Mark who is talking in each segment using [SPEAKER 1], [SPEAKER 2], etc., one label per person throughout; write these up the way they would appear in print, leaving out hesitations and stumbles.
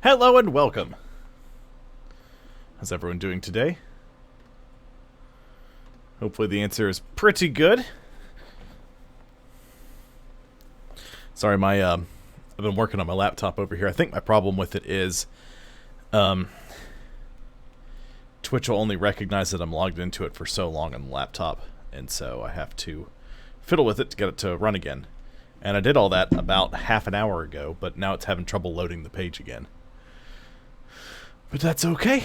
[SPEAKER 1] Hello and welcome. How's everyone doing today? Hopefully the answer is pretty good. Sorry, I've been working on my laptop over here. I think my problem with it is Twitch will only recognize that I'm logged into it for so long on the laptop, and so I have to fiddle with it to get it to run again. And I did all that about half an hour ago, but now it's having trouble loading the page again. But that's okay.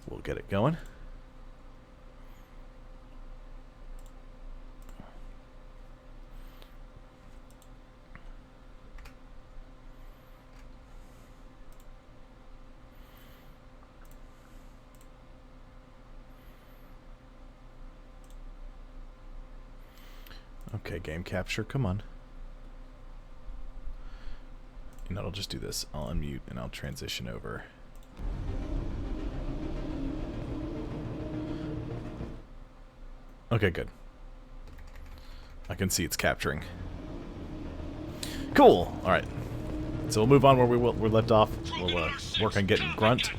[SPEAKER 1] We'll get it going. Okay, game capture, come on. You know, I'll just do this. I'll unmute and I'll transition over. Okay, good. I can see it's capturing. Cool. All right. So we'll move on where we're left off. We'll work on getting Grunt.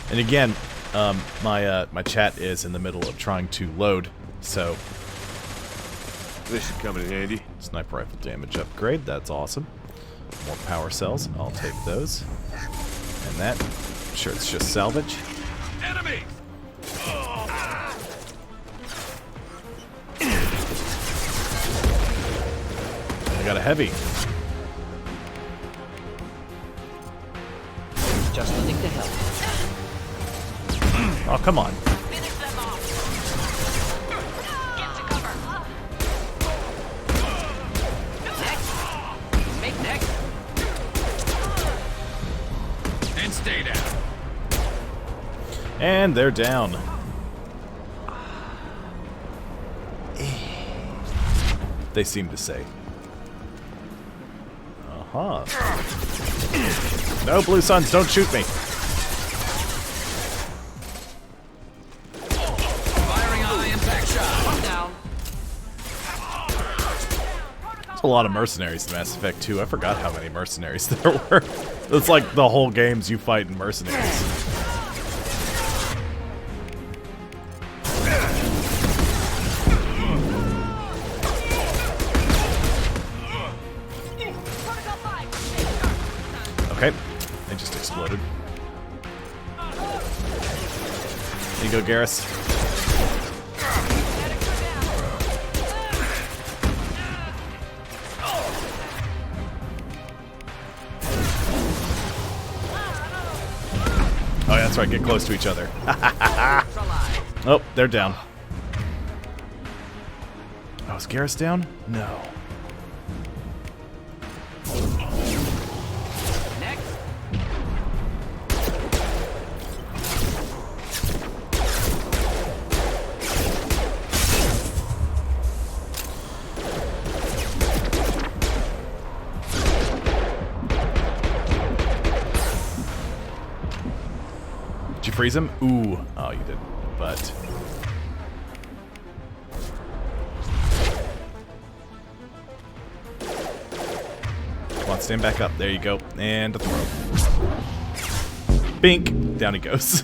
[SPEAKER 1] And again, my chat is in the middle of trying to load, so
[SPEAKER 2] this should come in handy.
[SPEAKER 1] Sniper rifle damage upgrade. That's awesome. More power cells. I'll take those. And that. I'm sure it's just salvage.
[SPEAKER 2] Enemy!
[SPEAKER 1] I got a heavy.
[SPEAKER 3] Just a thing to help.
[SPEAKER 1] Oh, come on.
[SPEAKER 4] Finish them off. Get to cover.
[SPEAKER 3] Next. Make next.
[SPEAKER 2] And stay down.
[SPEAKER 1] And they're down. They seem to say. Uh-huh. No, Blue Suns, don't shoot me.
[SPEAKER 3] Firing a high impact shot. I'm down.
[SPEAKER 1] There's a lot of mercenaries in Mass Effect 2. I forgot how many mercenaries there were. It's like the whole game's you fighting mercenaries. Okay, they just exploded. There you go, Garrus. Oh, yeah, that's right, get close to each other. Oh, they're down. Oh, is Garrus down? No.
[SPEAKER 3] Next.
[SPEAKER 1] Did you freeze him? Ooh. Oh, you did. But... Come on, stand back up. There you go. And a throw. Bink. Down he goes.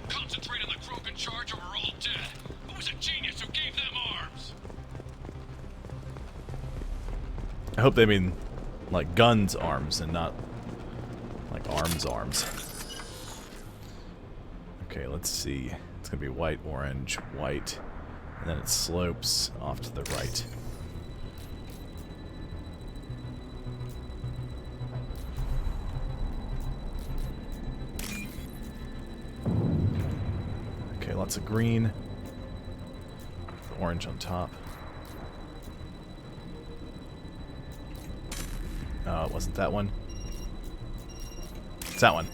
[SPEAKER 2] Concentrate on the Krogan charge or we're all dead. Who was a genius who gave them arms?
[SPEAKER 1] I hope they mean like guns arms and not like arms. Okay, let's see. It's gonna be white, orange, white, and then it slopes off to the right. Okay, lots of green. The orange on top. Oh, it wasn't that one. It's that one.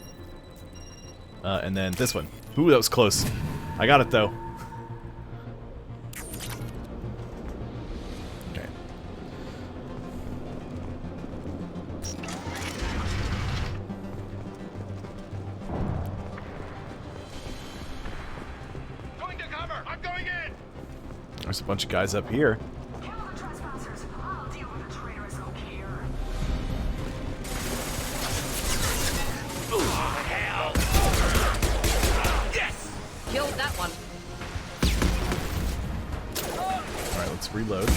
[SPEAKER 1] And then this one. Ooh, that was close. I got it, though. Okay. There's a bunch of guys up here.
[SPEAKER 3] Killed that one.
[SPEAKER 1] Alright, let's reload.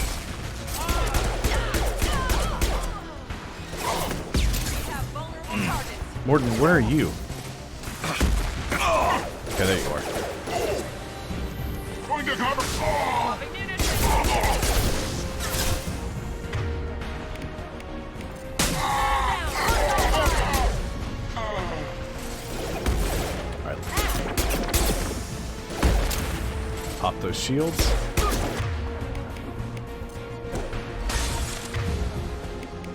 [SPEAKER 1] Morton, where are you? Okay, there you are.
[SPEAKER 2] Going to cover.
[SPEAKER 1] Alright. Pop those shields.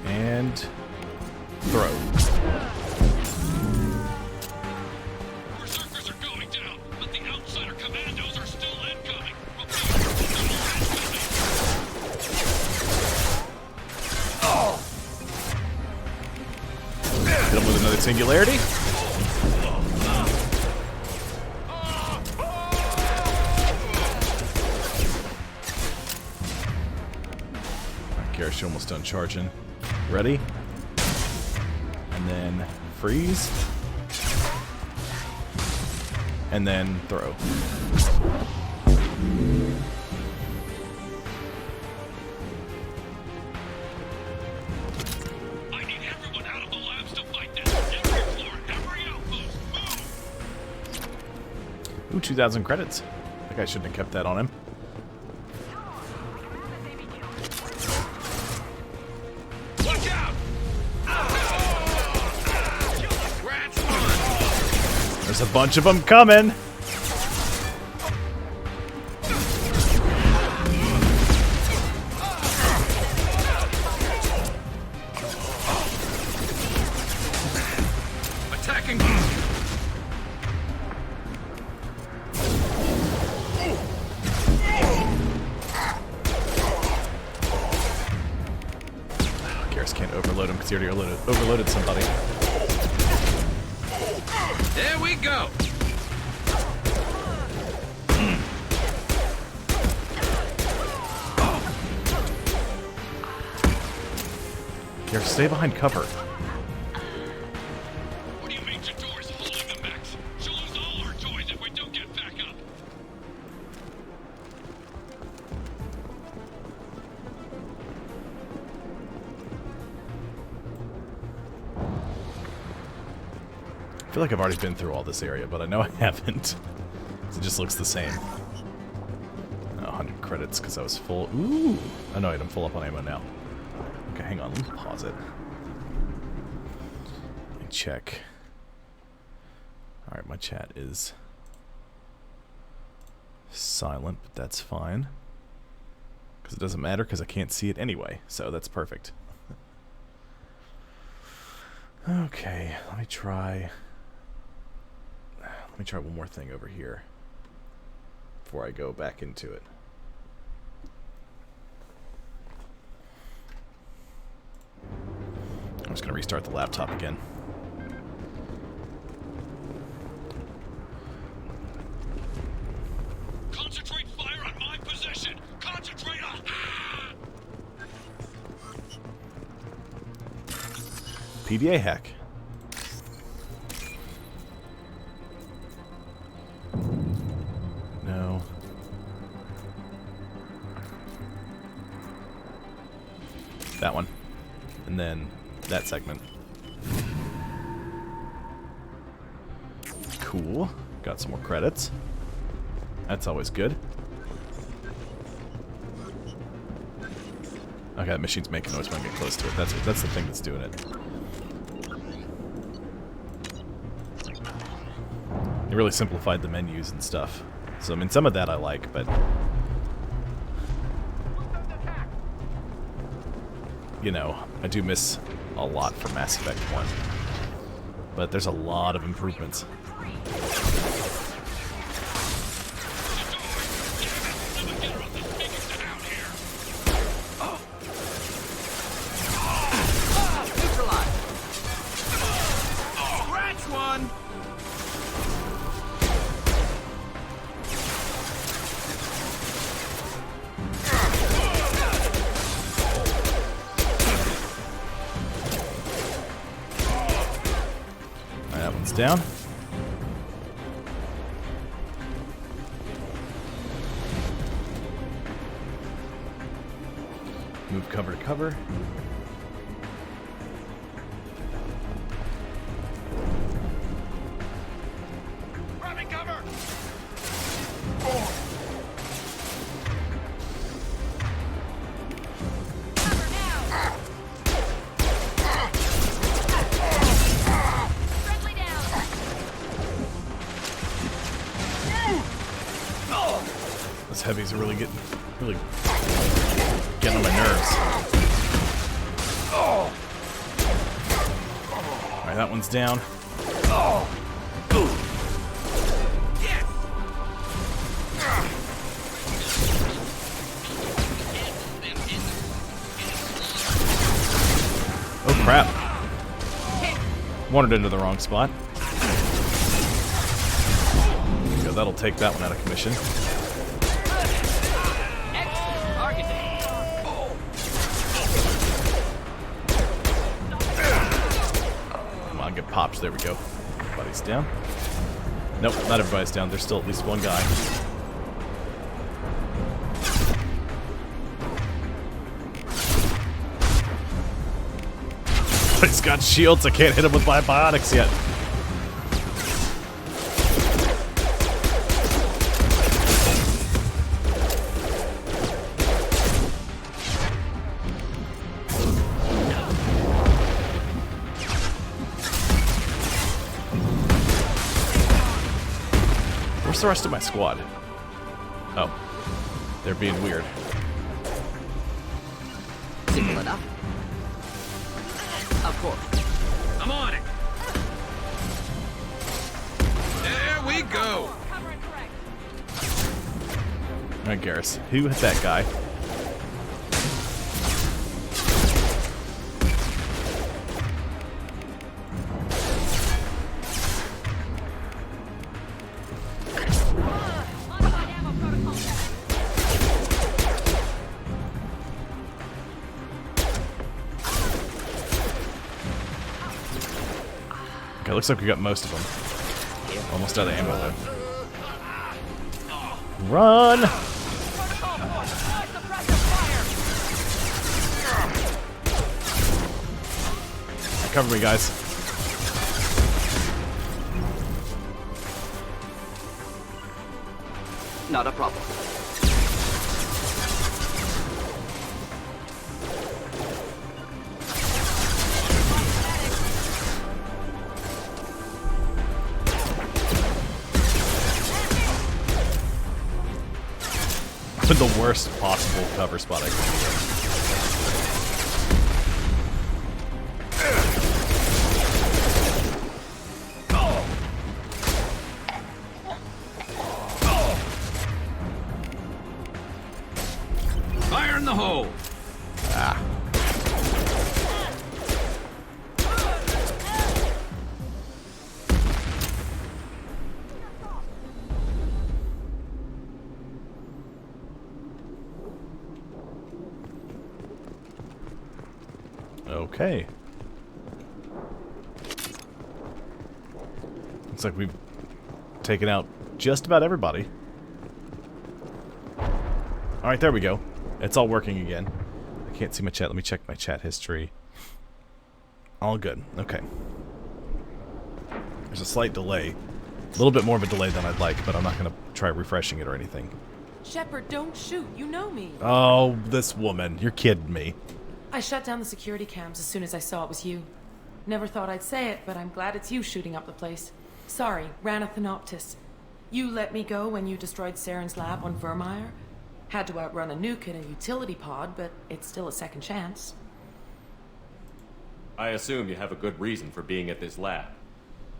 [SPEAKER 1] And throw.
[SPEAKER 2] Berserkers are going down, but the outsider commandos are still incoming.
[SPEAKER 1] Hit him with another singularity. Garrus, you're almost done charging. Ready? And then freeze. And then throw.
[SPEAKER 2] I need everyone out of the labs to fight this. Every floor, every outpost, move!
[SPEAKER 1] Ooh, 2,000 credits. I think I shouldn't have kept that on him.
[SPEAKER 2] Watch out!
[SPEAKER 1] There's a bunch of them coming.
[SPEAKER 2] Attacking!
[SPEAKER 1] Garrus can't overload him because he already overloaded somebody.
[SPEAKER 2] There we go!
[SPEAKER 1] Garrus, stay behind cover.
[SPEAKER 2] What do you mean Jador's holding the mechs? She'll lose all her toys if we don't get back up.
[SPEAKER 1] I feel like I've already been through all this area, but I know I haven't. It just looks the same. Oh, 100 credits because I was full. Ooh! Oh no, I'm full up on ammo now. Okay, hang on. Let me pause it. And check. Alright, my chat is silent, but that's fine. Because it doesn't matter because I can't see it anyway. So that's perfect. Okay, let me try one more thing over here before I go back into it. I'm just going to restart the laptop again.
[SPEAKER 2] Concentrate fire on my position! Concentrate on...
[SPEAKER 1] PVA hack. No. That one. And then that segment. Cool. Got some more credits. That's always good. Okay, that machine's making noise when I get close to it. That's the thing that's doing it. It really simplified the menus and stuff. So, I mean, some of that I like, but... you know, I do miss a lot from Mass Effect 1. But there's a lot of improvements.
[SPEAKER 3] Neutralized.
[SPEAKER 2] Scratch one!
[SPEAKER 1] one's down. Move cover to cover.
[SPEAKER 2] Grabbing cover!
[SPEAKER 3] Cover now! Friendly down!
[SPEAKER 1] Those heavies are really getting on my nerves. Alright, that one's down. Oh crap. Wandered into the wrong spot. Go, that'll take that one out of commission.
[SPEAKER 3] Excellent targeting.
[SPEAKER 1] Come on, get popped. There we go. Everybody's down. Nope, not everybody's down. There's still at least one guy. But he's got shields. I can't hit him with my biotics yet. Where's the rest of my squad? Oh. They're being weird.
[SPEAKER 3] Simple enough. Of course.
[SPEAKER 2] I'm on it! There we go!
[SPEAKER 3] Cover and correct.
[SPEAKER 1] Alright, Garrus. Who hit that guy?
[SPEAKER 3] Modified ammo protocol set.
[SPEAKER 1] Okay, looks like we got most of them. Almost out of ammo though. Run!
[SPEAKER 3] Protocol. High suppressive fire.
[SPEAKER 1] Cover me, guys.
[SPEAKER 3] Not a problem.
[SPEAKER 1] Put the worst possible cover spot I can do.
[SPEAKER 2] Fire in the hole!
[SPEAKER 1] Ah. Okay. Looks like we've taken out just about everybody. Alright, there we go. It's all working again. I can't see my chat. Let me check my chat history. All good. Okay. There's a slight delay. A little bit more of a delay than I'd like, but I'm not going to try refreshing it or anything.
[SPEAKER 4] Shepard, don't shoot. You know me.
[SPEAKER 1] Oh, this woman. You're kidding me.
[SPEAKER 4] I shut down the security cams as soon as I saw it was you. Never thought I'd say it, but I'm glad it's you shooting up the place. Sorry, Ranathanoptis. You let me go when you destroyed Saren's lab on Vermeer. Had to outrun a nuke in a utility pod, but it's still a second chance.
[SPEAKER 5] I assume you have a good reason for being at this lab.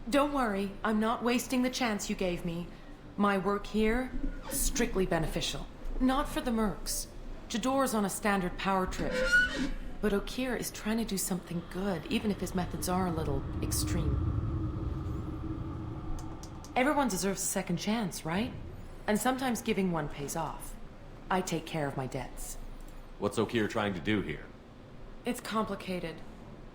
[SPEAKER 4] Don't worry, I'm not wasting the chance you gave me. My work here, strictly beneficial. Not for the mercs. Jador's on a standard power trip. But Okeer is trying to do something good, even if his methods are a little extreme. Everyone deserves a second chance, right? And sometimes giving one pays off. I take care of my debts.
[SPEAKER 5] What's Okeer trying to do here?
[SPEAKER 4] It's complicated.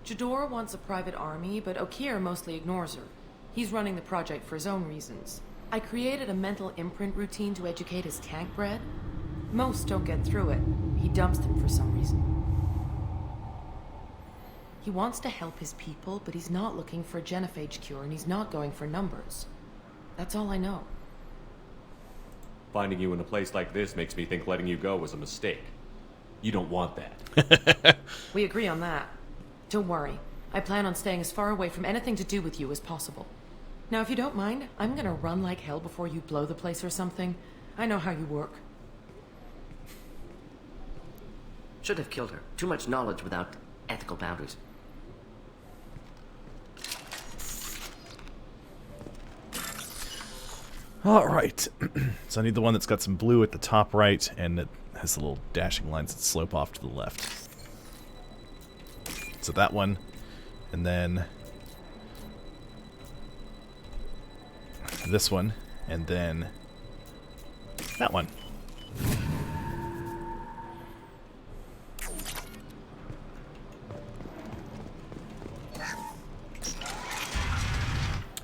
[SPEAKER 4] Jador wants a private army, but Okeer mostly ignores her. He's running the project for his own reasons. I created a mental imprint routine to educate his tank bred. Most don't get through it. He dumps them for some reason. He wants to help his people, but he's not looking for a genophage cure, and he's not going for numbers. That's all I know.
[SPEAKER 5] Finding you in a place like this makes me think letting you go was a mistake. You don't want that.
[SPEAKER 4] We agree on that. Don't worry. I plan on staying as far away from anything to do with you as possible. Now, if you don't mind, I'm gonna run like hell before you blow the place or something. I know how you work.
[SPEAKER 3] Should have killed her. Too much knowledge without ethical boundaries.
[SPEAKER 1] All right. So I need the one that's got some blue at the top right, and it has the little dashing lines that slope off to the left. So that one, and then this one, and then that one.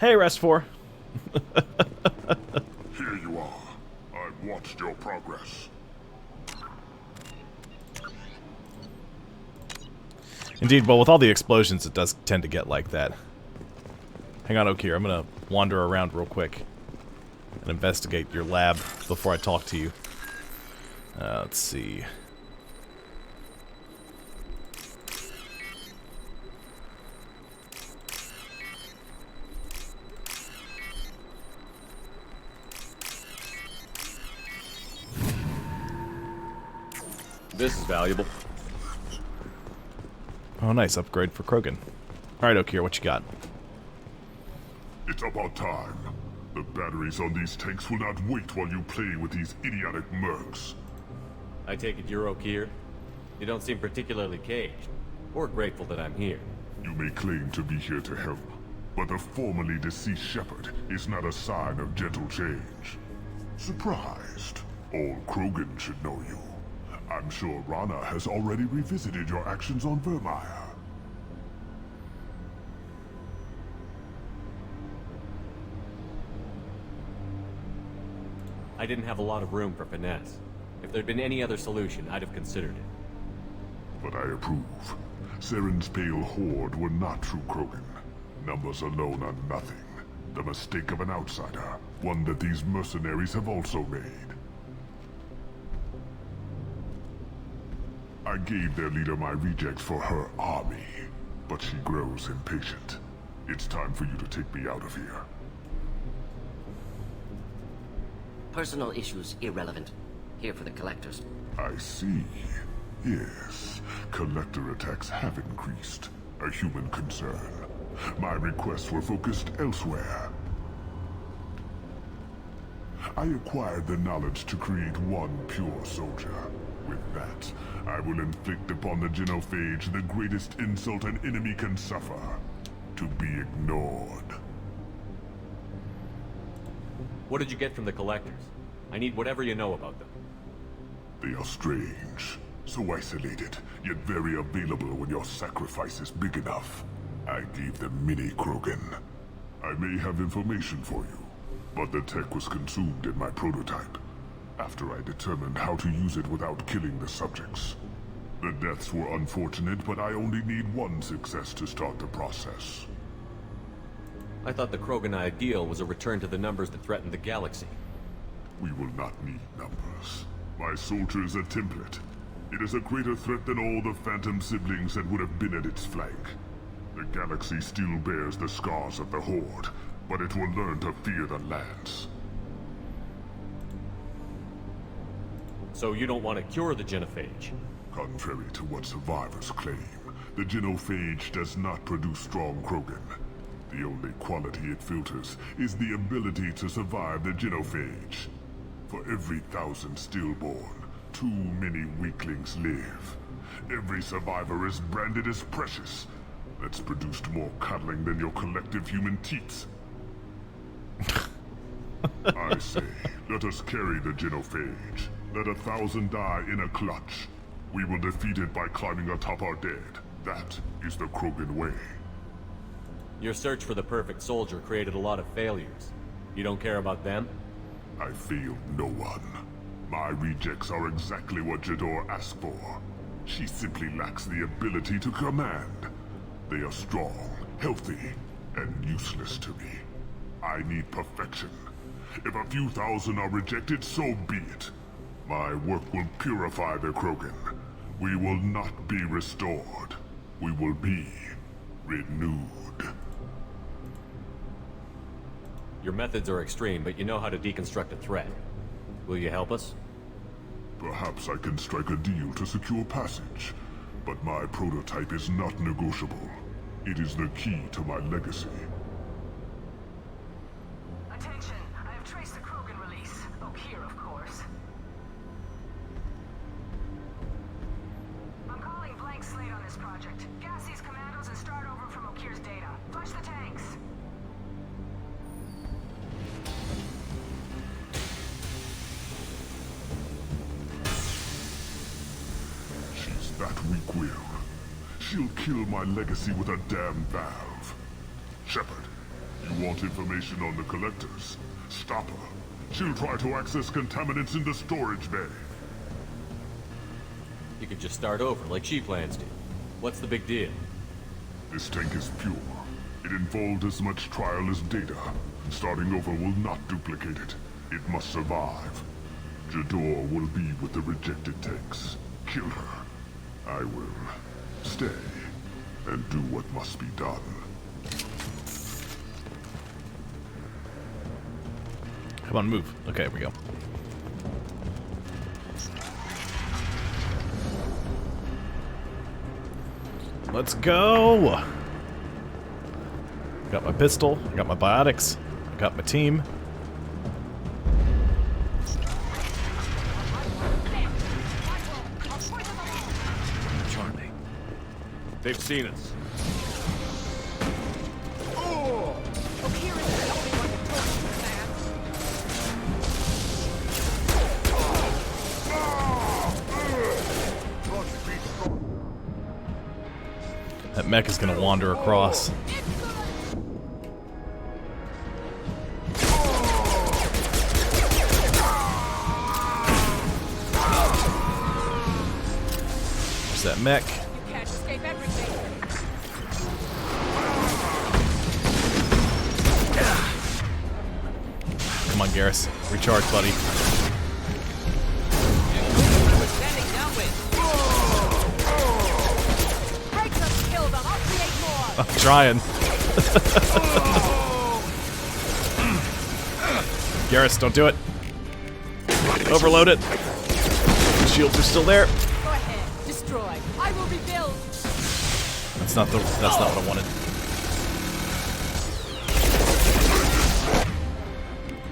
[SPEAKER 1] Hey, Rest 4.
[SPEAKER 6] Here you are. I've watched your progress.
[SPEAKER 1] Indeed, well, with all the explosions, it does tend to get like that. Hang on, Okir. I'm gonna wander around real quick and investigate your lab before I talk to you. Let's see.
[SPEAKER 5] This is valuable.
[SPEAKER 1] Oh, nice. Upgrade for Krogan. Alright, Okir, what you got?
[SPEAKER 6] It's about time. The batteries on these tanks will not wait while you play with these idiotic mercs.
[SPEAKER 5] I take it you're Okir? You don't seem particularly caged, or grateful that I'm here.
[SPEAKER 6] You may claim to be here to help, but the formerly deceased Shepard is not a sign of gentle change. Surprised? All Krogan should know you. I'm sure Rana has already revisited your actions on Vermeer.
[SPEAKER 5] I didn't have a lot of room for finesse. If there'd been any other solution, I'd have considered it.
[SPEAKER 6] But I approve. Saren's pale horde were not true Krogan. Numbers alone are nothing. The mistake of an outsider, one that these mercenaries have also made. I gave their leader my rejects for her army, but she grows impatient. It's time for you to take me out of here.
[SPEAKER 3] Personal issues irrelevant. Here for the collectors.
[SPEAKER 6] I see. Yes, collector attacks have increased. A human concern. My requests were focused elsewhere. I acquired the knowledge to create one pure soldier. With that, I will inflict upon the genophage the greatest insult an enemy can suffer. To be ignored.
[SPEAKER 5] What did you get from the collectors? I need whatever you know about them.
[SPEAKER 6] They are strange. So isolated, yet very available when your sacrifice is big enough. I gave them mini Krogan. I may have information for you, but the tech was consumed in my prototype. After I determined how to use it without killing the subjects. The deaths were unfortunate, but I only need one success to start the process.
[SPEAKER 5] I thought the Krogan ideal was a return to the numbers that threatened the galaxy.
[SPEAKER 6] We will not need numbers. My soldier is a template. It is a greater threat than all the Phantom siblings that would have been at its flank. The galaxy still bears the scars of the Horde, but it will learn to fear the Lance.
[SPEAKER 5] So you don't want to cure the genophage?
[SPEAKER 6] Contrary to what survivors claim, the genophage does not produce strong Krogan. The only quality it filters is the ability to survive the genophage. For every 1,000 stillborn, too many weaklings live. Every survivor is branded as precious. That's produced more cuddling than your collective human teats. I say, let us carry the genophage. Let 1,000 die in a clutch. We will defeat it by climbing atop our dead. That is the Krogan way.
[SPEAKER 5] Your search for the perfect soldier created a lot of failures. You don't care about them?
[SPEAKER 6] I failed no one. My rejects are exactly what Jador asked for. She simply lacks the ability to command. They are strong, healthy, and useless to me. I need perfection. If a few thousand are rejected, so be it. My work will purify the Krogan. We will not be restored. We will be renewed.
[SPEAKER 5] Your methods are extreme, but you know how to deconstruct a threat. Will you help us?
[SPEAKER 6] Perhaps I can strike a deal to secure passage, but my prototype is not negotiable. It is the key to my legacy.
[SPEAKER 7] Attention, I have traced the Krogan release. Oak here, of course. I'm calling blank slate on this project. Gas these commandos and start over from Okir's data. Flush the tanks.
[SPEAKER 6] She's that weak-willed. She'll kill my legacy with a damn valve. Shepard, you want information on the collectors? Stop her. She'll try to access contaminants in the storage bay.
[SPEAKER 5] You could just start over, like she plans to. What's the big deal?
[SPEAKER 6] This tank is pure. It involved as much trial as data. Starting over will not duplicate it. It must survive. Jador will be with the rejected tanks. Kill her. I will stay and do what must be done.
[SPEAKER 1] Come on, move. Okay, here we go. Let's go! Got my pistol, I got my biotics, I got my team.
[SPEAKER 5] Charlie. They've seen us.
[SPEAKER 1] That mech is gonna wander across. There's that mech.
[SPEAKER 7] You can't escape everything.
[SPEAKER 1] Come on, Garrus. Recharge, buddy.
[SPEAKER 7] Standing downwind. Break them, kill them. I'll create more.
[SPEAKER 1] I'm trying. Garrus, don't do it. Overload it. Shields are still there.
[SPEAKER 7] Go ahead. Destroy. I will rebuild.
[SPEAKER 1] That's not what I wanted.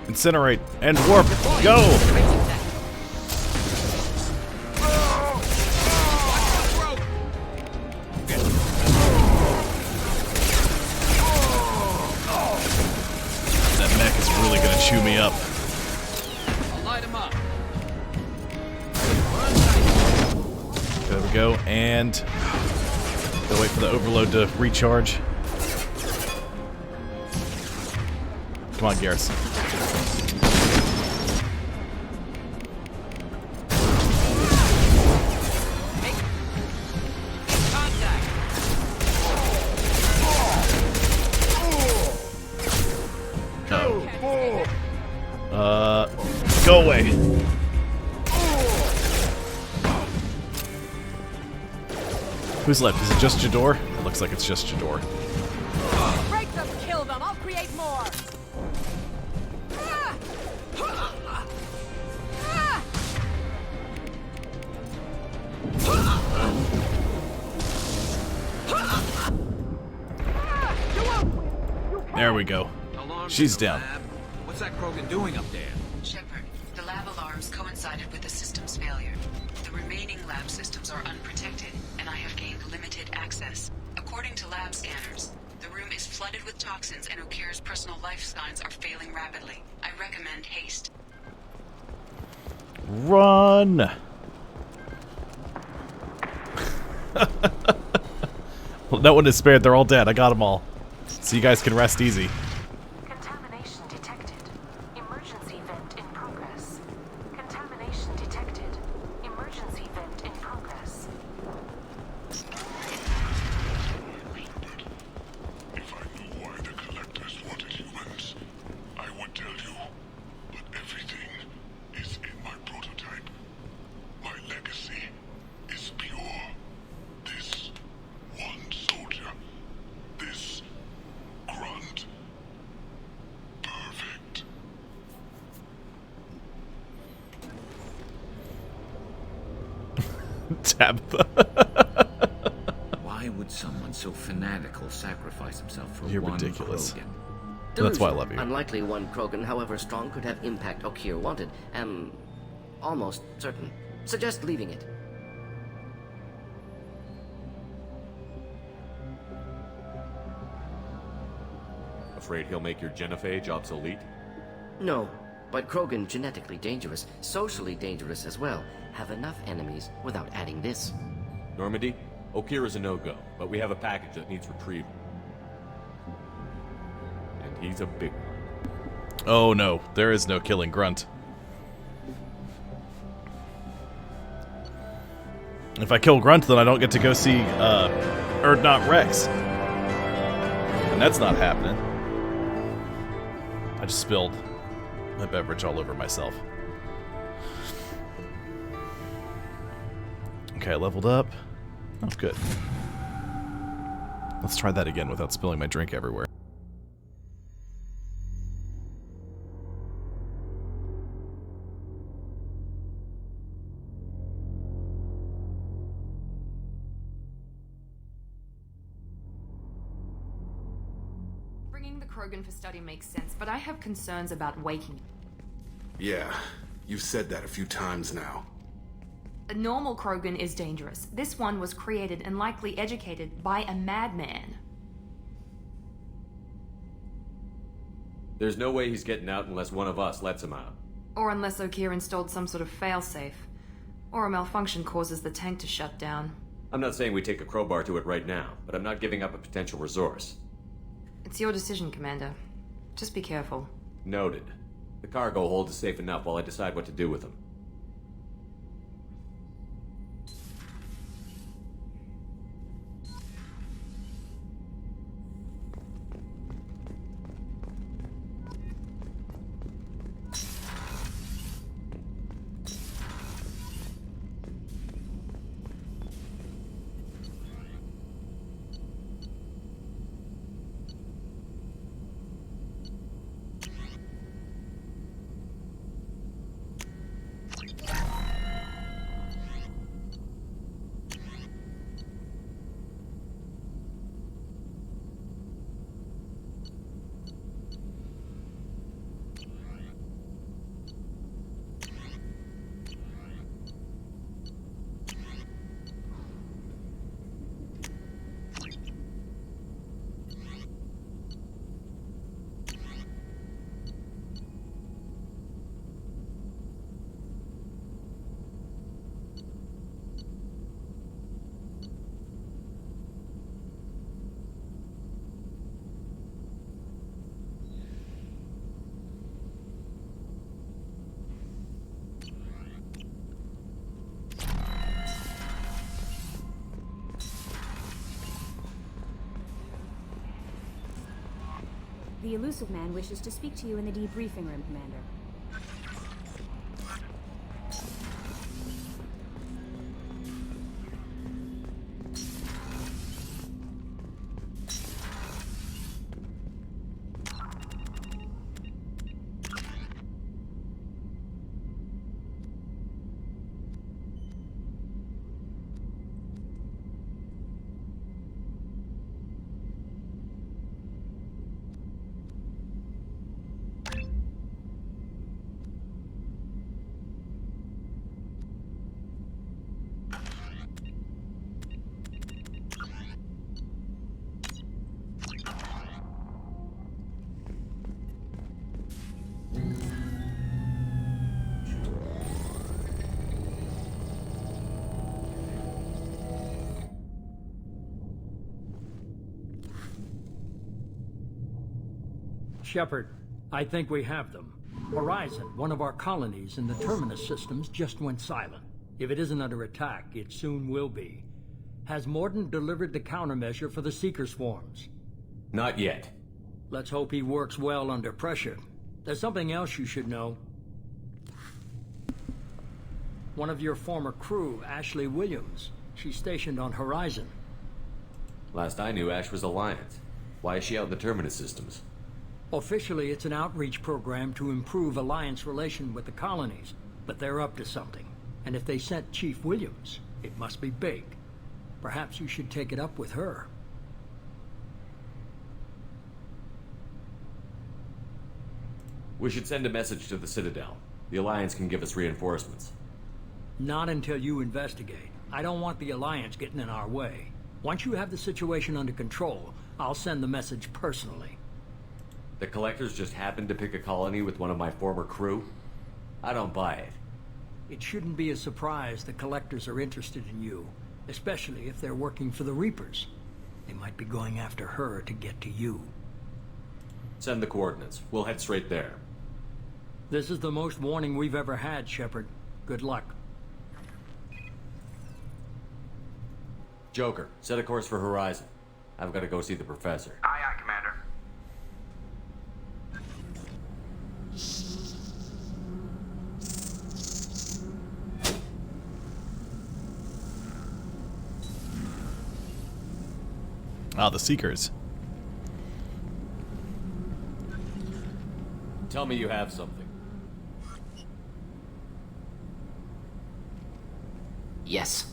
[SPEAKER 1] Incinerate and warp. Go! That mech is really gonna chew me up.
[SPEAKER 2] I'll light him up.
[SPEAKER 1] There we go, and gotta wait for the overload to recharge. Come on, Garrus. Go away. Who's left? Is it just Jador? It looks like it's just Jador.
[SPEAKER 7] Break them, kill them. I'll create more.
[SPEAKER 1] There we go.
[SPEAKER 2] Alarms
[SPEAKER 1] She's
[SPEAKER 2] in the
[SPEAKER 1] down.
[SPEAKER 2] lab. What's that Krogan doing up there?
[SPEAKER 8] Shepard, the lab alarms coincided with the system's failure. The remaining lab systems are unprotected, and I have gained limited access. According to lab scanners, the room is flooded with toxins and Okir's personal life signs are failing rapidly. I recommend haste.
[SPEAKER 1] Run! Well, no one is spared. They're all dead. I got them all. So you guys can rest easy.
[SPEAKER 7] Contamination detected. Emergency vent in progress. Contamination detected. Emergency vent in progress.
[SPEAKER 6] If I knew why the Collectors wanted humans, I would tell you. But everything is in my prototype. My legacy is pure. This one soldier. This grunt. Perfect.
[SPEAKER 1] Tabitha.
[SPEAKER 9] Why would someone so fanatical sacrifice himself for
[SPEAKER 1] You're
[SPEAKER 9] one
[SPEAKER 1] ridiculous.
[SPEAKER 9] Krogan?
[SPEAKER 1] That's why I
[SPEAKER 3] Delusion.
[SPEAKER 1] love you.
[SPEAKER 3] Unlikely one Krogan, however strong, could have impact Okier wanted. Am almost certain. Suggest leaving it.
[SPEAKER 5] Afraid he'll make your genophage obsolete?
[SPEAKER 3] No, but Krogan genetically dangerous, socially dangerous as well. Have enough enemies without adding this.
[SPEAKER 5] Normandy, Okier is a no-go, but we have a package that needs retrieval. And he's a big one.
[SPEAKER 1] Oh no, there is no killing Grunt. If I kill Grunt, then I don't get to go see Erdnot Rex. And that's not happening. I just spilled my beverage all over myself. Okay, I leveled up. Oh, good. Let's try that again without spilling my drink everywhere.
[SPEAKER 4] Bringing the Krogan for study makes sense, but I have concerns about waking.
[SPEAKER 10] Yeah, you've said that a few times now.
[SPEAKER 4] A normal Krogan is dangerous. This one was created and likely educated by a madman.
[SPEAKER 5] There's no way he's getting out unless one of us lets him out.
[SPEAKER 4] Or unless Okier installed some sort of failsafe. Or a malfunction causes the tank to shut down.
[SPEAKER 5] I'm not saying we take a crowbar to it right now, but I'm not giving up a potential resource.
[SPEAKER 4] It's your decision, Commander. Just be careful.
[SPEAKER 5] Noted. The cargo hold is safe enough while I decide what to do with them.
[SPEAKER 11] The elusive man wishes to speak to you in the debriefing room, Commander.
[SPEAKER 12] Shepard, I think we have them. Horizon, one of our colonies in the Terminus systems, just went silent. If it isn't under attack, it soon will be. Has Mordin delivered the countermeasure for the Seeker swarms?
[SPEAKER 5] Not yet.
[SPEAKER 12] Let's hope he works well under pressure. There's something else you should know. One of your former crew, Ashley Williams. She's stationed on Horizon.
[SPEAKER 5] Last I knew, Ash was Alliance. Why is she out in the Terminus systems?
[SPEAKER 12] Officially, it's an outreach program to improve Alliance relation with the colonies, but they're up to something. And if they sent Chief Williams, it must be big. Perhaps you should take it up with her.
[SPEAKER 5] We should send a message to the Citadel. The Alliance can give us reinforcements.
[SPEAKER 12] Not until you investigate. I don't want the Alliance getting in our way. Once you have the situation under control, I'll send the message personally.
[SPEAKER 5] The Collectors just happened to pick a colony with one of my former crew? I don't buy it.
[SPEAKER 12] It shouldn't be a surprise the Collectors are interested in you, especially if they're working for the Reapers. They might be going after her to get to you.
[SPEAKER 5] Send the coordinates. We'll head straight there.
[SPEAKER 12] This is the most warning we've ever had, Shepard. Good luck.
[SPEAKER 5] Joker, set a course for Horizon. I've got to go see the Professor.
[SPEAKER 13] Aye, aye, Commander.
[SPEAKER 1] Ah, the Seekers.
[SPEAKER 5] Tell me you have something.
[SPEAKER 3] Yes.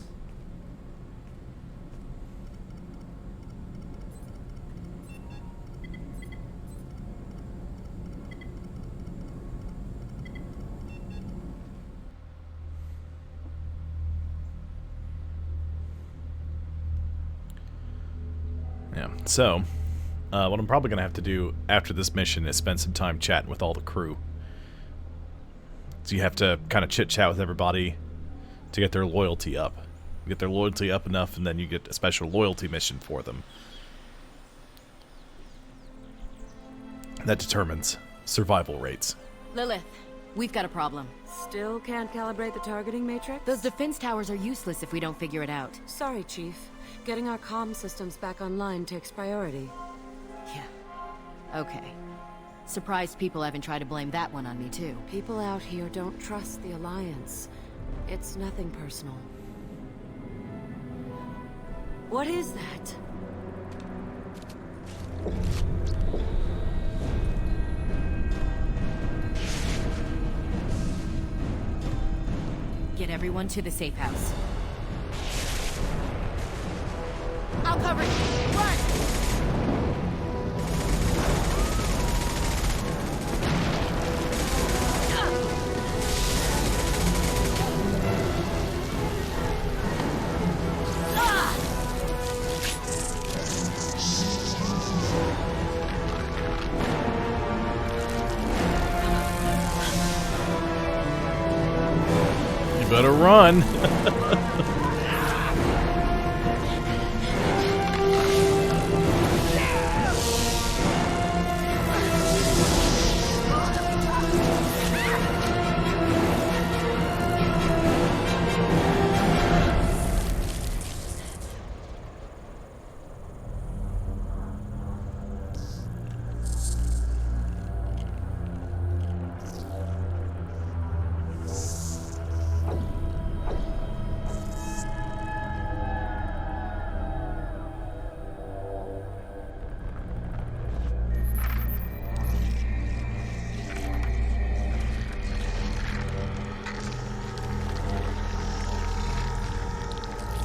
[SPEAKER 1] Yeah, so, what I'm probably going to have to do after this mission is spend some time chatting with all the crew. So you have to kind of chit-chat with everybody to get their loyalty up. You get their loyalty up enough, and then you get a special loyalty mission for them. That determines survival rates.
[SPEAKER 14] Lilith, we've got a problem.
[SPEAKER 15] Still can't calibrate the targeting matrix?
[SPEAKER 14] Those defense towers are useless if we don't figure it out.
[SPEAKER 15] Sorry, Chief. Getting our comm systems back online takes priority.
[SPEAKER 14] Yeah. Okay. Surprised people haven't tried to blame that one on me, too.
[SPEAKER 15] People out here don't trust the Alliance. It's nothing personal. What is that?
[SPEAKER 14] Get everyone to the safe house. I'll cover you! Run!
[SPEAKER 1] You better run!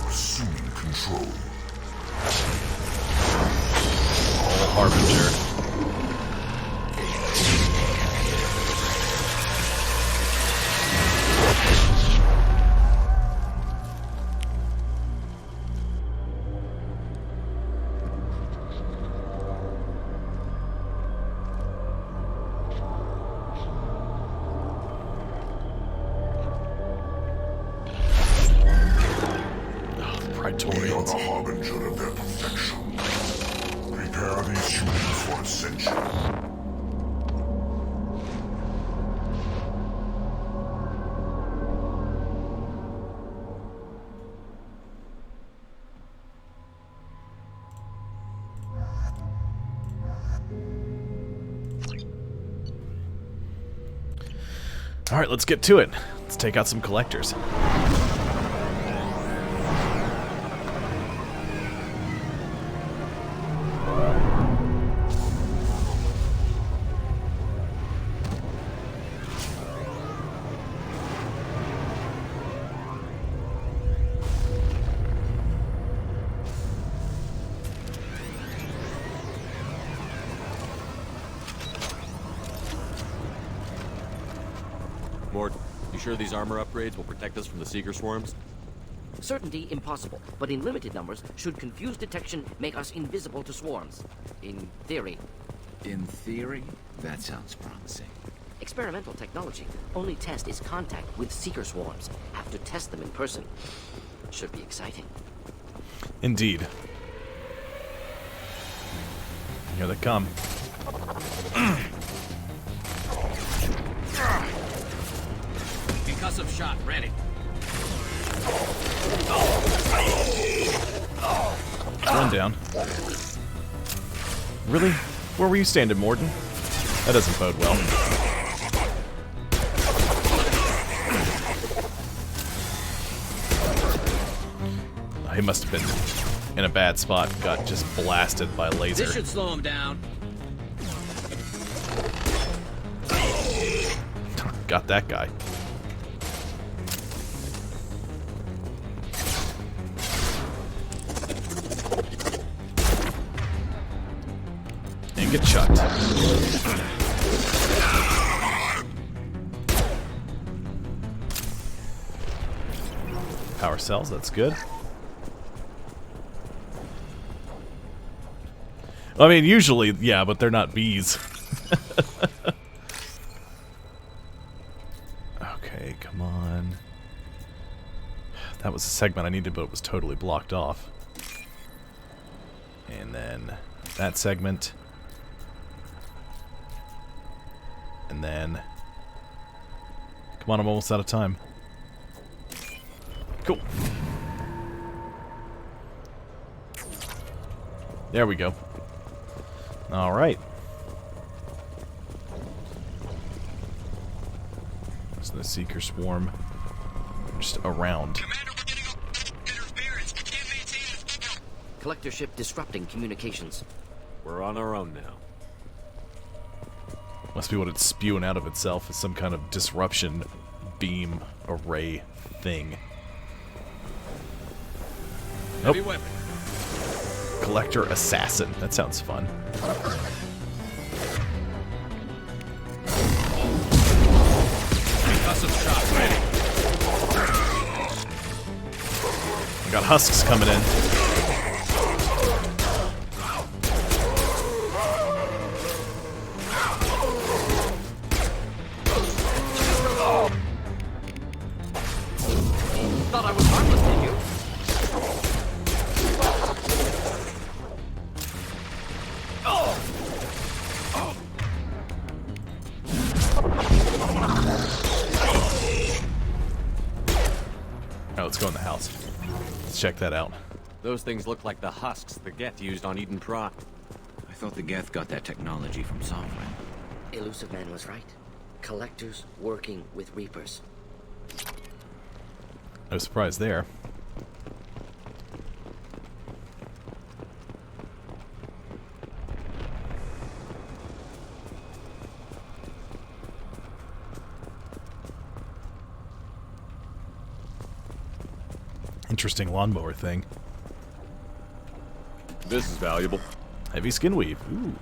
[SPEAKER 6] Assuming control.
[SPEAKER 1] All Harbinger.
[SPEAKER 6] We are the harbinger of their perfection. Prepare these humans for ascension.
[SPEAKER 1] Alright, let's get to it. Let's take out some collectors.
[SPEAKER 5] Mort, you sure these armor upgrades will protect us from the Seeker swarms?
[SPEAKER 3] Certainty impossible, but in limited numbers, should confused detection make us invisible to swarms. In theory.
[SPEAKER 9] In theory? That sounds promising.
[SPEAKER 3] Experimental technology. Only test is contact with Seeker swarms. Have to test them in person. Should be exciting.
[SPEAKER 1] Indeed. Here they come.
[SPEAKER 9] Concussive shot ready.
[SPEAKER 1] One down. Really? Where were you standing, Morton? That doesn't bode well. He must have been in a bad spot. Got just blasted by a laser.
[SPEAKER 9] This should slow him down.
[SPEAKER 1] Got that guy. And get chucked. Power cells, that's good. I mean, usually, yeah, but they're not bees. Okay, come on. That was a segment I needed, but it was totally blocked off. And then that segment. And then... Come on, I'm almost out of time. Cool. There we go. Alright. So the Seeker swarm just around.
[SPEAKER 3] Collector ship disrupting communications.
[SPEAKER 5] We're on our own now.
[SPEAKER 1] Must be what it's spewing out of itself, is some kind of disruption beam array thing.
[SPEAKER 9] Heavy weapon.
[SPEAKER 1] Collector assassin. That sounds fun.
[SPEAKER 9] Concussive shot ready.
[SPEAKER 1] We got husks coming in.
[SPEAKER 3] Thought I was harmless, did you?
[SPEAKER 1] Alright, let's go in the house. Let's check that out.
[SPEAKER 5] Those things look like the husks the Geth used on Eden Prime.
[SPEAKER 9] I thought the Geth got that technology from Sovereign.
[SPEAKER 3] Elusive Man was right. Collectors working with Reapers.
[SPEAKER 1] No surprise there. Interesting lawnmower thing.
[SPEAKER 5] This is valuable.
[SPEAKER 1] Heavy skin weave. Ooh.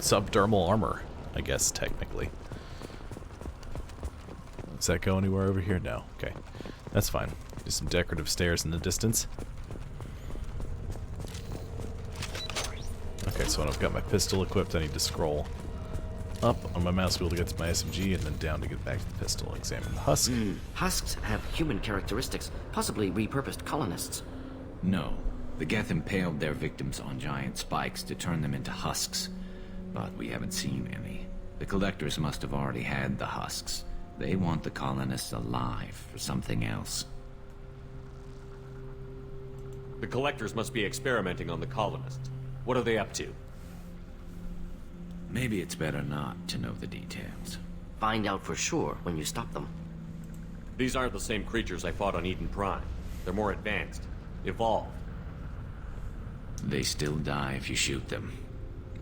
[SPEAKER 1] Subdermal armor, I guess, technically. Does that go anywhere over here? No. Okay. That's fine. Just some decorative stairs in the distance. Okay, so when I've got my pistol equipped, I need to scroll up on my mouse wheel to get to my SMG, and then down to get back to the pistol. Examine the husk.
[SPEAKER 3] Husks have human characteristics, possibly repurposed colonists.
[SPEAKER 9] No. The Geth impaled their victims on giant spikes to turn them into husks. But we haven't seen any. The collectors must have already had the husks. They want the colonists alive for something else.
[SPEAKER 5] The collectors must be experimenting on the colonists. What are they up to?
[SPEAKER 9] Maybe it's better not to know the details.
[SPEAKER 3] Find out for sure when you stop them.
[SPEAKER 5] These aren't the same creatures I fought on Eden Prime. They're more advanced. Evolved.
[SPEAKER 9] They still die if you shoot them.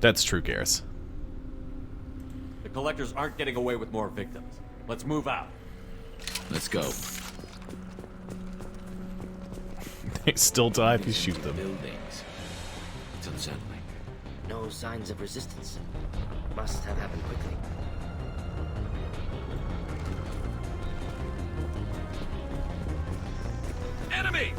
[SPEAKER 1] That's true, Garrus.
[SPEAKER 5] The Collectors aren't getting away with more victims. Let's move out.
[SPEAKER 9] Let's go.
[SPEAKER 1] They still die if you shoot them.
[SPEAKER 9] Buildings. It's unsettling.
[SPEAKER 3] No signs of resistance. Must have happened quickly.
[SPEAKER 2] Enemies!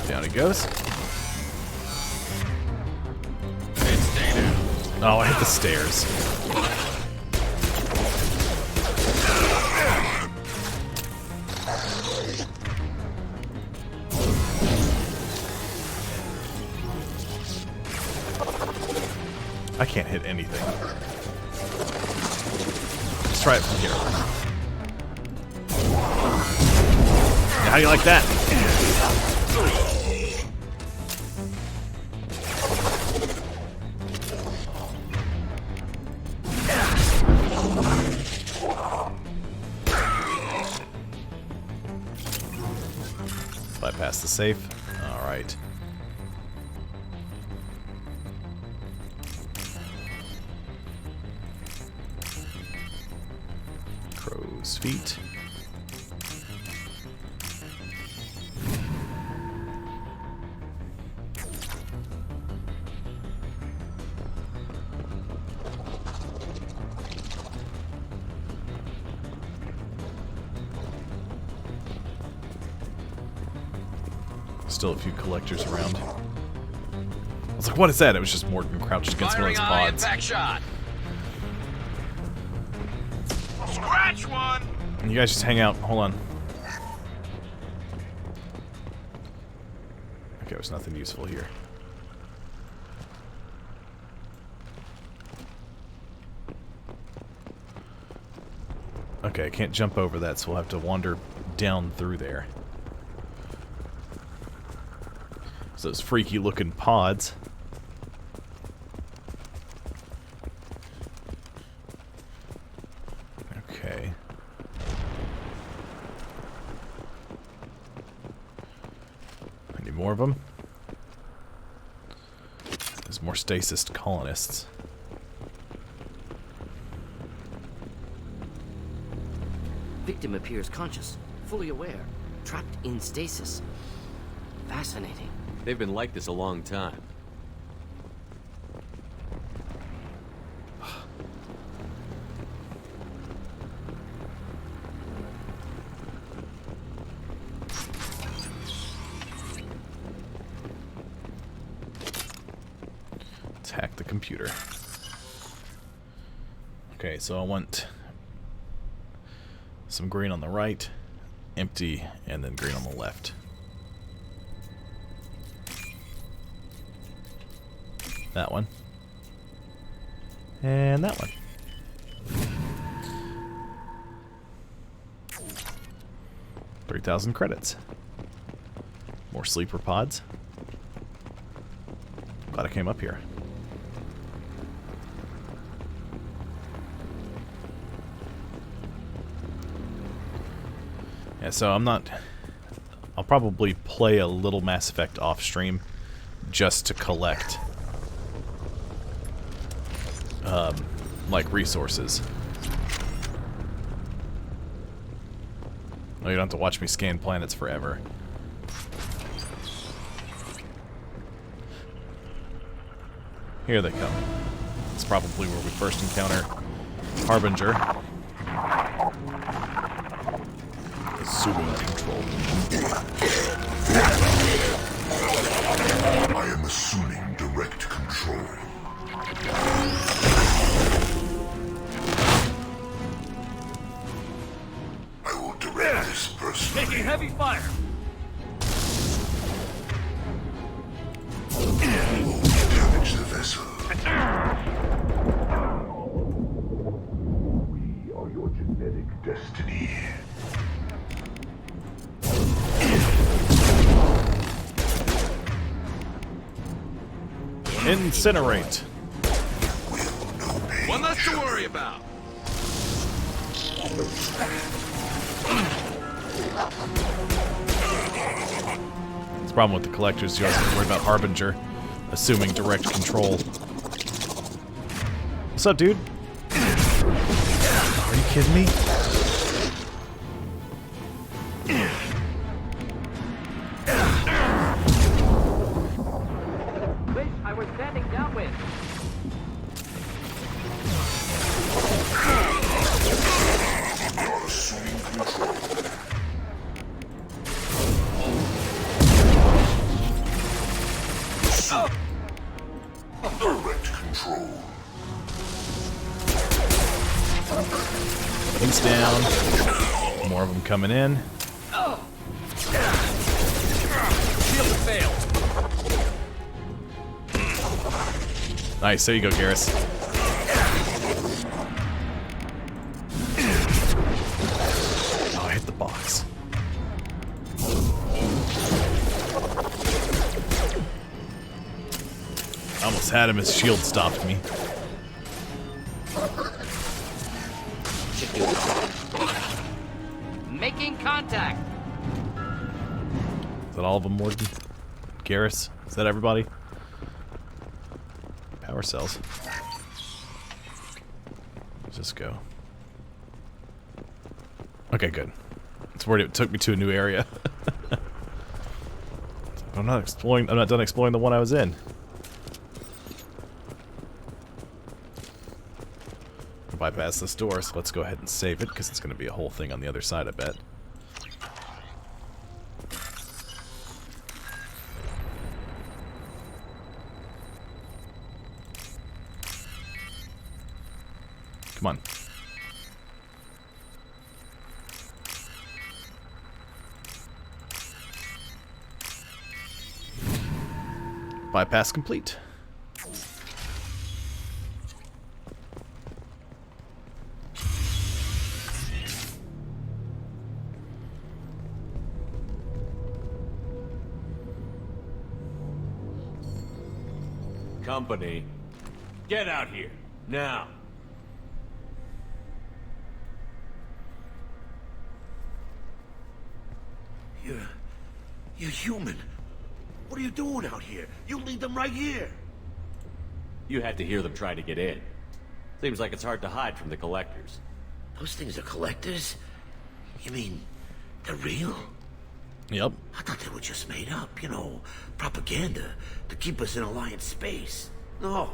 [SPEAKER 1] Down he goes. Oh, I hit the stairs. I can't hit anything. Let's try it from here. How do you like that? Bypass the safe. All right. Crow's feet. Still a few collectors around. I was like, what is that? It was just Morgan crouched against one of those pods.
[SPEAKER 2] Back shot. Scratch one.
[SPEAKER 1] You guys just hang out. Hold on. Okay, there's nothing useful here. Okay, I can't jump over that, so we'll have to wander down through there. So those freaky looking pods. Okay. I need more of them. There's more stasis colonists.
[SPEAKER 3] Victim appears conscious, fully aware, trapped in stasis. Fascinating.
[SPEAKER 5] They've been like this a long time.
[SPEAKER 1] Let's hack the computer. Okay, so I want some green on the right, empty, and then green on the left. That one. And that one. $3,000 credits. More sleeper pods. Glad I came up here. Yeah, so I'll probably play a little Mass Effect off stream just to collect like resources. No, you don't have to watch me scan planets forever. Here they come. It's probably where we first encounter Harbinger. Assuming control.
[SPEAKER 6] I am assuming direct control. I will direct this person.
[SPEAKER 2] Taking heavy fire.
[SPEAKER 6] Damage the vessel. We are your genetic destiny.
[SPEAKER 1] Incinerate.
[SPEAKER 2] One less to worry about.
[SPEAKER 1] The problem with the collectors, you also have to worry about Harbinger, assuming direct control. What's up, dude? Are you kidding me?
[SPEAKER 3] Wish I were standing downwind.
[SPEAKER 6] You're assuming control. Direct control.
[SPEAKER 1] Things down. More of them coming in.
[SPEAKER 2] Shield failed.
[SPEAKER 1] Nice, there you go, Garrus. Oh, I hit the box. I almost had him, his shield stopped me.
[SPEAKER 3] Making contact.
[SPEAKER 1] Is that all of them, Morgan? Garrus? Is that everybody? Power cells. Let's just go. Okay, good. It's worried it took me to a new area. I'm not done exploring the one I was in. Bypass this door, so let's go ahead and save it, because it's going to be a whole thing on the other side, I bet. Come on. Bypass complete.
[SPEAKER 5] Company, get out here, now.
[SPEAKER 13] You're human. What are you doing out here? You lead them right here.
[SPEAKER 5] You had to hear them try to get in. Seems like it's hard to hide from the collectors.
[SPEAKER 13] Those things are collectors? You mean, they're real?
[SPEAKER 1] Yep.
[SPEAKER 13] I thought they were just made up, you know, propaganda to keep us in Alliance space. No,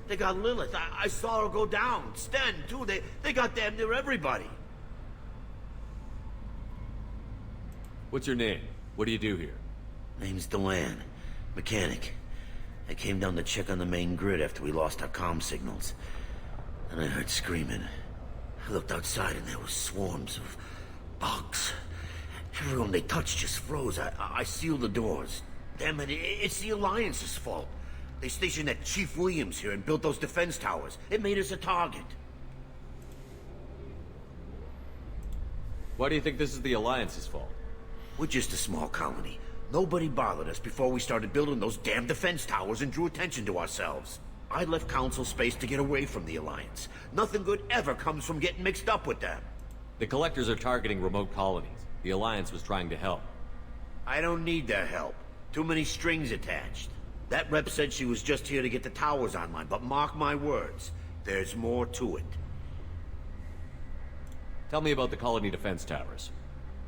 [SPEAKER 13] they got Lilith. I saw her go down. Sten, too. They got damn near everybody.
[SPEAKER 5] What's your name? What do you do here?
[SPEAKER 13] Name's Delan. Mechanic. I came down to check on the main grid after we lost our comm signals. And I heard screaming. I looked outside and there was swarms of bugs. Everyone they touched just froze. I sealed the doors. Damn it, it's the Alliance's fault. They stationed that Chief Williams here and built those defense towers. It made us a target.
[SPEAKER 5] Why do you think this is the Alliance's fault?
[SPEAKER 13] We're just a small colony. Nobody bothered us before we started building those damn defense towers and drew attention to ourselves. I left Council space to get away from the Alliance. Nothing good ever comes from getting mixed up with them.
[SPEAKER 5] The collectors are targeting remote colonies. The Alliance was trying to help.
[SPEAKER 13] I don't need their help. Too many strings attached. That rep said she was just here to get the towers online, but mark my words, there's more to it.
[SPEAKER 5] Tell me about the colony defense towers.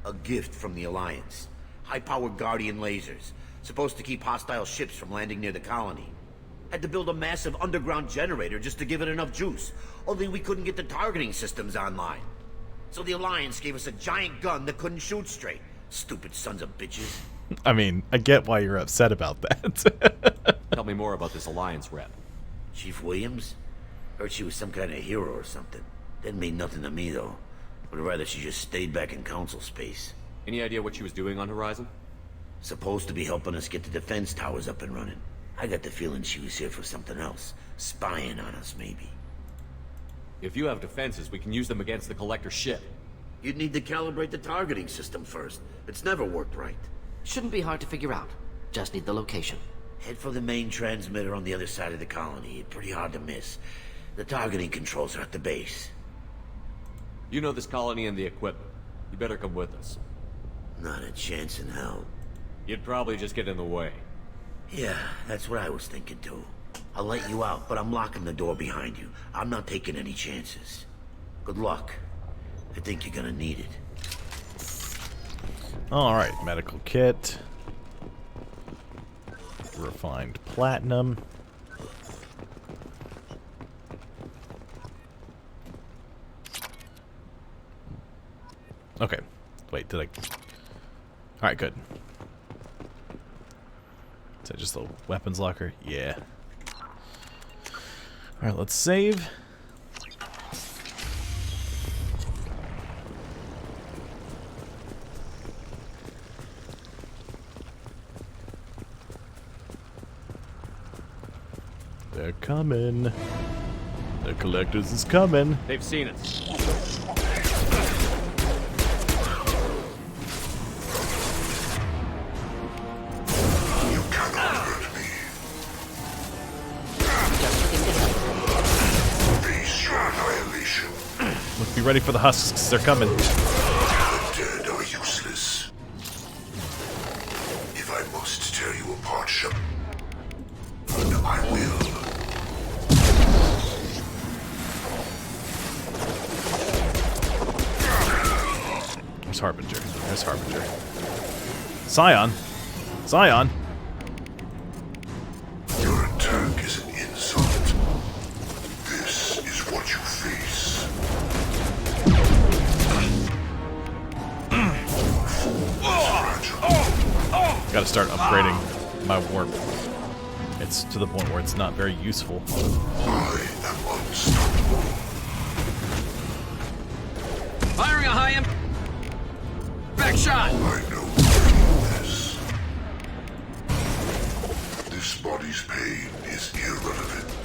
[SPEAKER 13] A gift from the Alliance. High-powered Guardian lasers. Supposed to keep hostile ships from landing near the colony. Had to build a massive underground generator just to give it enough juice. Only we couldn't get the targeting systems online. So the Alliance gave us a giant gun that couldn't shoot straight. Stupid sons of bitches.
[SPEAKER 1] I mean, I get why you're upset about that.
[SPEAKER 5] Tell me more about this Alliance rep.
[SPEAKER 13] Chief Williams? Heard she was some kind of hero or something. Didn't mean nothing to me, though. Would rather she just stayed back in Council space.
[SPEAKER 5] Any idea what she was doing on Horizon?
[SPEAKER 13] Supposed to be helping us get the defense towers up and running. I got the feeling she was here for something else. Spying on us, maybe.
[SPEAKER 5] If you have defenses, we can use them against the Collector ship.
[SPEAKER 13] You'd need to calibrate the targeting system first. It's never worked right.
[SPEAKER 3] Shouldn't be hard to figure out. Just need the location.
[SPEAKER 13] Head for the main transmitter on the other side of the colony. Pretty hard to miss. The targeting controls are at the base.
[SPEAKER 5] You know this colony and the equipment. You better come with us.
[SPEAKER 13] Not a chance in hell.
[SPEAKER 5] You'd probably just get in the way.
[SPEAKER 13] Yeah, that's what I was thinking too. I'll let you out, but I'm locking the door behind you. I'm not taking any chances. Good luck. I think you're gonna need it.
[SPEAKER 1] Alright, medical kit. Refined platinum. Okay. Wait, did I... Alright, good. Is that just a weapons locker? Yeah. Alright, let's save. They're coming. The collectors is coming.
[SPEAKER 5] They've seen us.
[SPEAKER 6] You cannot hurt me. Face your annihilation.
[SPEAKER 1] Look, be ready for the husks. They're coming.
[SPEAKER 6] The dead are useless. If I must tear you apart, Shepard, I will.
[SPEAKER 1] There's Harbinger. There's Harbinger. Scion! Scion!
[SPEAKER 6] Your attack is an insult. This is what you face.
[SPEAKER 1] Gotta start upgrading my warp. It's to the point where it's not very useful.
[SPEAKER 6] I am unstoppable.
[SPEAKER 2] Firing a high impact back shot.
[SPEAKER 6] I know this. This body's pain is irrelevant.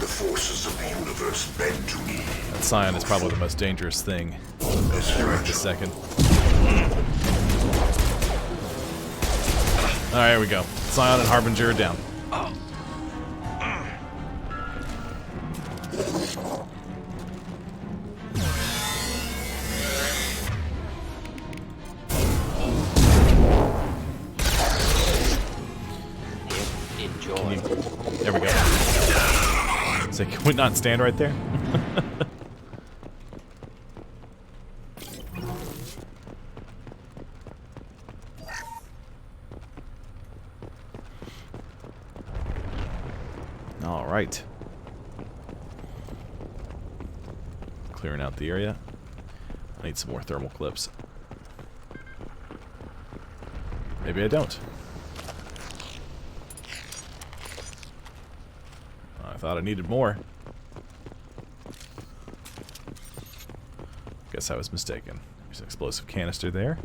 [SPEAKER 6] The forces of the universe bend to me.
[SPEAKER 1] That Scion is probably the most dangerous thing. Right this second. Alright, here we go. Scion and Harbinger are down.
[SPEAKER 3] Enjoy.
[SPEAKER 1] There we go. So can we not stand right there? All right. Clearing out the area. I need some more thermal clips. Maybe I don't. I thought I needed more. Guess I was mistaken. There's an explosive canister there.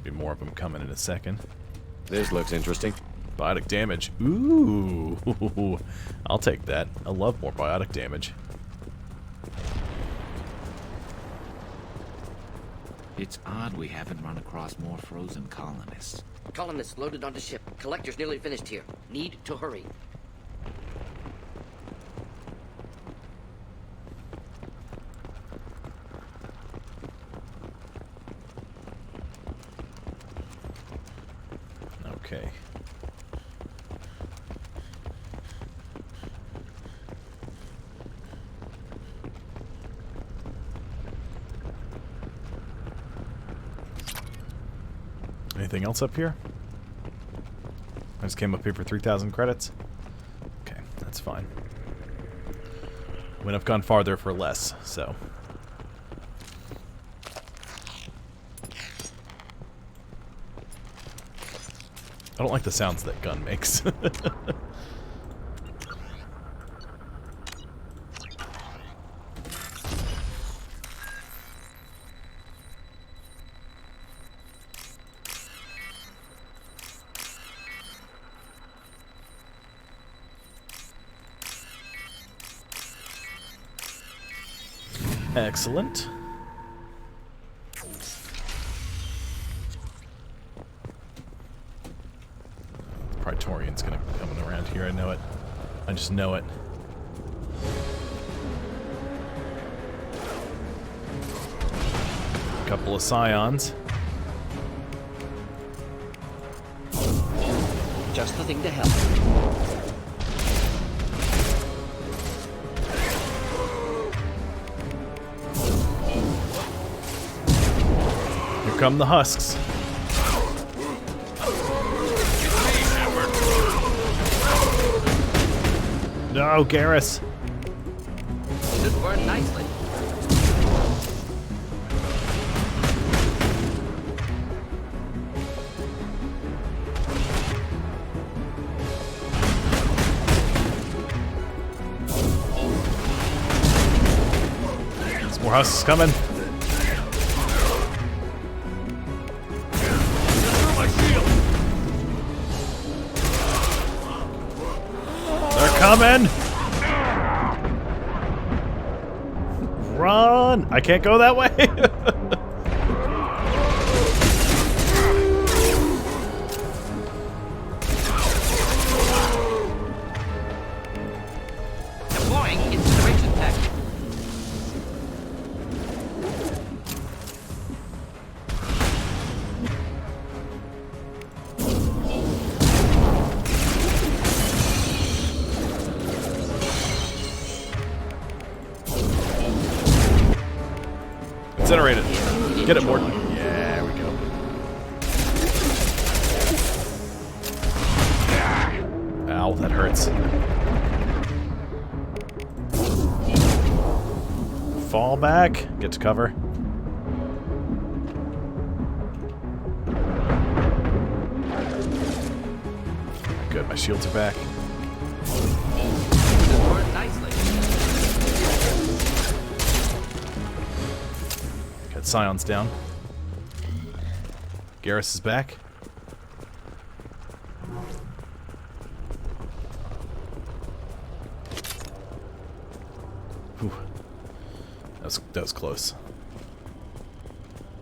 [SPEAKER 1] There'll be more of them coming in a second.
[SPEAKER 5] This looks interesting.
[SPEAKER 1] Biotic damage. Ooh. I'll take that. I love more biotic damage.
[SPEAKER 9] It's odd we haven't run across more frozen colonists.
[SPEAKER 3] Colonists loaded onto ship. Collector's nearly finished here. Need to hurry.
[SPEAKER 1] Okay. Anything else up here? I just came up here for 3,000 credits. Okay, that's fine. Wouldn't have gone farther for less, so. I don't like the sounds that gun makes. Excellent. Praetorian's gonna be coming around here, I know it. I just know it. A couple of Scions.
[SPEAKER 3] Just the thing to help.
[SPEAKER 1] Here come the husks. No, Garrus.
[SPEAKER 3] Should work nicely.
[SPEAKER 1] There's more husks coming. They're coming! Run! I can't go that way!
[SPEAKER 3] Deploying incineration tech.
[SPEAKER 1] Incinerate it. Get it, Morton. Yeah, there we go. Ow, that hurts. Fall back. Get to cover. Good, my shields are back.
[SPEAKER 3] Should work nicely.
[SPEAKER 1] Got Scions down. Garrus is back. Whew. That was close.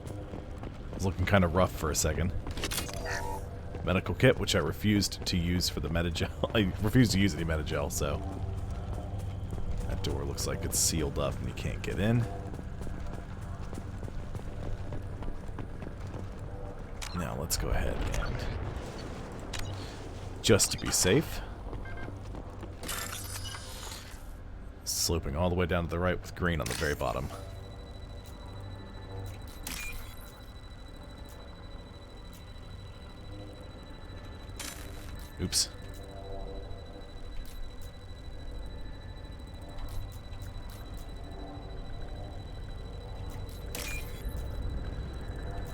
[SPEAKER 1] It was looking kind of rough for a second. Medical kit, which I refused to use for the metagel. I refused to use any metagel, so that door looks like it's sealed up and you can't get in. Now let's go ahead and, just to be safe, sloping all the way down to the right with green on the very bottom. Oops.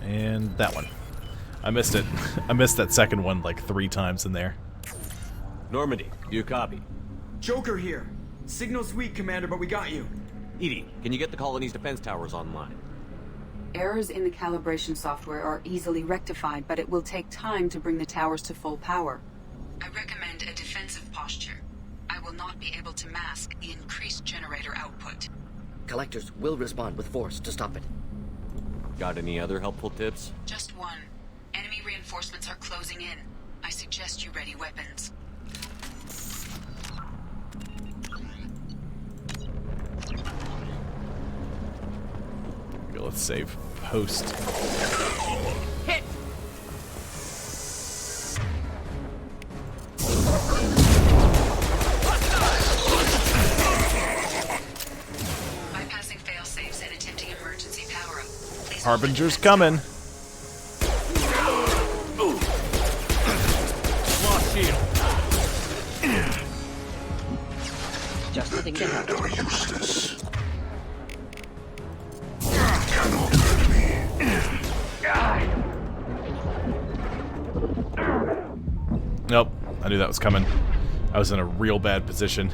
[SPEAKER 1] And that one. I missed it. I missed that second one like 3 times in there.
[SPEAKER 5] Normandy, do you copy?
[SPEAKER 16] Joker here. Signal's weak, Commander, but we got you.
[SPEAKER 5] Edie, can you get the colony's defense towers online?
[SPEAKER 8] Errors in the calibration software are easily rectified, but it will take time to bring the towers to full power. I recommend a defensive posture. I will not be able to mask the increased generator output.
[SPEAKER 3] Collectors will respond with force to stop it.
[SPEAKER 5] Got any other helpful tips?
[SPEAKER 8] Just one. Enemy reinforcements are closing in. I suggest you ready weapons.
[SPEAKER 1] Okay, let's save host.
[SPEAKER 3] Hit!
[SPEAKER 8] Bypassing fail-safes and attempting emergency power-up. Please
[SPEAKER 1] Harbinger's coming.
[SPEAKER 5] Lost shield.
[SPEAKER 3] Just the thing to help.
[SPEAKER 6] Are useless. Cannot hurt me.
[SPEAKER 1] Nope. I knew that was coming. I was in a real bad position.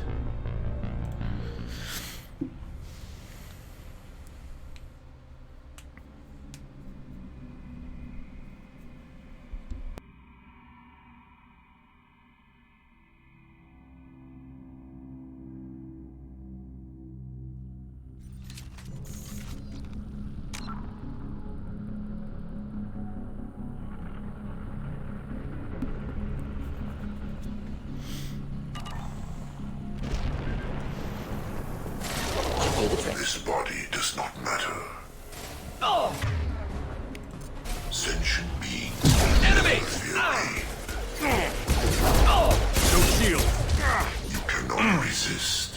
[SPEAKER 6] does not matter. Sentient beings.
[SPEAKER 2] Enemy!
[SPEAKER 6] No shield. You cannot resist.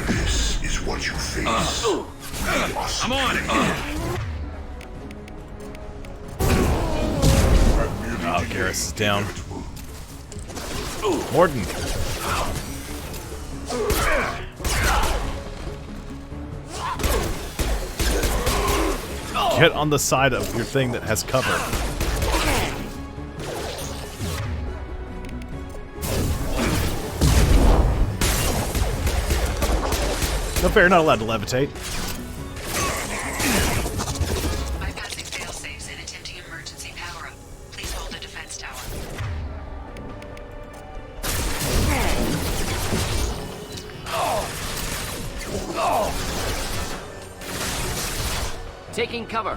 [SPEAKER 6] This is what you face.
[SPEAKER 2] I'm on it!
[SPEAKER 1] Oh, Garrus is down. Morden. Get on the side of your thing that has cover. No fair, you're not allowed to levitate.
[SPEAKER 8] Bypassing failsafes and attempting emergency power-up. Please hold the defense tower.
[SPEAKER 3] Taking cover.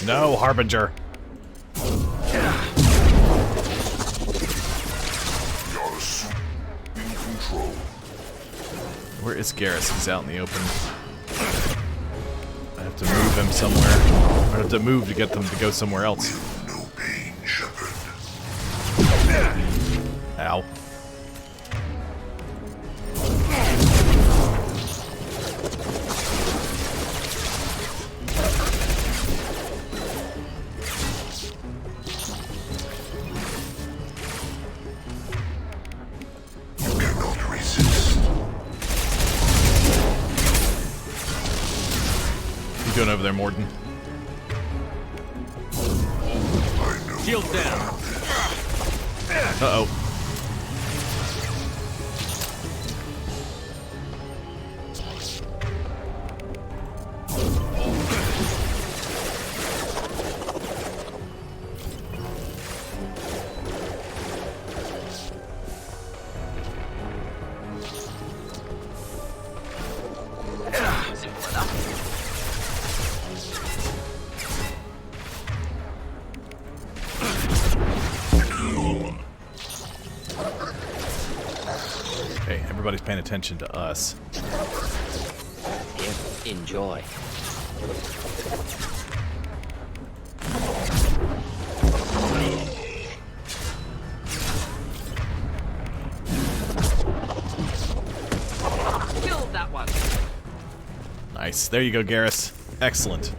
[SPEAKER 1] No, Harbinger. Where is Garrus? He's out in the open. I have to move him somewhere. I have to move to get them to go somewhere else.
[SPEAKER 6] No pain, Shepard.
[SPEAKER 1] Ow.
[SPEAKER 6] You cannot resist.
[SPEAKER 1] What are you doing over there, Morden?
[SPEAKER 5] Shield down.
[SPEAKER 1] Uh-oh. Okay, everybody's paying attention to us.
[SPEAKER 3] Here, enjoy. Killed that one.
[SPEAKER 1] Nice. There you go, Garrus. Excellent.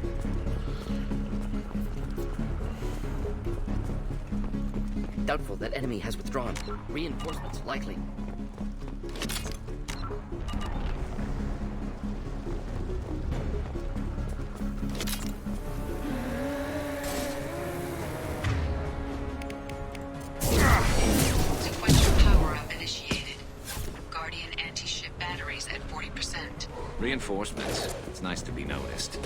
[SPEAKER 3] Doubtful that enemy has withdrawn. Reinforcements likely.
[SPEAKER 8] Sequential power-up initiated. Guardian anti-ship batteries at 40%.
[SPEAKER 9] Reinforcements. It's nice to be noticed.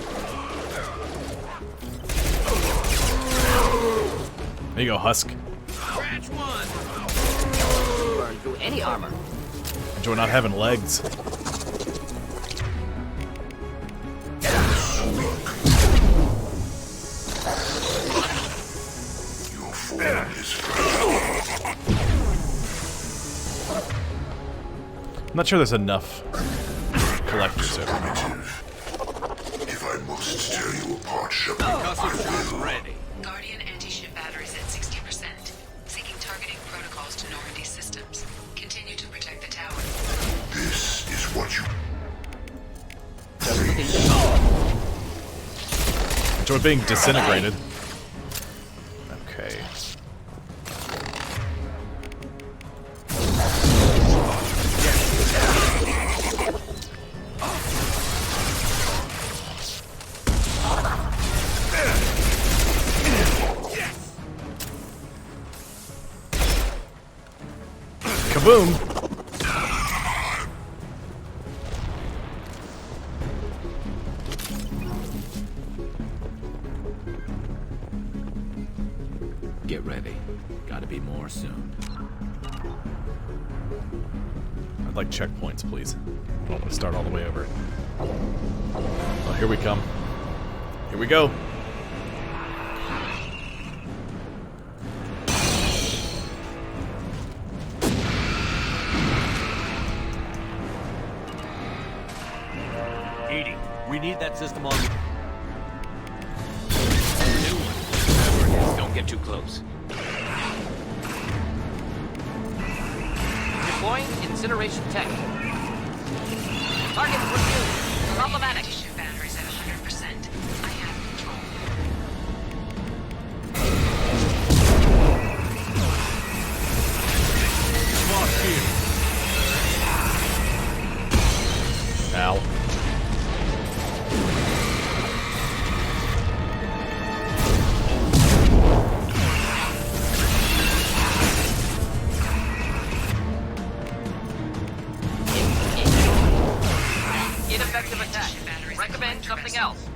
[SPEAKER 1] There you go, Husk.
[SPEAKER 2] Scratch one!
[SPEAKER 3] Burn through any armor.
[SPEAKER 1] Enjoy not having legs.
[SPEAKER 6] Your form is fragile.
[SPEAKER 1] I'm not sure there's enough collectors over here.
[SPEAKER 6] If I must tear you apart, Shepard,
[SPEAKER 2] Customer
[SPEAKER 6] I will.
[SPEAKER 2] ready.
[SPEAKER 8] Guardian anti-ship batteries at 60%. Seeking targeting protocols to Normandy systems. Continue to protect the tower.
[SPEAKER 6] This is what you
[SPEAKER 1] Enjoy being disintegrated. Okay. Kaboom!
[SPEAKER 9] Get ready. Gotta be more soon.
[SPEAKER 1] I'd like checkpoints, please. I don't want to start all the way over. Oh, here we come. Here we go.
[SPEAKER 5] Leave that system on. New one. Whatever it is, don't get too close.
[SPEAKER 3] Deploying incineration tech. Target reviewed. Problematic.
[SPEAKER 8] Tissue batteries at 100%. I have control.
[SPEAKER 5] Lost here.
[SPEAKER 1] Ow.
[SPEAKER 3] Ineffective attack. Recommend something else.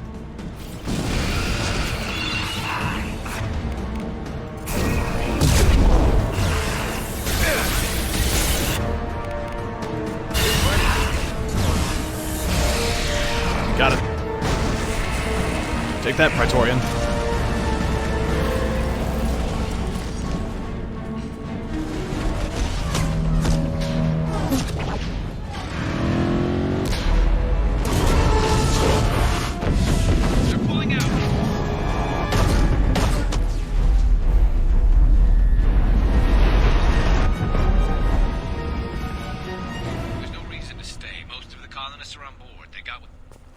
[SPEAKER 1] Got it. Take that, Praetorian.
[SPEAKER 2] They're pulling out. There's no reason to stay. Most of the colonists are on board. They got what...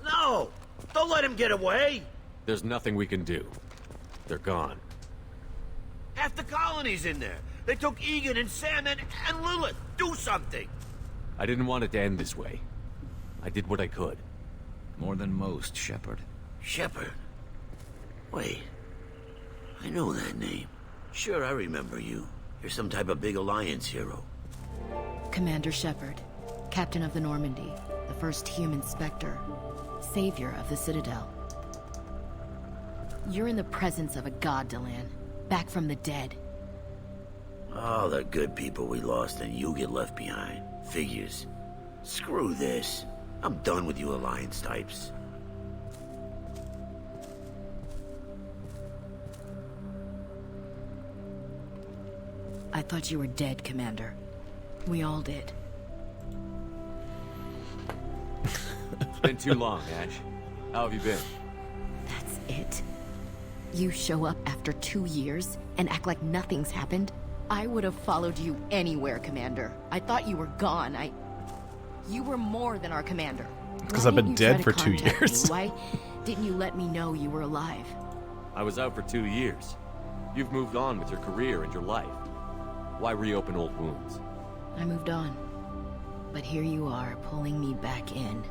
[SPEAKER 13] No! Don't let him get away!
[SPEAKER 5] There's nothing we can do. They're gone.
[SPEAKER 13] Half the colony's in there. They took Egan and Sam and Lilith. Do something!
[SPEAKER 5] I didn't want it to end this way. I did what I could.
[SPEAKER 9] More than most, Shepard.
[SPEAKER 13] Shepard? Wait. I know that name. Sure, I remember you. You're some type of big Alliance hero.
[SPEAKER 14] Commander Shepard, Captain of the Normandy, the first human Spectre, savior of the Citadel. You're in the presence of a god, Delan, back from the dead.
[SPEAKER 13] All the good people we lost and you get left behind. Figures. Screw this. I'm done with you Alliance types.
[SPEAKER 14] I thought you were dead, Commander. We all did.
[SPEAKER 5] It's been too long, Ash. How have you been?
[SPEAKER 14] That's it? You show up after 2 years and act like nothing's happened? I would have followed you anywhere, Commander. I thought you were gone. You were more than our commander.
[SPEAKER 1] Because I've been dead for 2 years.
[SPEAKER 14] Why didn't you let me know you were alive?
[SPEAKER 5] I was out for 2 years. You've moved on with your career and your life. Why reopen old wounds?
[SPEAKER 14] I moved on. But here you are, pulling me back in.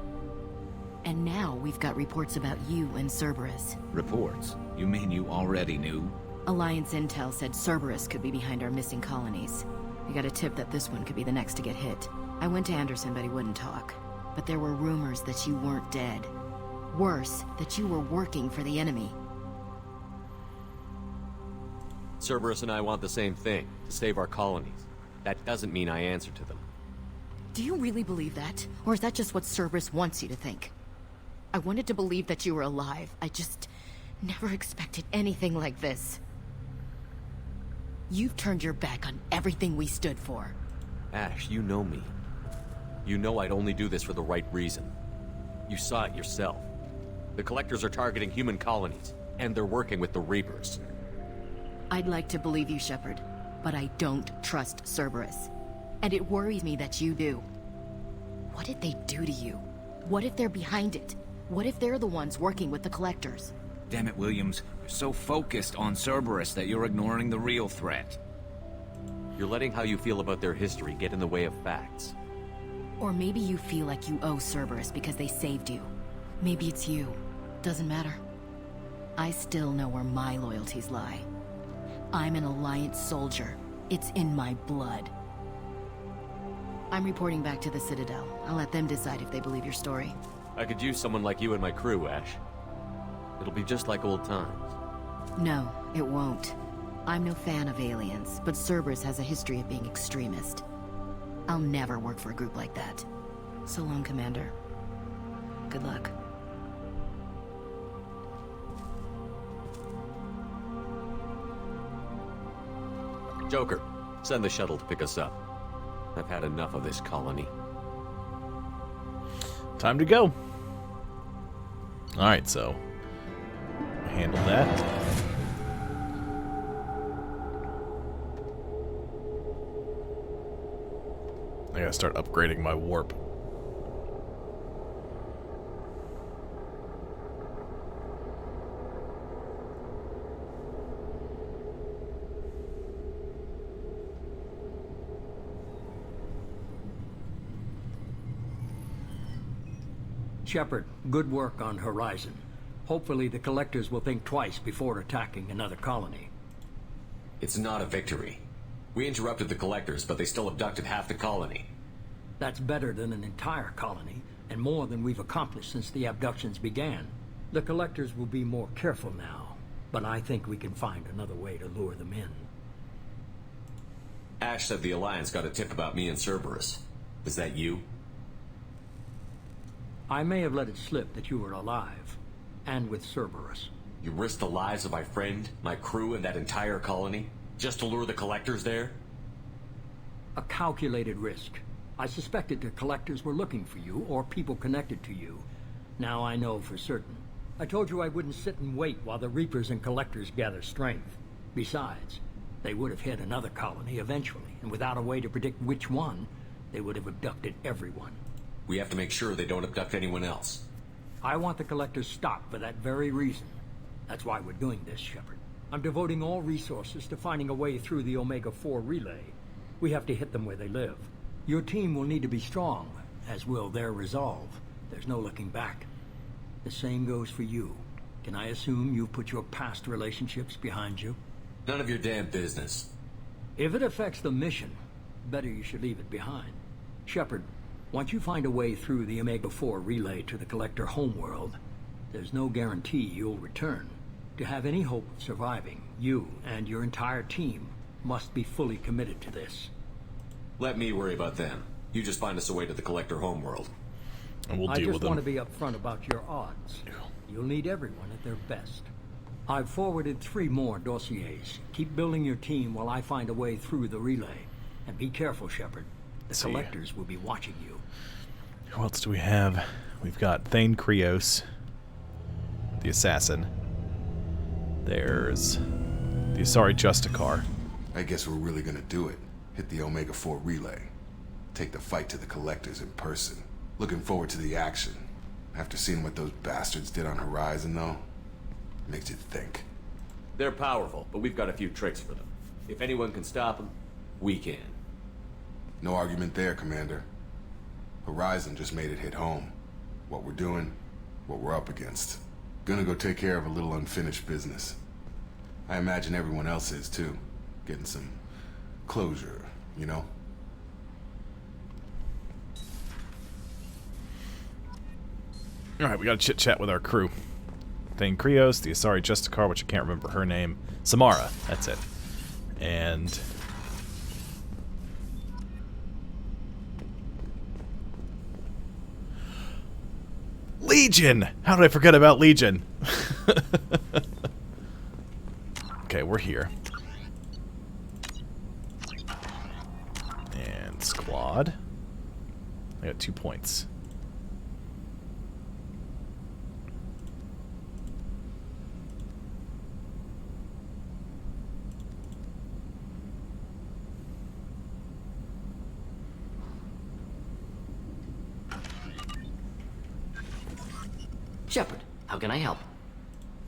[SPEAKER 14] And now we've got reports about you and Cerberus.
[SPEAKER 9] Reports? You mean you already knew?
[SPEAKER 14] Alliance intel said Cerberus could be behind our missing colonies. We got a tip that this one could be the next to get hit. I went to Anderson, but he wouldn't talk. But there were rumors that you weren't dead. Worse, that you were working for the enemy.
[SPEAKER 5] Cerberus and I want the same thing, to save our colonies. That doesn't mean I answer to them.
[SPEAKER 14] Do you really believe that? Or is that just what Cerberus wants you to think? I wanted to believe that you were alive. I just never expected anything like this. You've turned your back on everything we stood for.
[SPEAKER 5] Ash, you know me. You know I'd only do this for the right reason. You saw it yourself. The Collectors are targeting human colonies, and they're working with the Reapers.
[SPEAKER 14] I'd like to believe you, Shepard, but I don't trust Cerberus. And it worries me that you do. What did they do to you? What if they're behind it? What if they're the ones working with the Collectors?
[SPEAKER 9] Damn it, Williams. You're so focused on Cerberus that you're ignoring the real threat.
[SPEAKER 5] You're letting how you feel about their history get in the way of facts.
[SPEAKER 14] Or maybe you feel like you owe Cerberus because they saved you. Maybe it's you. Doesn't matter. I still know where my loyalties lie. I'm an Alliance soldier. It's in my blood. I'm reporting back to the Citadel. I'll let them decide if they believe your story.
[SPEAKER 5] I could use someone like you in my crew, Ash. It'll be just like old times.
[SPEAKER 14] No, it won't. I'm no fan of aliens, but Cerberus has a history of being extremist. I'll never work for a group like that. So long, Commander. Good luck.
[SPEAKER 5] Joker, send the shuttle to pick us up. I've had enough of this colony.
[SPEAKER 1] Time to go. Alright, so handle that. I gotta start upgrading my warp.
[SPEAKER 12] Shepard, good work on Horizon. Hopefully the Collectors will think twice before attacking another colony.
[SPEAKER 5] It's not a victory. We interrupted the Collectors, but they still abducted half the colony.
[SPEAKER 12] That's better than an entire colony, and more than we've accomplished since the abductions began. The Collectors will be more careful now, but I think we can find another way to lure them in.
[SPEAKER 5] Ash said the Alliance got a tip about me and Cerberus. Is that you?
[SPEAKER 12] I may have let it slip that you were alive, and with Cerberus.
[SPEAKER 5] You risked the lives of my friend, my crew, and that entire colony, just to lure the Collectors there?
[SPEAKER 12] A calculated risk. I suspected the Collectors were looking for you, or people connected to you. Now I know for certain. I told you I wouldn't sit and wait while the Reapers and Collectors gather strength. Besides, they would have hit another colony eventually, and without a way to predict which one, they would have abducted everyone.
[SPEAKER 5] We have to make sure they don't abduct anyone else.
[SPEAKER 12] I want the Collectors stopped for that very reason. That's why we're doing this, Shepard. I'm devoting all resources to finding a way through the Omega-4 relay. We have to hit them where they live. Your team will need to be strong, as will their resolve. There's no looking back. The same goes for you. Can I assume you've put your past relationships behind you?
[SPEAKER 5] None of your damn business.
[SPEAKER 12] If it affects the mission, better you should leave it behind. Shepard, once you find a way through the Omega-4 relay to the Collector homeworld, there's no guarantee you'll return. To have any hope of surviving, you and your entire team must be fully committed to this.
[SPEAKER 5] Let me worry about them. You just find us a way to the Collector homeworld.
[SPEAKER 1] And we'll deal with them.
[SPEAKER 12] I just want to be upfront about your odds. You'll need everyone at their best. I've forwarded 3 more dossiers. Keep building your team while I find a way through the relay. And be careful, Shepard. The Collectors will be watching you.
[SPEAKER 1] Who else do we have? We've got Thane Krios, the assassin. There's the Asari Justicar.
[SPEAKER 10] I guess we're really gonna do it. Hit the Omega-4 relay. Take the fight to the Collectors in person. Looking forward to the action. After seeing what those bastards did on Horizon, though, makes you think.
[SPEAKER 5] They're powerful, but we've got a few tricks for them. If anyone can stop them, we can.
[SPEAKER 10] No argument there, Commander. Horizon just made it hit home. What we're doing, what we're up against. Gonna go take care of a little unfinished business. I imagine everyone else is, too. Getting some closure, you know?
[SPEAKER 1] Alright, we gotta chit-chat with our crew. Thane Krios, the Asari Justicar, which I can't remember her name. Samara, that's it. And... Legion! How did I forget about Legion? Okay, we're here. And squad. I got 2 points.
[SPEAKER 3] Shepard, how can I help?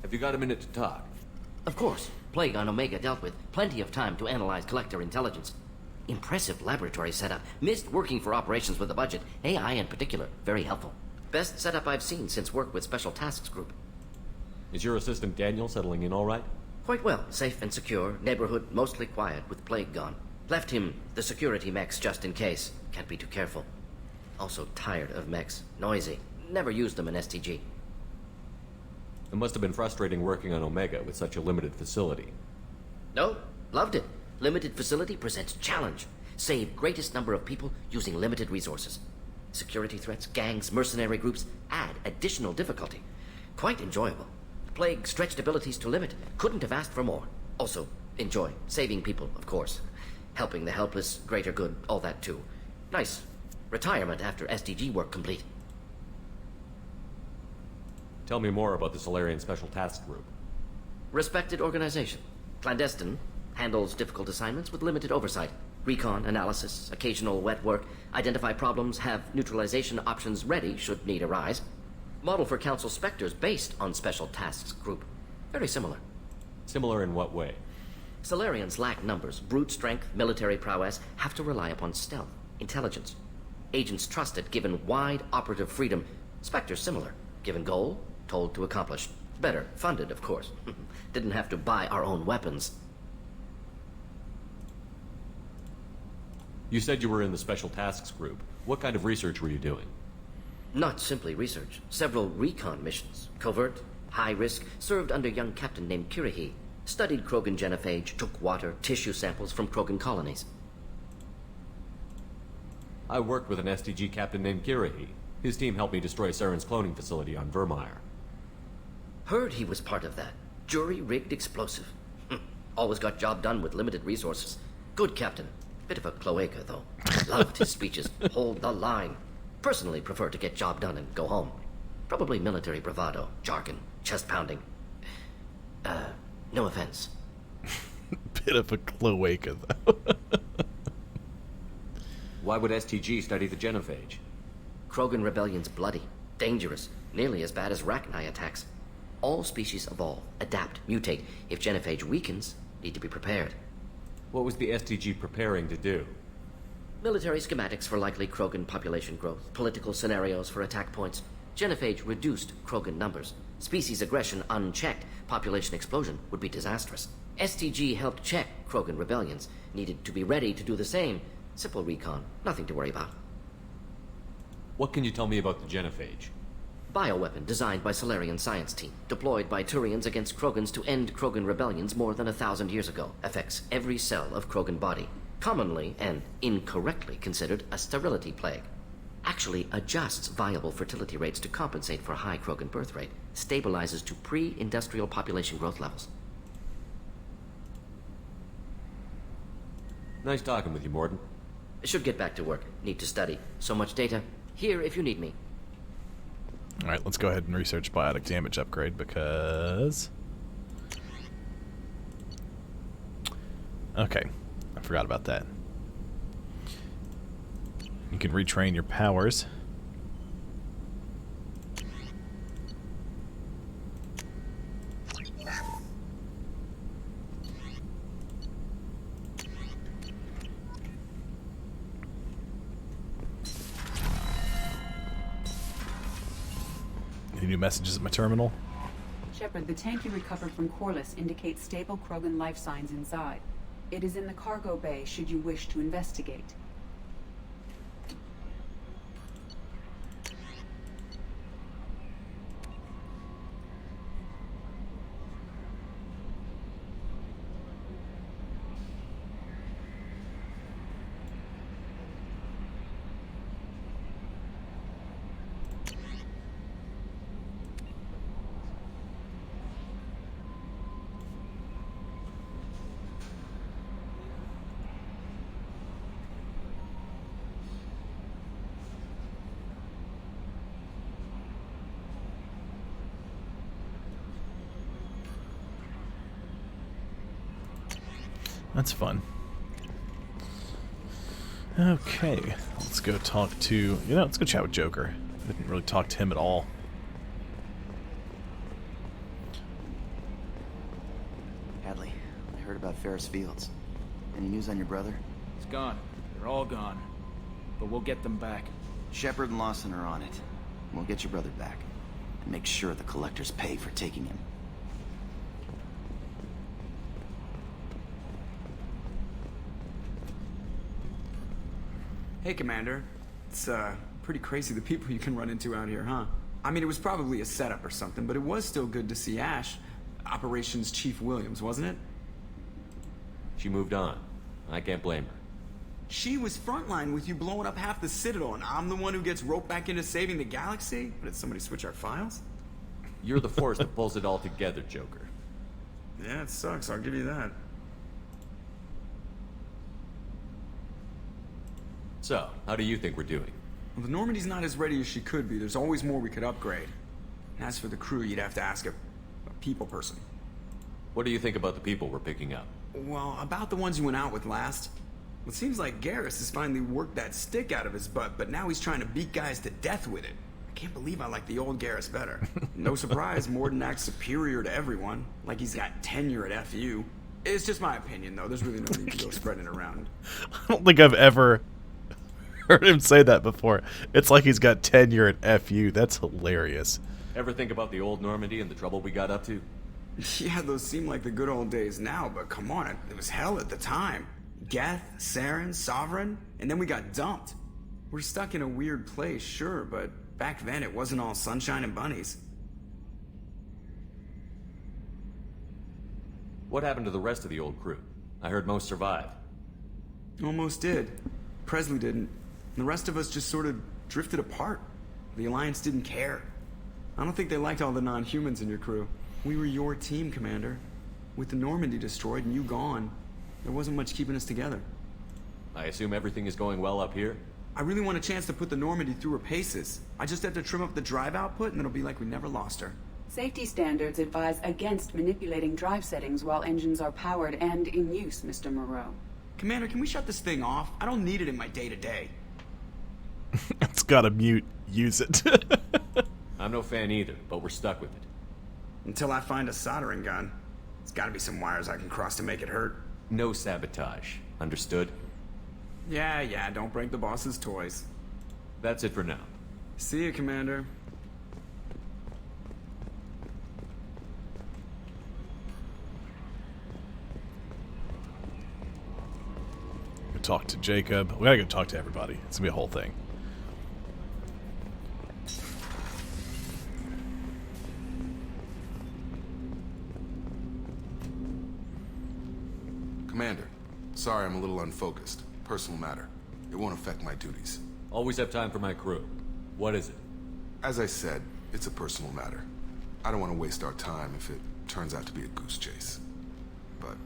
[SPEAKER 5] Have you got a minute to talk?
[SPEAKER 3] Of course. Plague on Omega dealt with. Plenty of time to analyze Collector intelligence. Impressive laboratory setup. Missed working for operations with a budget. AI in particular. Very helpful. Best setup I've seen since work with Special Tasks Group.
[SPEAKER 5] Is your assistant Daniel settling in all right?
[SPEAKER 3] Quite well. Safe and secure. Neighborhood mostly quiet with Plague gone. Left him the security mechs just in case. Can't be too careful. Also tired of mechs. Noisy. Never used them in STG.
[SPEAKER 5] It must have been frustrating working on Omega with such a limited facility.
[SPEAKER 3] No, loved it. Limited facility presents challenge. Save greatest number of people using limited resources. Security threats, gangs, mercenary groups add additional difficulty. Quite enjoyable. Plague stretched abilities to limit. Couldn't have asked for more. Also, enjoy. Saving people, of course. Helping the helpless, greater good, all that too. Nice. Retirement after SDG work complete.
[SPEAKER 5] Tell me more about the Solarian Special Task Group.
[SPEAKER 3] Respected organization. Clandestine. Handles difficult assignments with limited oversight. Recon, analysis, occasional wet work. Identify problems, have neutralization options ready should need arise. Model for Council Spectres based on Special Tasks Group. Very similar.
[SPEAKER 5] Similar in what way?
[SPEAKER 3] Solarians lack numbers, brute strength, military prowess, have to rely upon stealth, intelligence. Agents trusted, given wide operative freedom. Spectres similar, given goal, told to accomplish. Better, funded, of course. Didn't have to buy our own weapons.
[SPEAKER 5] You said you were in the Special Tasks Group. What kind of research were you doing?
[SPEAKER 3] Not simply research. Several recon missions. Covert, high risk, served under a young captain named Kirihi. Studied Krogan genophage, took water, tissue samples from Krogan colonies.
[SPEAKER 5] I worked with an STG captain named Kirihi. His team helped me destroy Saren's cloning facility on Vermeer.
[SPEAKER 3] Heard he was part of that. Jury-rigged explosive. Always got job done with limited resources. Good captain. Bit of a cloaca, though. Loved his speeches. Hold the line. Personally prefer to get job done and go home. Probably military bravado, jargon, chest pounding. No offense.
[SPEAKER 1] Bit of a cloaca, though.
[SPEAKER 5] Why would STG study the genophage?
[SPEAKER 3] Krogan rebellion's bloody, dangerous, nearly as bad as Rachni attacks. All species evolve, adapt, mutate. If genophage weakens, need to be prepared.
[SPEAKER 5] What was the STG preparing to do?
[SPEAKER 3] Military schematics for likely Krogan population growth, political scenarios for attack points. Genophage reduced Krogan numbers. Species aggression unchecked, population explosion would be disastrous. STG helped check Krogan rebellions, needed to be ready to do the same. Simple recon, nothing to worry about.
[SPEAKER 5] What can you tell me about the genophage?
[SPEAKER 3] Bioweapon designed by Solarian science team, deployed by Turians against Krogans to end Krogan rebellions more than 1,000 years ago. Affects every cell of Krogan body. Commonly and incorrectly considered a sterility plague. Actually adjusts viable fertility rates to compensate for high Krogan birth rate. Stabilizes to pre-industrial population growth levels.
[SPEAKER 5] Nice talking with you, Morden.
[SPEAKER 3] Should get back to work. Need to study. So much data. Here if you need me.
[SPEAKER 1] Alright, let's go ahead and research biotic damage upgrade because... Okay, I forgot about that. You can retrain your powers. Any new messages at my terminal?
[SPEAKER 17] Shepard, the tank you recovered from Corliss indicates stable Krogan life signs inside. It is in the cargo bay should you wish to investigate.
[SPEAKER 1] That's fun. Okay, let's go talk to... let's go chat with Joker. I didn't really talk to him at all.
[SPEAKER 18] Hadley, I heard about Ferris Fields. Any news on your brother?
[SPEAKER 19] He's gone. They're all gone. But we'll get them back.
[SPEAKER 18] Shepard and Lawson are on it. We'll get your brother back. And make sure the collectors pay for taking him.
[SPEAKER 16] Hey, Commander. It's, pretty crazy the people you can run into out here, huh? I mean, it was probably a setup or something, but it was still good to see Ash. Operations Chief Williams, wasn't it?
[SPEAKER 5] She moved on. I can't blame her.
[SPEAKER 16] She was frontline with you blowing up half the Citadel, and I'm the one who gets roped back into saving the galaxy? But did somebody switch our files?
[SPEAKER 5] You're the force that pulls it all together, Joker.
[SPEAKER 16] Yeah, it sucks, I'll give you that.
[SPEAKER 5] So, how do you think we're doing?
[SPEAKER 16] Well, the Normandy's not as ready as she could be. There's always more we could upgrade. As for the crew, you'd have to ask a people person.
[SPEAKER 5] What do you think about the people we're picking up?
[SPEAKER 16] Well, about the ones you went out with last. It seems like Garrus has finally worked that stick out of his butt, but now he's trying to beat guys to death with it. I can't believe I like the old Garrus better. No surprise, Morden acts superior to everyone, like he's got tenure at FU. It's just my opinion, though. There's really no need to go spreading it around.
[SPEAKER 1] I don't think I've ever heard him say that before. It's like he's got tenure at FU. That's hilarious.
[SPEAKER 5] Ever think about the old Normandy and the trouble we got up to?
[SPEAKER 16] Yeah, those seem like the good old days now, but come on, it was hell at the time. Geth, Saren, Sovereign, and then we got dumped. We're stuck in a weird place, sure, but back then it wasn't all sunshine and bunnies.
[SPEAKER 5] What happened to the rest of the old crew? I heard most survived.
[SPEAKER 16] Almost did. Presley didn't. The rest of us just sort of drifted apart. The Alliance didn't care. I don't think they liked all the non-humans in your crew. We were your team, Commander. With the Normandy destroyed and you gone, there wasn't much keeping us together.
[SPEAKER 5] I assume everything is going well up here?
[SPEAKER 16] I really want a chance to put the Normandy through her paces. I just have to trim up the drive output and it'll be like we never lost her.
[SPEAKER 17] Safety standards advise against manipulating drive settings while engines are powered and in use, Mr. Moreau.
[SPEAKER 16] Commander, can we shut this thing off? I don't need it in my day-to-day.
[SPEAKER 1] It's gotta mute. Use it.
[SPEAKER 5] I'm no fan either, but we're stuck with it.
[SPEAKER 16] Until I find a soldering gun. There's gotta be some wires I can cross to make it hurt.
[SPEAKER 5] No sabotage. Understood?
[SPEAKER 16] Yeah, don't break the boss's toys.
[SPEAKER 5] That's it for now.
[SPEAKER 16] See you, Commander.
[SPEAKER 1] Go talk to Jacob. We gotta go talk to everybody. It's gonna be a whole thing.
[SPEAKER 10] Commander, sorry I'm a little unfocused. Personal matter. It won't affect my duties.
[SPEAKER 5] Always have time for my crew. What is it?
[SPEAKER 10] As I said, it's a personal matter. I don't want to waste our time if it turns out to be a goose chase. But...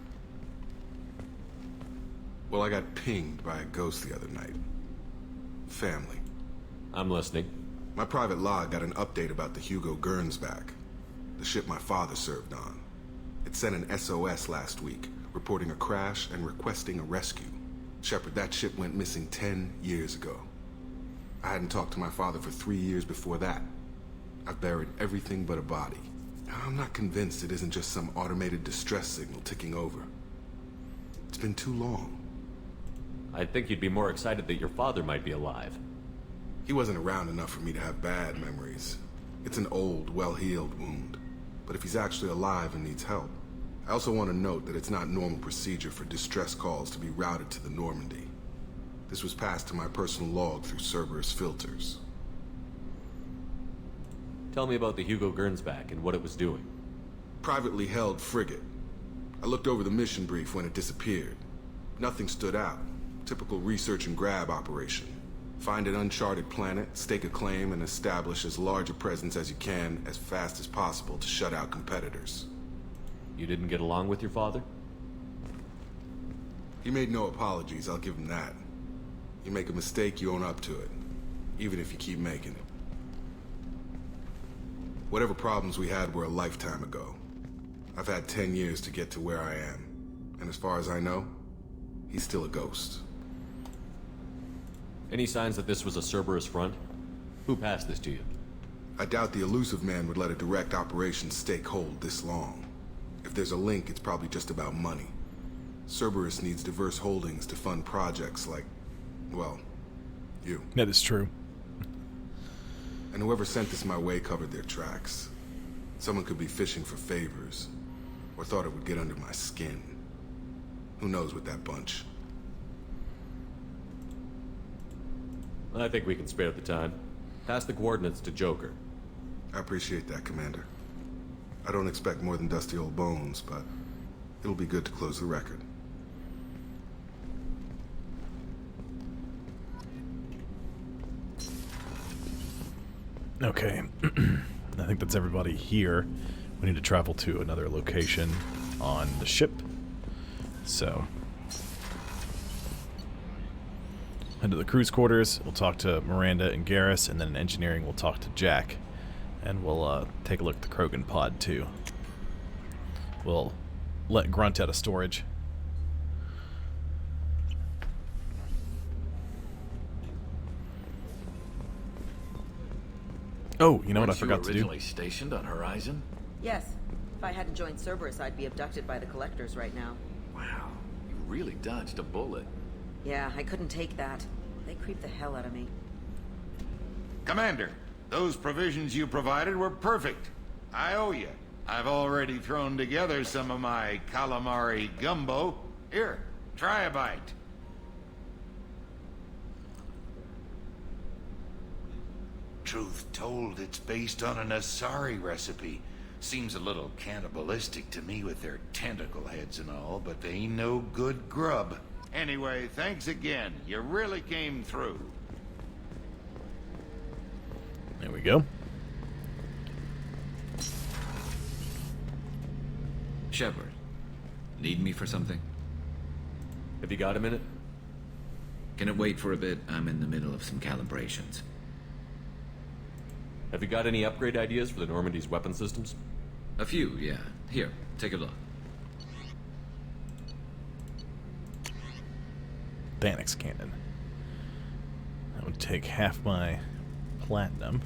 [SPEAKER 10] well, I got pinged by a ghost the other night. Family.
[SPEAKER 5] I'm listening.
[SPEAKER 10] My private log got an update about the Hugo Gernsback, the ship my father served on. It sent an SOS last week, reporting a crash and requesting a rescue. Shepard, that ship went missing 10 years ago. I hadn't talked to my father for 3 years before that. I've buried everything but a body. I'm not convinced it isn't just some automated distress signal ticking over. It's been too long.
[SPEAKER 5] I'd think you'd be more excited that your father might be alive.
[SPEAKER 10] He wasn't around enough for me to have bad memories. It's an old, well-healed wound. But if he's actually alive and needs help, I also want to note that it's not normal procedure for distress calls to be routed to the Normandy. This was passed to my personal log through Cerberus filters.
[SPEAKER 5] Tell me about the Hugo Gernsback and what it was doing.
[SPEAKER 10] Privately held frigate. I looked over the mission brief when it disappeared. Nothing stood out. Typical research and grab operation. Find an uncharted planet, stake a claim, and establish as large a presence as you can as fast as possible to shut out competitors.
[SPEAKER 5] You didn't get along with your father?
[SPEAKER 10] He made no apologies, I'll give him that. You make a mistake, you own up to it. Even if you keep making it. Whatever problems we had were a lifetime ago. I've had 10 years to get to where I am. And as far as I know, he's still a ghost.
[SPEAKER 5] Any signs that this was a Cerberus front? Who passed this to you?
[SPEAKER 10] I doubt the elusive man would let a direct operation stake hold this long. If there's a link, it's probably just about money. Cerberus needs diverse holdings to fund projects like, well, you.
[SPEAKER 1] That is true.
[SPEAKER 10] And whoever sent this my way covered their tracks. Someone could be fishing for favors, or thought it would get under my skin. Who knows with that bunch?
[SPEAKER 5] I think we can spare the time. Pass the coordinates to Joker.
[SPEAKER 10] I appreciate that, Commander. I don't expect more than dusty old bones, but it'll be good to close the record.
[SPEAKER 1] Okay. I think that's everybody here. We need to travel to another location on the ship. So, head to the crew's quarters. We'll talk to Miranda and Garrus, and then in engineering we'll talk to Jack. And we'll take a look at the Krogan pod, too. We'll let Grunt out of storage. Oh, you know what I forgot to do?
[SPEAKER 20] Originally stationed on Horizon?
[SPEAKER 21] Yes. If I hadn't joined Cerberus, I'd be abducted by the Collectors right now.
[SPEAKER 20] Wow, you really dodged a bullet.
[SPEAKER 21] Yeah, I couldn't take that. They creeped the hell out of me.
[SPEAKER 22] Commander, those provisions you provided were perfect. I owe you. I've already thrown together some of my calamari gumbo. Here, try a bite. Truth told, it's based on an Asari recipe. Seems a little cannibalistic to me with their tentacle heads and all, but they ain't no good grub. Anyway, thanks again. You really came through.
[SPEAKER 1] There we go.
[SPEAKER 9] Shepard, need me for something?
[SPEAKER 5] Have you got a minute?
[SPEAKER 9] Can it wait for a bit? I'm in the middle of some calibrations.
[SPEAKER 5] Have you got any upgrade ideas for the Normandy's weapon systems?
[SPEAKER 9] A few, yeah. Here, take a look.
[SPEAKER 1] Thanix cannon. That would take half my platinum.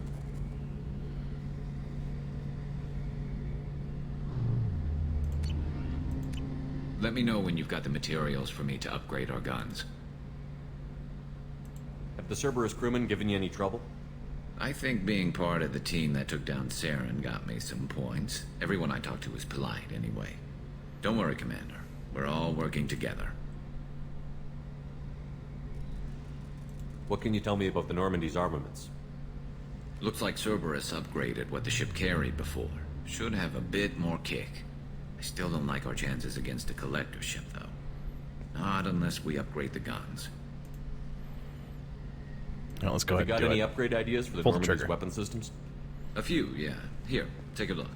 [SPEAKER 9] Let me know when you've got the materials for me to upgrade our guns.
[SPEAKER 5] Have the Cerberus crewmen given you any trouble?
[SPEAKER 9] I think being part of the team that took down Saren got me some points. Everyone I talked to was polite, anyway. Don't worry, Commander. We're all working together.
[SPEAKER 5] What can you tell me about the Normandy's armaments?
[SPEAKER 9] Looks like Cerberus upgraded what the ship carried before. Should have a bit more kick. I still don't like our chances against a Collector ship, though. Not unless we upgrade the guns.
[SPEAKER 1] Now let's go ahead and do it.
[SPEAKER 5] Got any upgrade ideas for the Normandy's weapon systems?
[SPEAKER 9] A few, yeah. Here, take a look.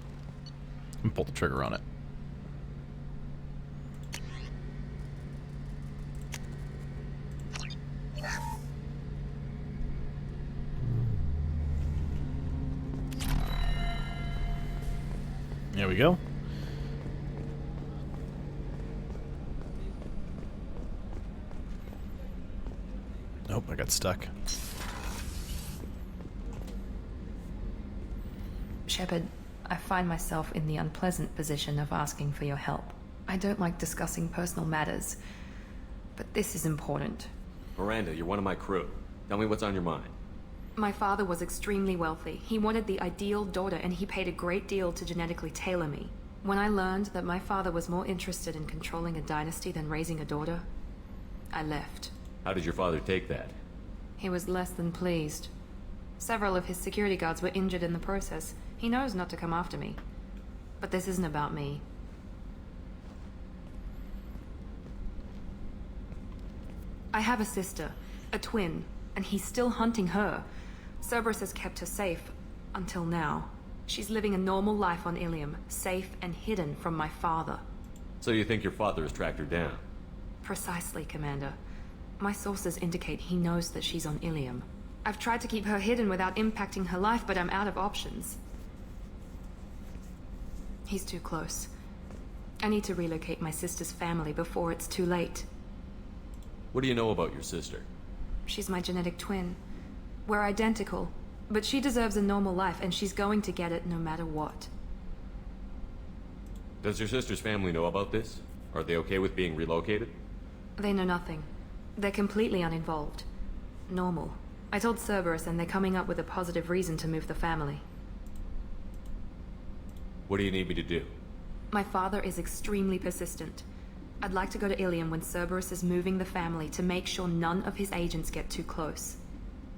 [SPEAKER 1] And pull the trigger on it. There we go. Nope, I got stuck.
[SPEAKER 23] Shepard, I find myself in the unpleasant position of asking for your help. I don't like discussing personal matters, but this is important.
[SPEAKER 5] Miranda, you're one of my crew. Tell me what's on your mind.
[SPEAKER 23] My father was extremely wealthy. He wanted the ideal daughter, and he paid a great deal to genetically tailor me. When I learned that my father was more interested in controlling a dynasty than raising a daughter, I left.
[SPEAKER 5] How did your father take that?
[SPEAKER 23] He was less than pleased. Several of his security guards were injured in the process. He knows not to come after me. But this isn't about me. I have a sister, a twin, and he's still hunting her. Cerberus has kept her safe, until now. She's living a normal life on Ilium, safe and hidden from my father.
[SPEAKER 5] So you think your father has tracked her down?
[SPEAKER 23] Precisely, Commander. My sources indicate he knows that she's on Ilium. I've tried to keep her hidden without impacting her life, but I'm out of options. He's too close. I need to relocate my sister's family before it's too late.
[SPEAKER 5] What do you know about your sister?
[SPEAKER 23] She's my genetic twin. We're identical, but she deserves a normal life, and she's going to get it no matter what.
[SPEAKER 5] Does your sister's family know about this? Are they okay with being relocated?
[SPEAKER 23] They know nothing. They're completely uninvolved. Normal. I told Cerberus, and they're coming up with a positive reason to move the family.
[SPEAKER 5] What do you need me to do?
[SPEAKER 23] My father is extremely persistent. I'd like to go to Ilium when Cerberus is moving the family to make sure none of his agents get too close.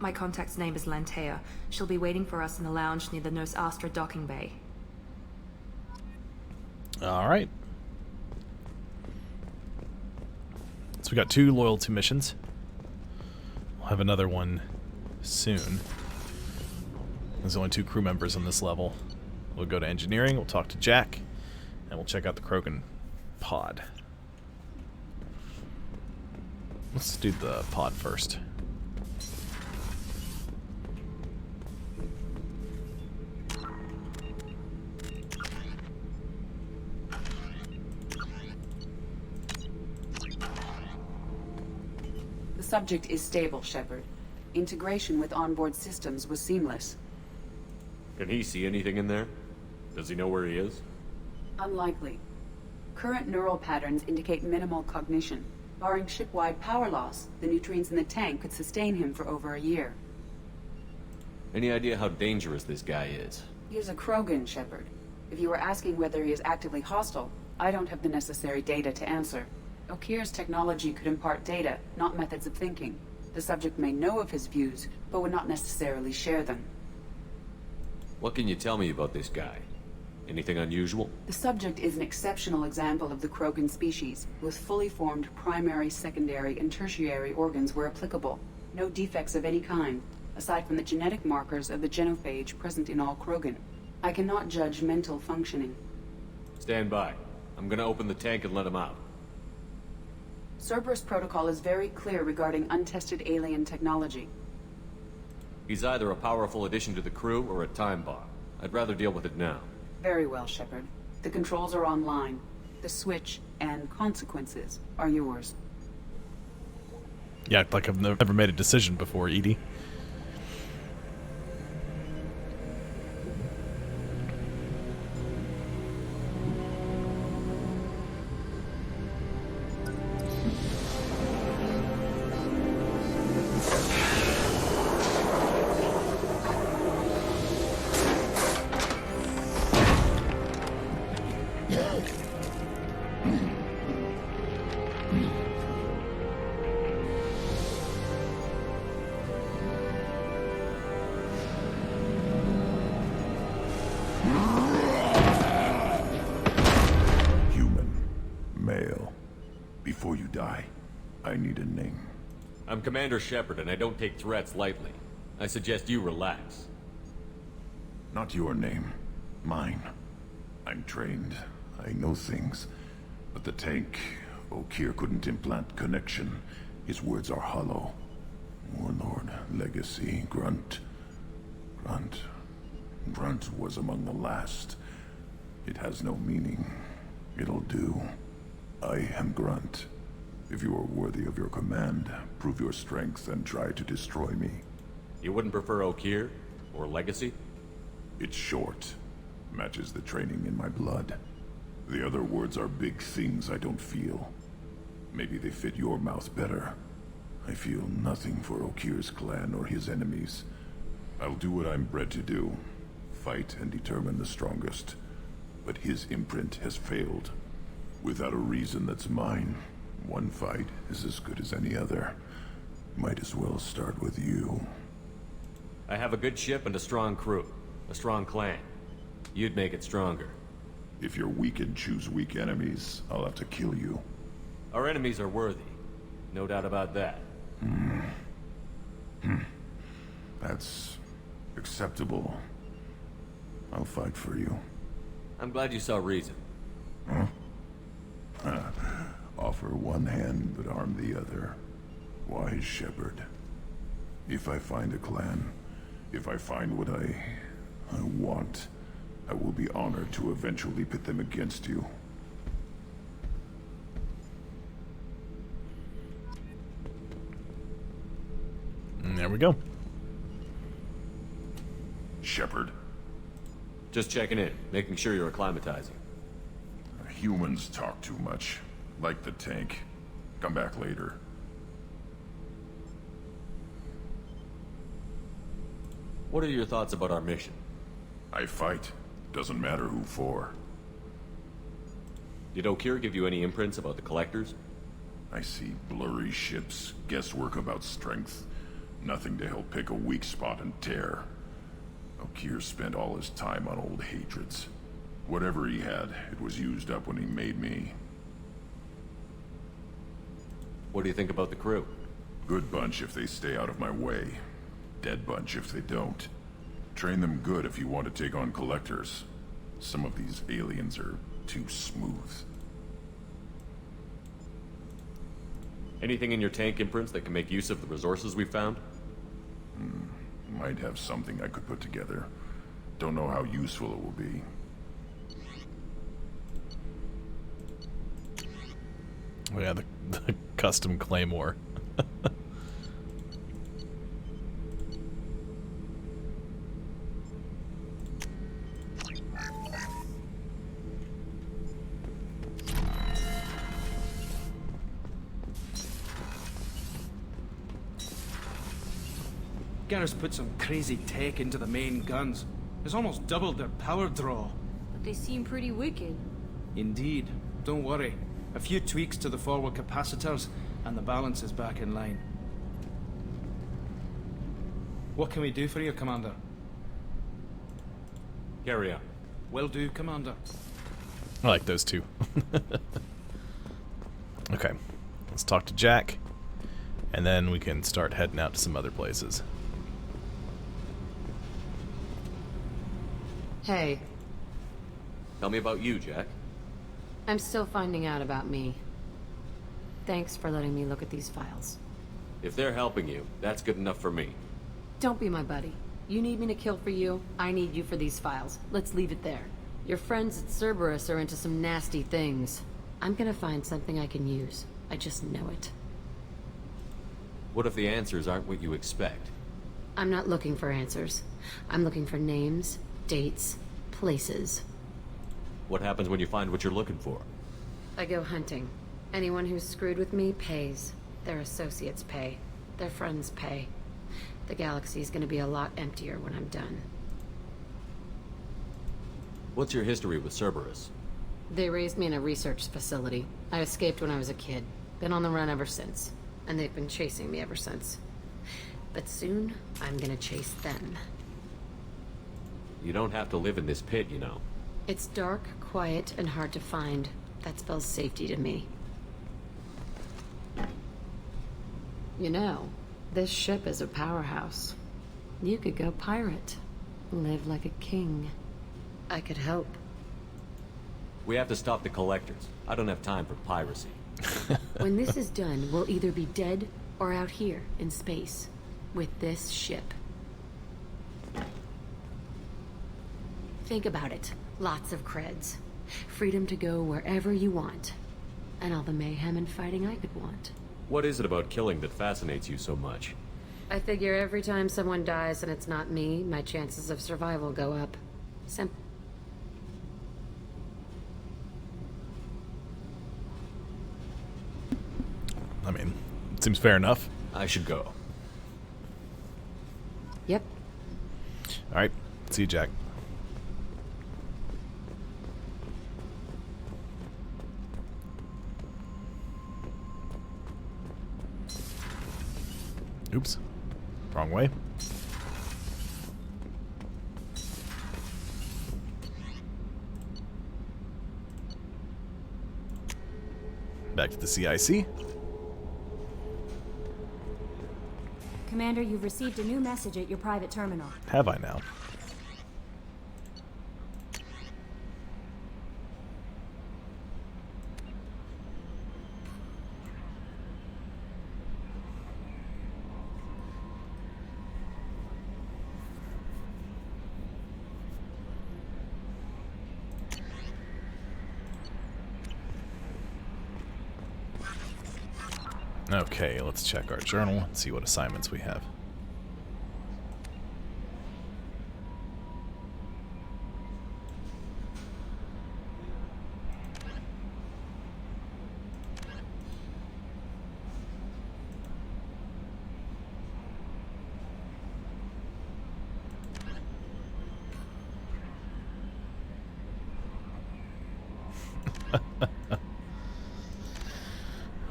[SPEAKER 23] My contact's name is Lantea. She'll be waiting for us in the lounge near the Nos Astra docking bay.
[SPEAKER 1] Alright. So we got 2 loyalty missions. We'll have another one soon. There's only 2 crew members on this level. We'll go to engineering, we'll talk to Jack, and we'll check out the Krogan pod. Let's do the pod first.
[SPEAKER 17] subject is stable, Shepard. Integration with onboard systems was seamless.
[SPEAKER 5] Can he see anything in there? Does he know where he is?
[SPEAKER 17] Unlikely. Current neural patterns indicate minimal cognition. Barring ship-wide power loss, the nutrients in the tank could sustain him for over a year.
[SPEAKER 5] Any idea how dangerous this guy is?
[SPEAKER 17] He is a Krogan, Shepard. If you were asking whether he is actively hostile, I don't have the necessary data to answer. Okir's technology could impart data, not methods of thinking. The subject may know of his views, but would not necessarily share them.
[SPEAKER 5] What can you tell me about this guy? Anything unusual?
[SPEAKER 17] The subject is an exceptional example of the Krogan species, with fully formed primary, secondary, and tertiary organs where applicable. No defects of any kind, aside from the genetic markers of the genophage present in all Krogan. I cannot judge mental functioning.
[SPEAKER 5] Stand by. I'm gonna open the tank and let him out.
[SPEAKER 17] Cerberus protocol is very clear regarding untested alien technology.
[SPEAKER 5] He's either a powerful addition to the crew or a time bomb. I'd rather deal with it now.
[SPEAKER 17] Very well, Shepard. The controls are online. The switch and consequences are yours.
[SPEAKER 1] Yeah, like I've never made a decision before, Edie.
[SPEAKER 6] Before you die, I need a name.
[SPEAKER 5] I'm Commander Shepard, and I don't take threats lightly. I suggest you relax.
[SPEAKER 6] Not your name. Mine. I'm trained. I know things. But the tank, Okir couldn't implant connection. His words are hollow. Warlord, Legacy, Grunt. Grunt was among the last. It has no meaning. It'll do. I am Grunt. If you are worthy of your command, prove your strength and try to destroy me.
[SPEAKER 5] You wouldn't prefer Okir? Or Legacy?
[SPEAKER 6] It's short. Matches the training in my blood. The other words are big things I don't feel. Maybe they fit your mouth better. I feel nothing for Okir's clan or his enemies. I'll do what I'm bred to do. Fight and determine the strongest. But his imprint has failed. Without a reason that's mine, one fight is as good as any other. Might as well start with you.
[SPEAKER 5] I have a good ship and a strong crew. A strong clan. You'd make it stronger.
[SPEAKER 6] If you're weak and choose weak enemies, I'll have to kill you.
[SPEAKER 5] Our enemies are worthy. No doubt about that.
[SPEAKER 6] That's acceptable. I'll fight for you.
[SPEAKER 5] I'm glad you saw reason.
[SPEAKER 6] Huh? Offer one hand, but arm the other. Wise Shepard. If I find a clan, if I find what I want, I will be honored to eventually pit them against you.
[SPEAKER 1] And there we go.
[SPEAKER 6] Shepard.
[SPEAKER 5] Just checking in, making sure you're acclimatizing.
[SPEAKER 6] Humans talk too much. Like the tank. Come back later.
[SPEAKER 5] What are your thoughts about our mission?
[SPEAKER 6] I fight. Doesn't matter who for.
[SPEAKER 5] Did Okir give you any imprints about the Collectors?
[SPEAKER 6] I see blurry ships, guesswork about strength. Nothing to help pick a weak spot and tear. Okir spent all his time on old hatreds. Whatever he had, it was used up when he made me.
[SPEAKER 5] What do you think about the crew?
[SPEAKER 6] Good bunch if they stay out of my way. Dead bunch if they don't. Train them good if you want to take on Collectors. Some of these aliens are too smooth.
[SPEAKER 5] Anything in your tank imprints that can make use of the resources we've found?
[SPEAKER 6] Might have something I could put together. Don't know how useful it will be.
[SPEAKER 1] Oh yeah, the custom claymore.
[SPEAKER 19] Garrus put some crazy tech into the main guns. It's almost doubled their power draw.
[SPEAKER 4] But they seem pretty wicked.
[SPEAKER 19] Indeed. Don't worry. A few tweaks to the forward capacitors, and the balance is back in line. What can we do for you, Commander?
[SPEAKER 5] Carry on.
[SPEAKER 19] Will do, Commander.
[SPEAKER 1] I like those two. Okay, let's talk to Jack, and then we can start heading out to some other places.
[SPEAKER 7] Hey,
[SPEAKER 5] Tell me about you, Jack.
[SPEAKER 7] I'm still finding out about me. Thanks for letting me look at these files.
[SPEAKER 5] If they're helping you, that's good enough for me.
[SPEAKER 7] Don't be my buddy. You need me to kill for you, I need you for these files. Let's leave it there. Your friends at Cerberus are into some nasty things. I'm gonna find something I can use. I just know it.
[SPEAKER 5] What if the answers aren't what you expect?
[SPEAKER 7] I'm not looking for answers. I'm looking for names, dates, places.
[SPEAKER 5] What happens when you find what you're looking for?
[SPEAKER 7] I go hunting. Anyone who's screwed with me pays. Their associates pay. Their friends pay. The galaxy's gonna be a lot emptier when I'm done.
[SPEAKER 5] What's your history with Cerberus?
[SPEAKER 7] They raised me in a research facility. I escaped when I was a kid. Been on the run ever since. And they've been chasing me ever since. But soon, I'm gonna chase them.
[SPEAKER 5] You don't have to live in this pit, you know.
[SPEAKER 7] It's dark, quiet, and hard to find. That spells safety to me. You know, this ship is a powerhouse. You could go pirate. Live like a king. I could help.
[SPEAKER 5] We have to stop the collectors. I don't have time for piracy.
[SPEAKER 7] When this is done, we'll either be dead or out here in space. With this ship. Think about it. Lots of creds. Freedom to go wherever you want. And all the mayhem and fighting I could want.
[SPEAKER 5] What is it about killing that fascinates you so much?
[SPEAKER 7] I figure every time someone dies and it's not me, my chances of survival go up. Simple.
[SPEAKER 1] I mean, it seems fair enough.
[SPEAKER 5] I should go.
[SPEAKER 7] Yep.
[SPEAKER 1] Alright, see you, Jack. Oops. Wrong way. Back to the CIC.
[SPEAKER 11] Commander, you've received a new message at your private terminal.
[SPEAKER 1] Have I now? Okay, let's check our journal and see what assignments we have.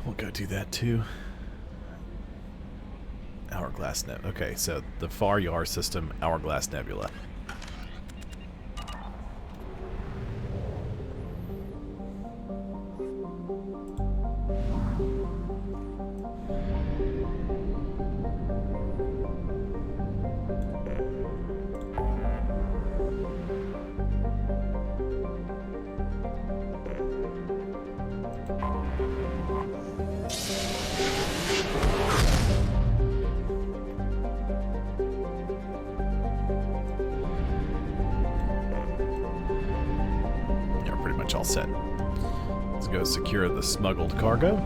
[SPEAKER 1] We'll go do that too. Hourglass Nebula. Okay, so the Far Yar system, Hourglass Nebula. All set. Let's go secure the smuggled cargo.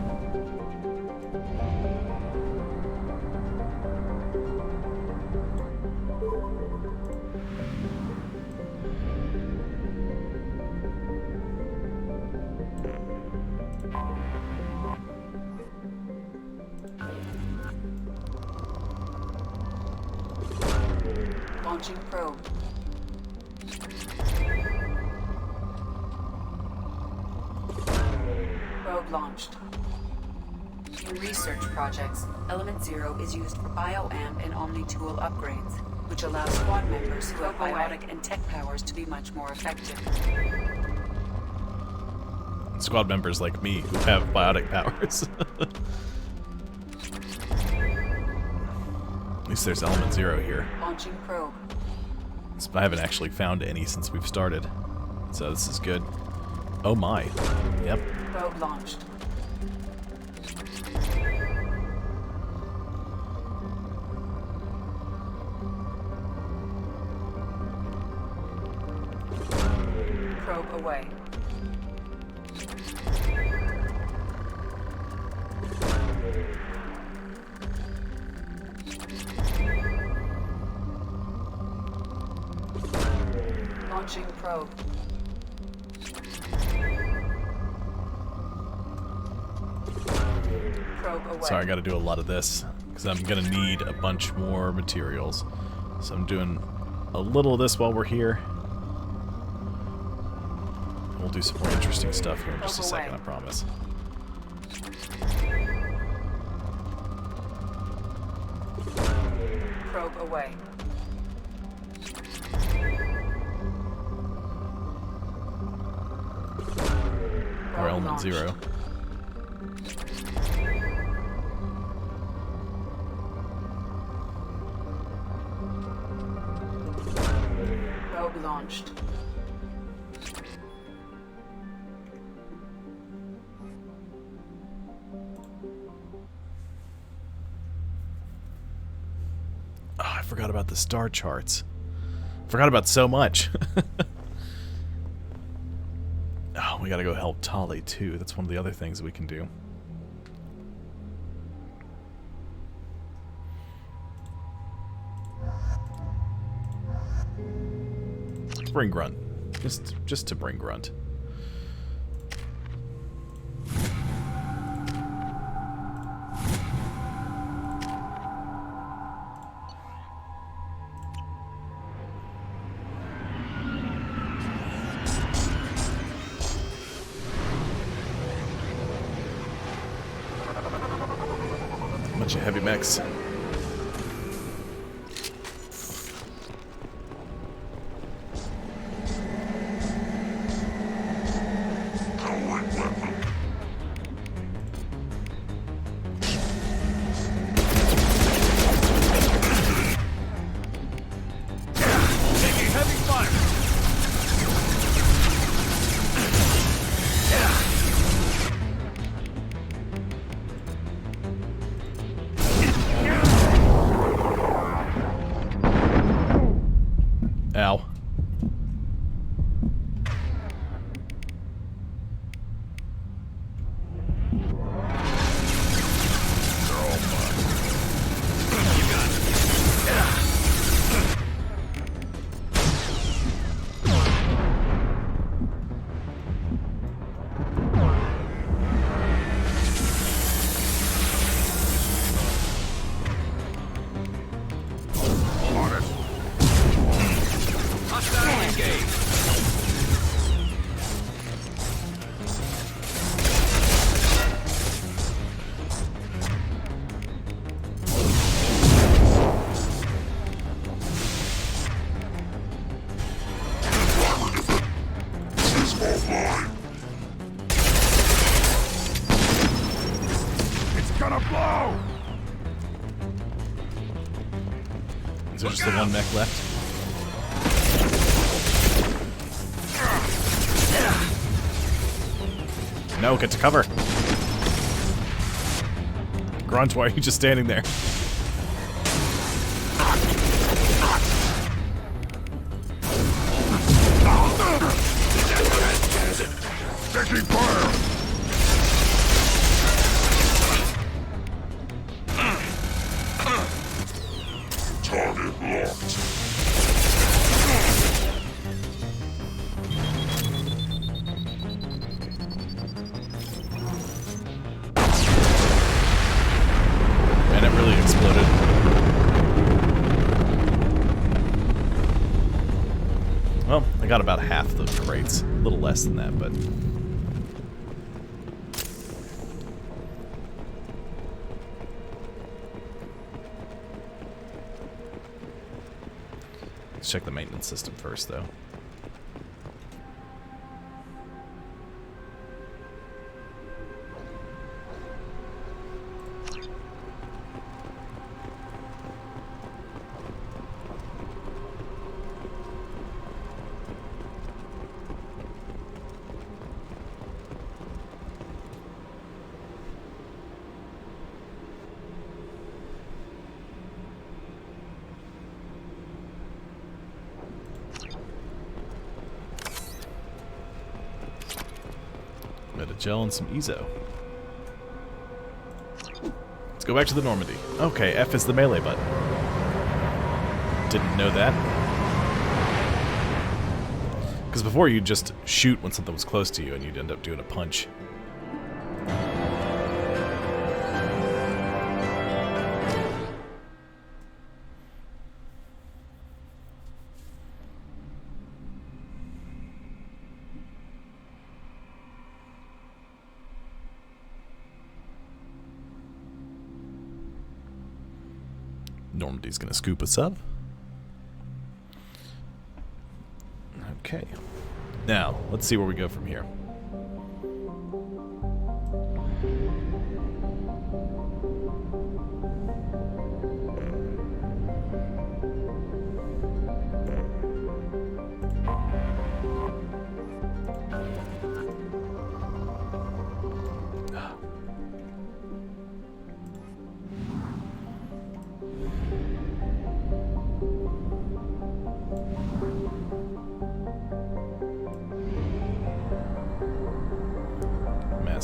[SPEAKER 17] Launching probe. Probe launched. In research projects, Element Zero is used for bioamp and Omni-tool upgrades, which allow squad members who have biotic and tech powers to be much more effective.
[SPEAKER 1] Squad members like me who have biotic powers. At least there's Element Zero here.
[SPEAKER 17] Launching probe.
[SPEAKER 1] I haven't actually found any since we've started, so this is good. Oh my. Yep.
[SPEAKER 17] Probe launched. Probe away. Launching probe. Probe away.
[SPEAKER 1] Sorry, I gotta do a lot of this, because I'm gonna need a bunch more materials. So I'm doing a little of this while we're here. We'll do some more interesting stuff here in just a second, I promise.
[SPEAKER 17] Probe away.
[SPEAKER 1] Or Element Zero.
[SPEAKER 17] Probe launched.
[SPEAKER 1] Oh, I forgot about the star charts. Forgot about so much. Oh, we gotta go help Tali too. That's one of the other things we can do. Bring Grunt. Just to bring Grunt. Bunch of heavy mechs. Ow. Is there just the one mech left? No, get to cover. Grunt, why are you just standing there?
[SPEAKER 6] Taking fire! Target locked.
[SPEAKER 1] Man, it really I got about half the crates. A little less than that, but... Let's check the maintenance system first, though. Metagel and some Ezo. Let's go back to the Normandy. Okay, F is the melee button. Didn't know that. Because before you'd just shoot when something was close to you and you'd end up doing a punch. Normandy's gonna scoop us up. Okay. Now, let's see where we go from here.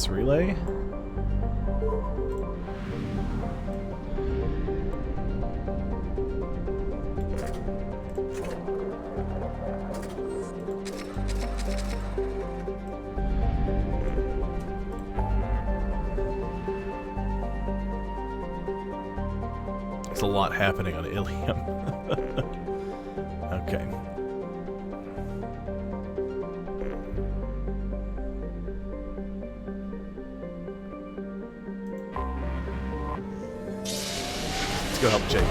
[SPEAKER 1] Relay. There's a lot happening on Ilium. Okay. Go help Jake.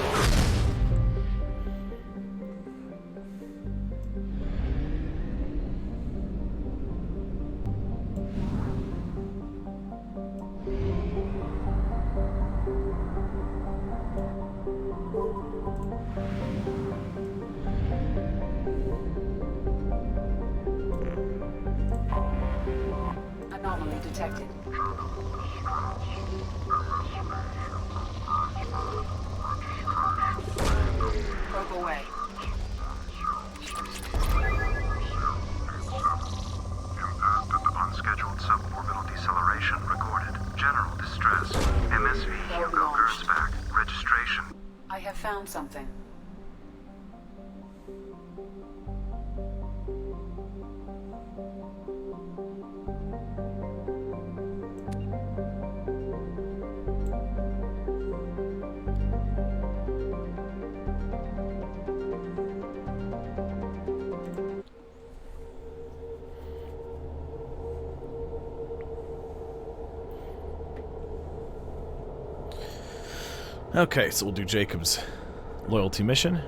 [SPEAKER 17] Anomaly detected. Away.
[SPEAKER 2] Impact of unscheduled suborbital deceleration recorded. General distress. MSV Hugo Gernsback. Registration.
[SPEAKER 17] I have found something.
[SPEAKER 1] Okay, so we'll do Jacob's loyalty mission.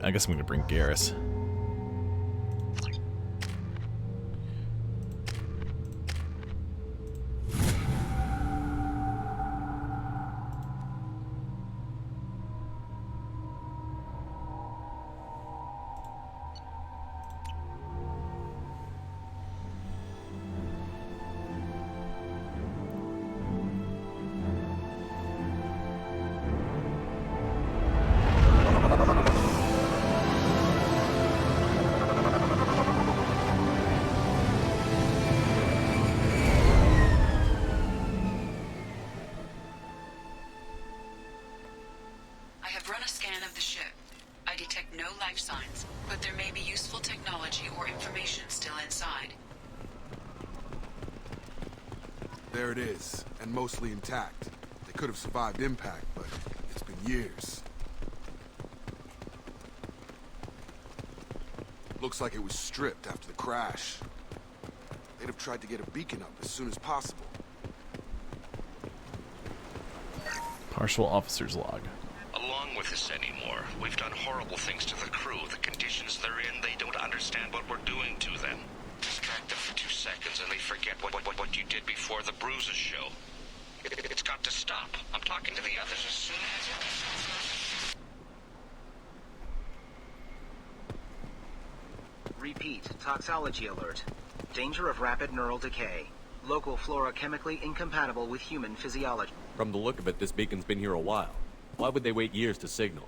[SPEAKER 1] I guess I'm going to bring Garrus.
[SPEAKER 17] life signs, but there may be useful technology or information still inside.
[SPEAKER 10] There it is, and mostly intact. They could have survived impact, but it's been years. Looks like it was stripped after the crash. They'd have tried to get a beacon up as soon as possible.
[SPEAKER 1] Partial officer's log.
[SPEAKER 8] Along with this anymore, we've done horrible things to the crew. The conditions they're in, they don't understand what we're doing to them. Distract them for 2 seconds and they forget what you did before the bruises show. It's got to stop. I'm talking to the others as soon as...
[SPEAKER 13] Repeat, toxology alert. Danger of rapid neural decay. Local flora chemically incompatible with human physiology.
[SPEAKER 5] From the look of it, this beacon's been here a while. Why would they wait years to signal?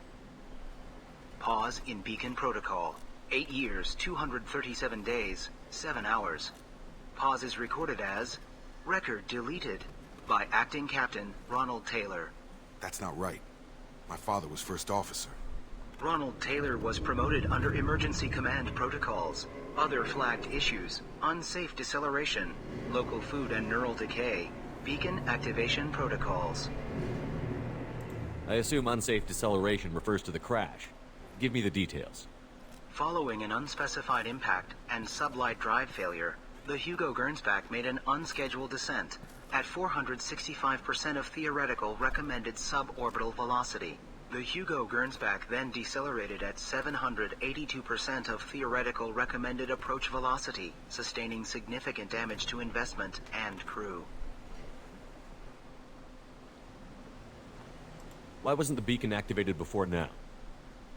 [SPEAKER 13] Pause in beacon protocol. 8 years, 237 days, 7 hours. Pause is recorded as record deleted by Acting Captain Ronald Taylor.
[SPEAKER 10] That's not right. My father was first officer.
[SPEAKER 13] Ronald Taylor was promoted under emergency command protocols. Other flagged issues: unsafe deceleration, local food and neural decay, beacon activation protocols.
[SPEAKER 5] I assume unsafe deceleration refers to the crash. Give me the details.
[SPEAKER 13] Following an unspecified impact and sublight drive failure, the Hugo Gernsback made an unscheduled descent at 465% of theoretical recommended suborbital velocity. The Hugo Gernsback then decelerated at 782% of theoretical recommended approach velocity, sustaining significant damage to investment and crew.
[SPEAKER 5] Why wasn't the beacon activated before now?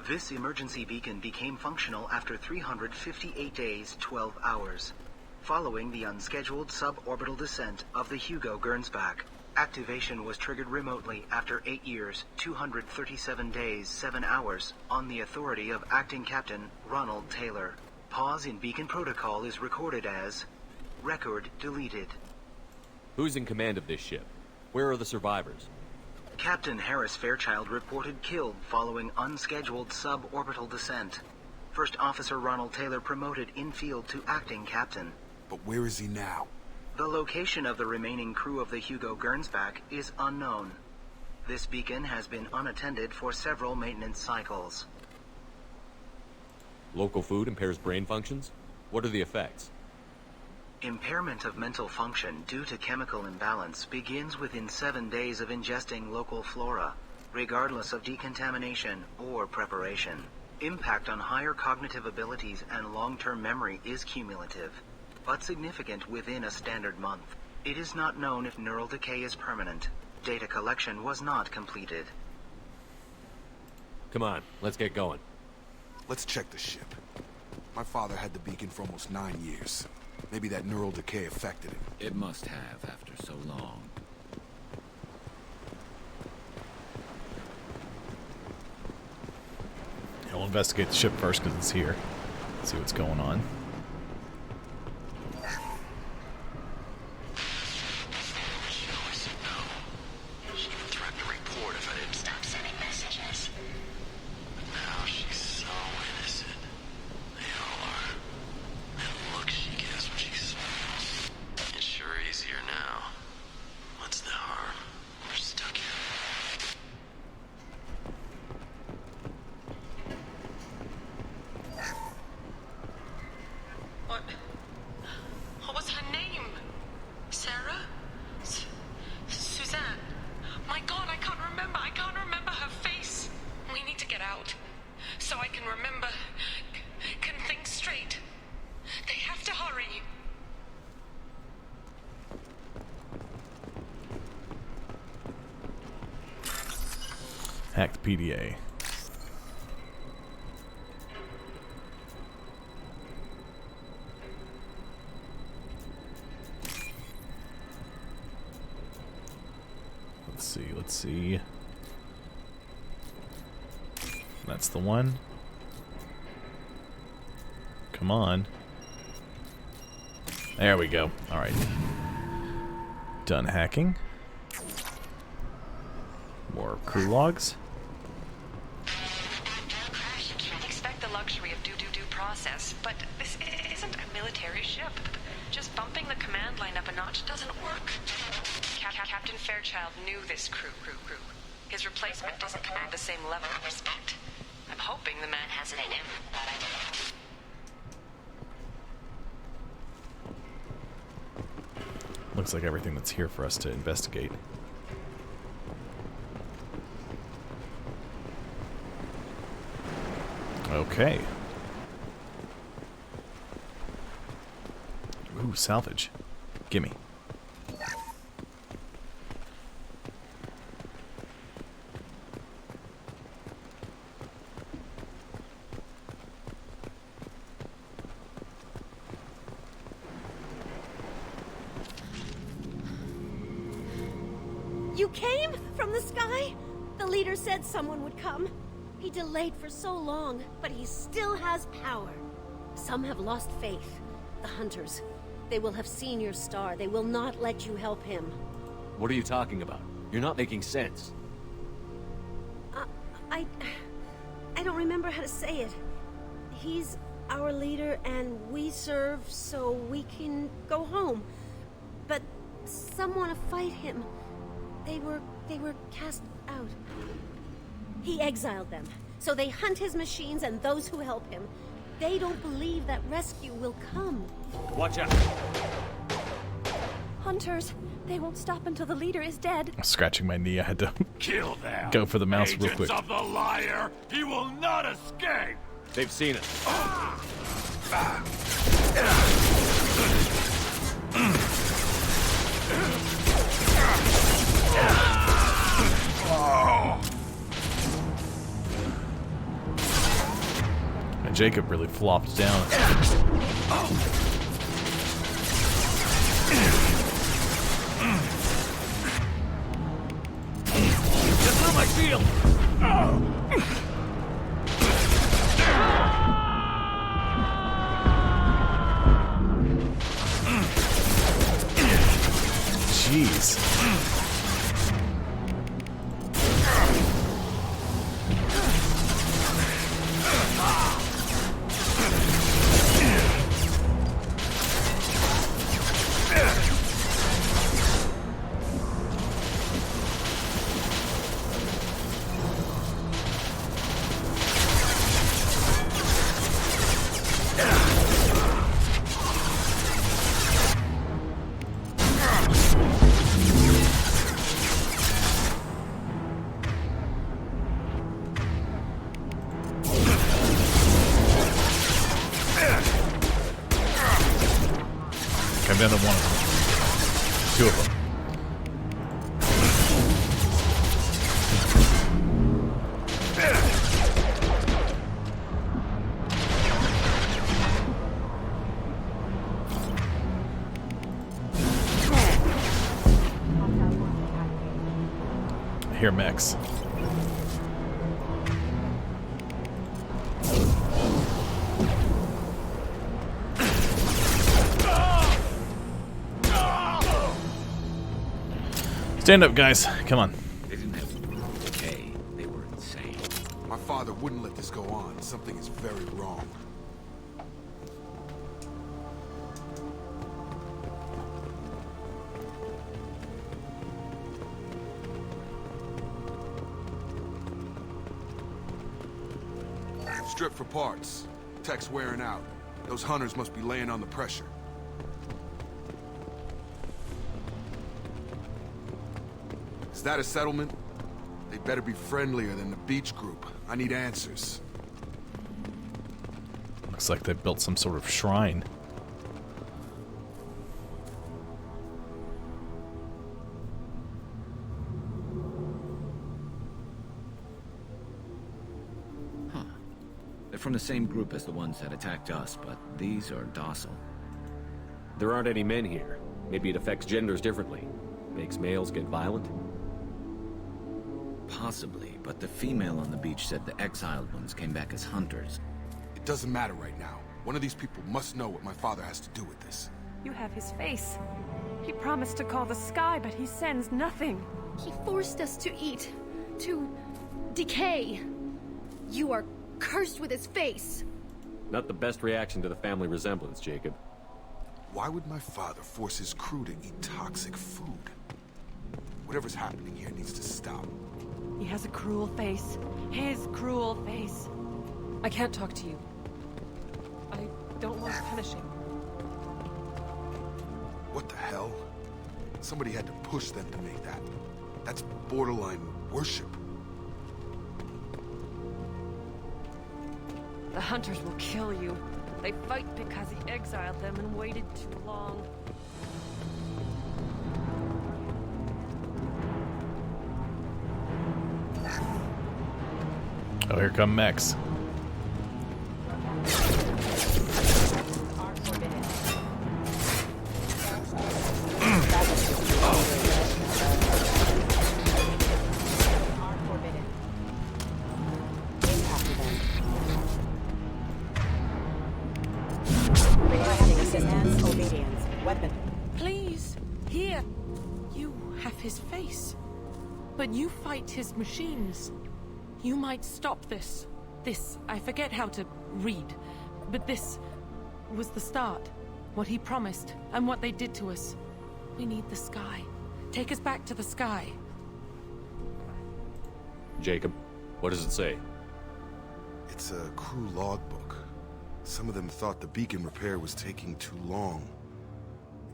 [SPEAKER 13] This emergency beacon became functional after 358 days, 12 hours. Following the unscheduled suborbital descent of the Hugo Gernsback, activation was triggered remotely after 8 years, 237 days, 7 hours, on the authority of Acting Captain Ronald Taylor. Pause in beacon protocol is recorded as record deleted.
[SPEAKER 5] Who's in command of this ship? Where are the survivors?
[SPEAKER 13] Captain Harris Fairchild reported killed following unscheduled suborbital descent. First Officer Ronald Taylor promoted in-field to Acting Captain.
[SPEAKER 10] But where is he now?
[SPEAKER 13] The location of the remaining crew of the Hugo Gernsback is unknown. This beacon has been unattended for several maintenance cycles.
[SPEAKER 5] Local food impairs brain functions? What are the effects?
[SPEAKER 13] Impairment of mental function due to chemical imbalance begins within 7 days of ingesting local flora, regardless of decontamination or preparation. Impact on higher cognitive abilities and long-term memory is cumulative, but significant within a standard month. It is not known if neural decay is permanent. Data collection was not completed.
[SPEAKER 5] Come on, let's get going.
[SPEAKER 10] Let's check the ship. My father had the beacon for almost 9 years. Maybe that neural decay affected him.
[SPEAKER 9] It must have after so long.
[SPEAKER 1] Yeah, we'll investigate the ship first because it's here. See what's going on. Hacked PDA. Let's see. That's the one. Come on. There we go. Alright. Done hacking. More crew logs.
[SPEAKER 23] Expect the luxury of due process, but this isn't a military ship. Just bumping the command line up a notch doesn't work. Captain Fairchild knew this crew.
[SPEAKER 12] His replacement doesn't command the same level of respect. I'm hoping the man has it in him.
[SPEAKER 1] Looks like everything that's here for us to investigate. Okay. Ooh, salvage. Gimme.
[SPEAKER 14] You came from the sky? The leader said someone would come. He delayed for so long, but he still has power. Some have lost faith. The hunters. They will have seen your star. They will not let you help him.
[SPEAKER 5] What are you talking about? You're not making sense.
[SPEAKER 14] I don't remember how to say it. He's our leader and we serve so we can go home. But some want to fight him. They were cast out. He exiled them, so they hunt his machines and those who help him. They don't believe that rescue will come.
[SPEAKER 5] Watch out!
[SPEAKER 14] Hunters, they won't stop until the leader is dead.
[SPEAKER 1] Scratching my knee, I had to
[SPEAKER 5] Kill them!
[SPEAKER 1] go for the mouse real
[SPEAKER 5] Agents
[SPEAKER 1] quick.
[SPEAKER 5] of the liar! He will not escape! They've seen us.
[SPEAKER 1] And Jacob really flopped down.
[SPEAKER 5] Just through my shield!
[SPEAKER 1] Jeez. I'm down to one of them. Two of them. I hear mechs. Stand up, guys. Come on.
[SPEAKER 9] They didn't have decay. They were insane.
[SPEAKER 10] My father wouldn't let this go on. Something is very wrong. Strip for parts. Tech's wearing out. Those hunters must be laying on the pressure. Is that a settlement? They better be friendlier than the beach group. I need answers.
[SPEAKER 1] Looks like they built some sort of shrine.
[SPEAKER 9] Huh. They're from the same group as the ones that attacked us, but these are docile.
[SPEAKER 5] There aren't any men here. Maybe it affects genders differently. Makes males get violent?
[SPEAKER 9] Possibly, but the female on the beach said the exiled ones came back as hunters.
[SPEAKER 10] It doesn't matter right now. One of these people must know what my father has to do with this.
[SPEAKER 15] You have his face. He promised to call the sky, but he sends nothing.
[SPEAKER 14] He forced us to eat, to decay. You are cursed with his face.
[SPEAKER 5] Not the best reaction to the family resemblance, Jacob.
[SPEAKER 10] Why would my father force his crew to eat toxic food? Whatever's happening here needs to stop.
[SPEAKER 15] He has a cruel face. His cruel face. I can't talk to you. I don't want to punish him.
[SPEAKER 10] What the hell? Somebody had to push them to make that. That's borderline worship.
[SPEAKER 15] The hunters will kill you. They fight because he exiled them and waited too long.
[SPEAKER 1] Oh, here come mechs.
[SPEAKER 15] Please, here. You have his face. But you fight his machines. You might stop this. This, I forget how to read. But this was the start. What he promised, and what they did to us. We need the sky. Take us back to the sky.
[SPEAKER 5] Jacob, what does it say?
[SPEAKER 10] It's a crew logbook. Some of them thought the beacon repair was taking too long.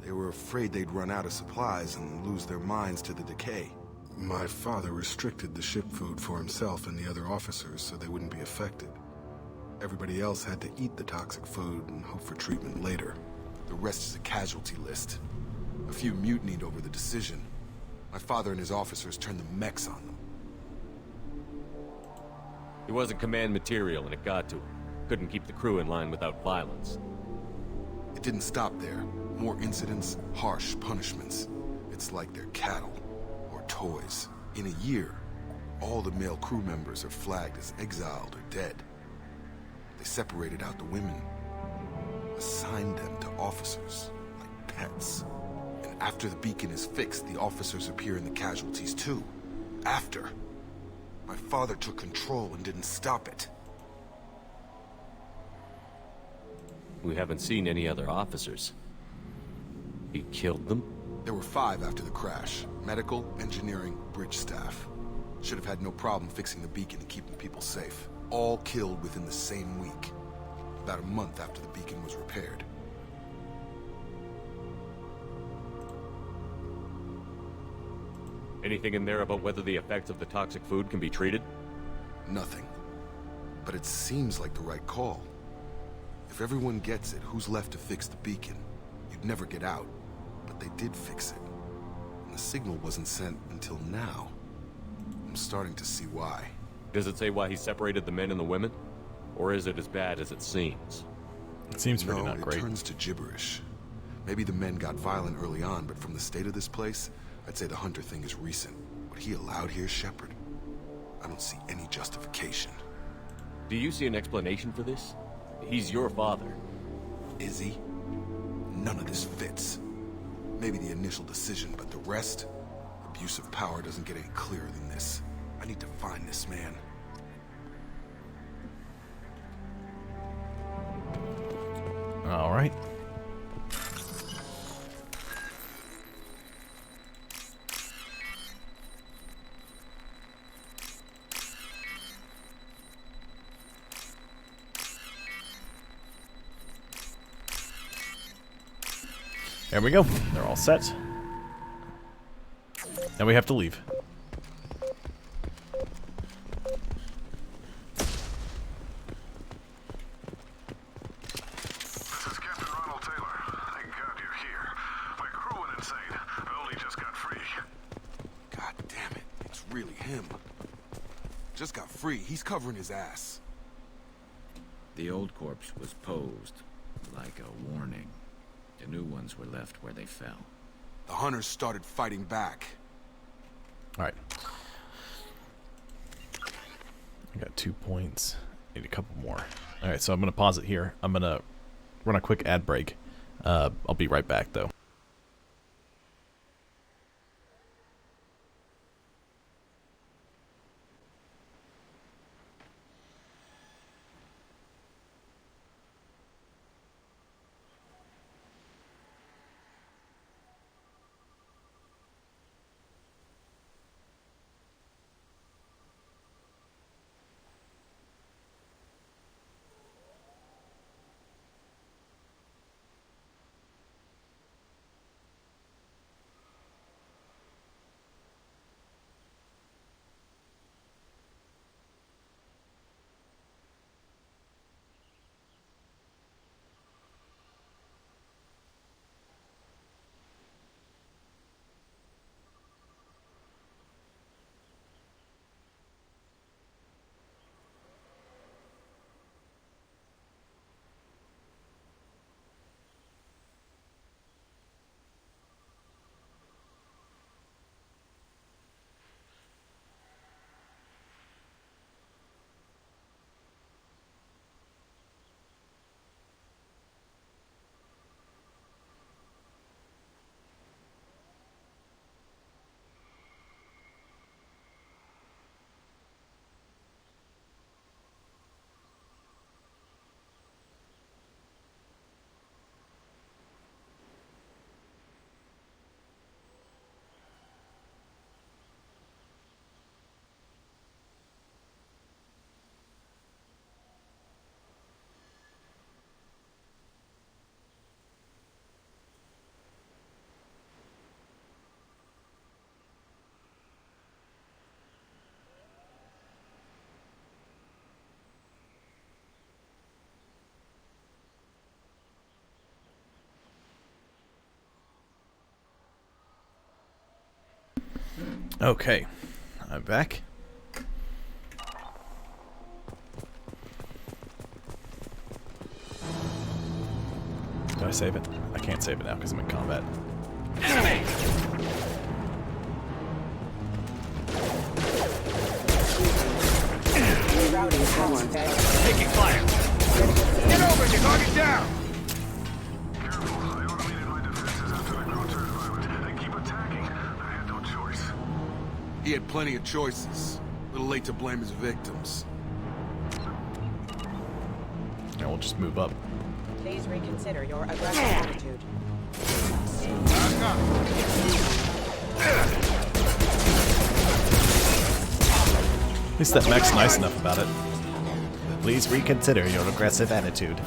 [SPEAKER 10] They were afraid they'd run out of supplies and lose their minds to the decay. My father restricted the ship food for himself and the other officers so they wouldn't be affected. Everybody else had to eat the toxic food and hope for treatment later. The rest is a casualty list. A few mutinied over the decision. My father and his officers turned the mechs on them.
[SPEAKER 5] He wasn't command material and it got to him. Couldn't keep the crew in line without violence.
[SPEAKER 10] It didn't stop there. More incidents, harsh punishments. It's like they're cattle. Or toys. In a year, all the male crew members are flagged as exiled or dead. They separated out the women. Assigned them to officers, like pets. And after the beacon is fixed, the officers appear in the casualties too. After. My father took control and didn't stop it.
[SPEAKER 5] We haven't seen any other officers. He killed them?
[SPEAKER 10] There were 5 after the crash. Medical, engineering, bridge staff. Should have had no problem fixing the beacon and keeping people safe. All killed within the same week. About a month after the beacon was repaired.
[SPEAKER 5] Anything in there about whether the effects of the toxic food can be treated?
[SPEAKER 10] Nothing. But it seems like the right call. If everyone gets it, who's left to fix the beacon? You'd never get out. But they did fix it. And the signal wasn't sent until now. I'm starting to see why.
[SPEAKER 5] Does it say why he separated the men and the women? Or is it as bad as it seems?
[SPEAKER 1] It seems pretty
[SPEAKER 10] No,
[SPEAKER 1] not great.
[SPEAKER 10] it turns to gibberish. Maybe the men got violent early on, but from the state of this place, I'd say the Hunter thing is recent. What he allowed here, Shepard, I don't see any justification.
[SPEAKER 5] Do you see an explanation for this? He's your father.
[SPEAKER 10] Is he? None of this fits. Maybe the initial decision, but the rest? Abuse of power doesn't get any clearer than this. I need to find this man.
[SPEAKER 1] All right. There we go. They're all set. Now we have to leave.
[SPEAKER 10] Just got free. He's covering his ass.
[SPEAKER 9] The old corpse was posed like a warning. The new ones were left where they fell.
[SPEAKER 10] The hunters started fighting back.
[SPEAKER 1] Alright. I got 2 points. Need a couple more. Alright, so I'm going to pause it here. I'm going to run a quick ad break. I'll be right back, though. Okay, I'm back. Did I save it? I can't save it now because I'm in combat.
[SPEAKER 3] Taking fire. Get over it, target down.
[SPEAKER 10] He had plenty of choices. A little late to blame his victims.
[SPEAKER 1] Now we'll just move up.
[SPEAKER 12] Please reconsider your aggressive attitude.
[SPEAKER 1] At least that mech's nice enough about it. Please reconsider your aggressive attitude.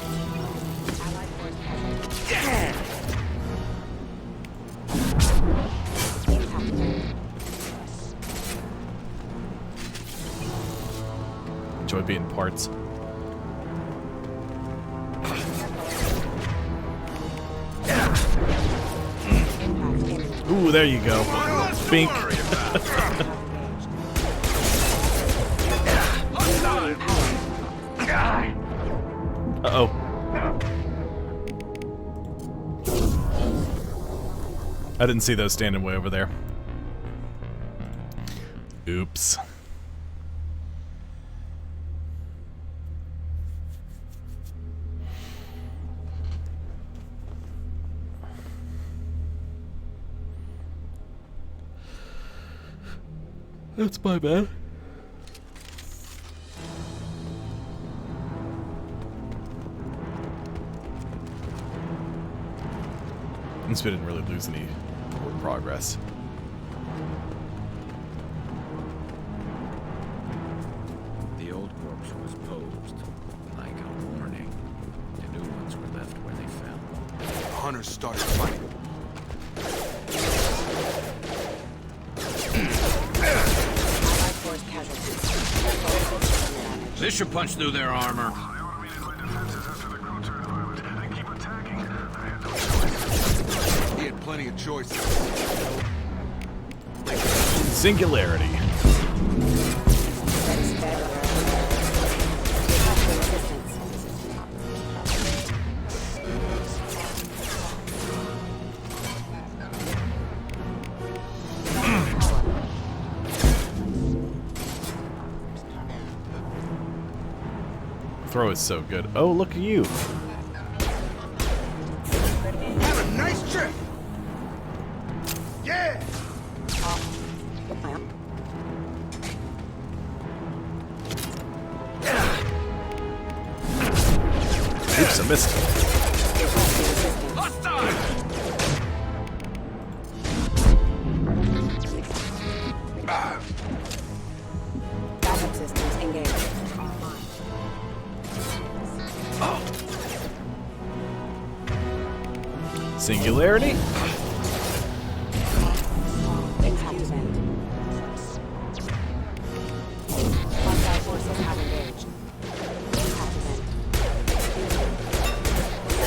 [SPEAKER 1] Enjoy being parts. Ooh, there you go. Bink. Uh-oh. I didn't see those standing way over there. Oops. That's my bad. Since we didn't really lose any forward progress.
[SPEAKER 9] The old corpse was posed, like a warning. The new ones were left where they fell.
[SPEAKER 10] The hunters started fighting.
[SPEAKER 9] This should punch through their armor.
[SPEAKER 10] He had plenty of choices.
[SPEAKER 1] Singularity. Throw is so good. Oh, look at you.
[SPEAKER 3] Have a nice trip. Yeah.
[SPEAKER 1] Oops, I missed.
[SPEAKER 12] Backup systems engaged.
[SPEAKER 1] Singularity?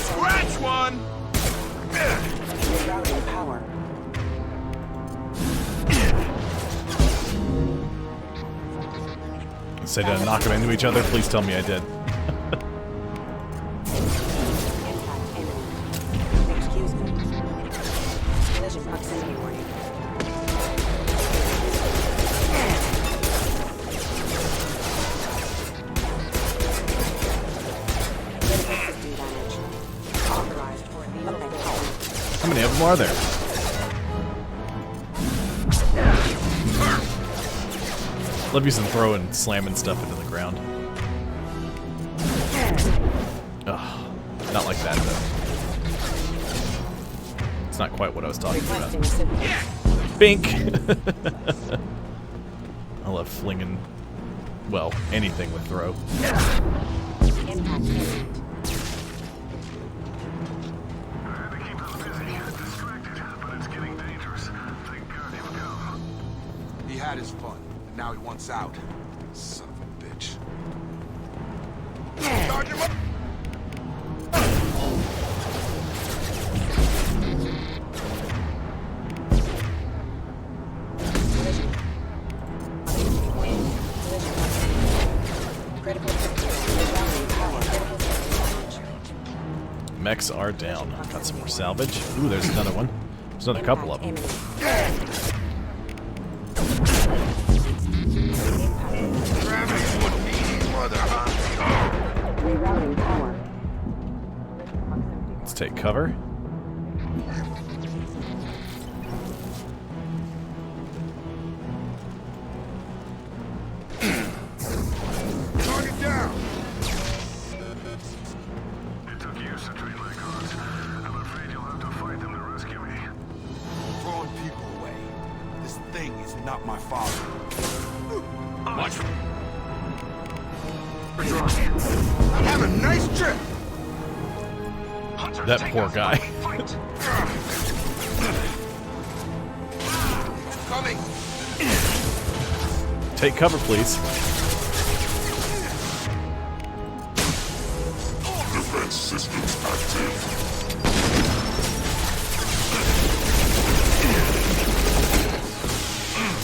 [SPEAKER 3] Scratch one.
[SPEAKER 12] Rerouting power.
[SPEAKER 1] Say, did I knock them into each other? Please tell me I did.
[SPEAKER 12] Excuse me. Collision proximity warning. Critical system damage. Authorized for immediate power.
[SPEAKER 1] How many of them are there? Love using throw and slamming stuff into the ground. Ugh, not like that though. It's not quite what I was talking about. Bink! I love flinging, well, anything with throw.
[SPEAKER 12] Impact imminent.
[SPEAKER 10] He had his fun, and now he wants out. Son of a bitch. Sergeant,
[SPEAKER 1] mechs are down. Got some more salvage. Ooh, there's another one. There's another couple of them. Let's take cover.
[SPEAKER 6] Target down!
[SPEAKER 2] It took years to train my guards. I'm afraid you'll have to fight them to rescue me.
[SPEAKER 3] Throwing people away. This thing is not my father.
[SPEAKER 8] Watch.
[SPEAKER 3] Have a nice trip!
[SPEAKER 1] That poor guy.
[SPEAKER 3] Coming!
[SPEAKER 1] Take cover, please.
[SPEAKER 6] Defense systems active.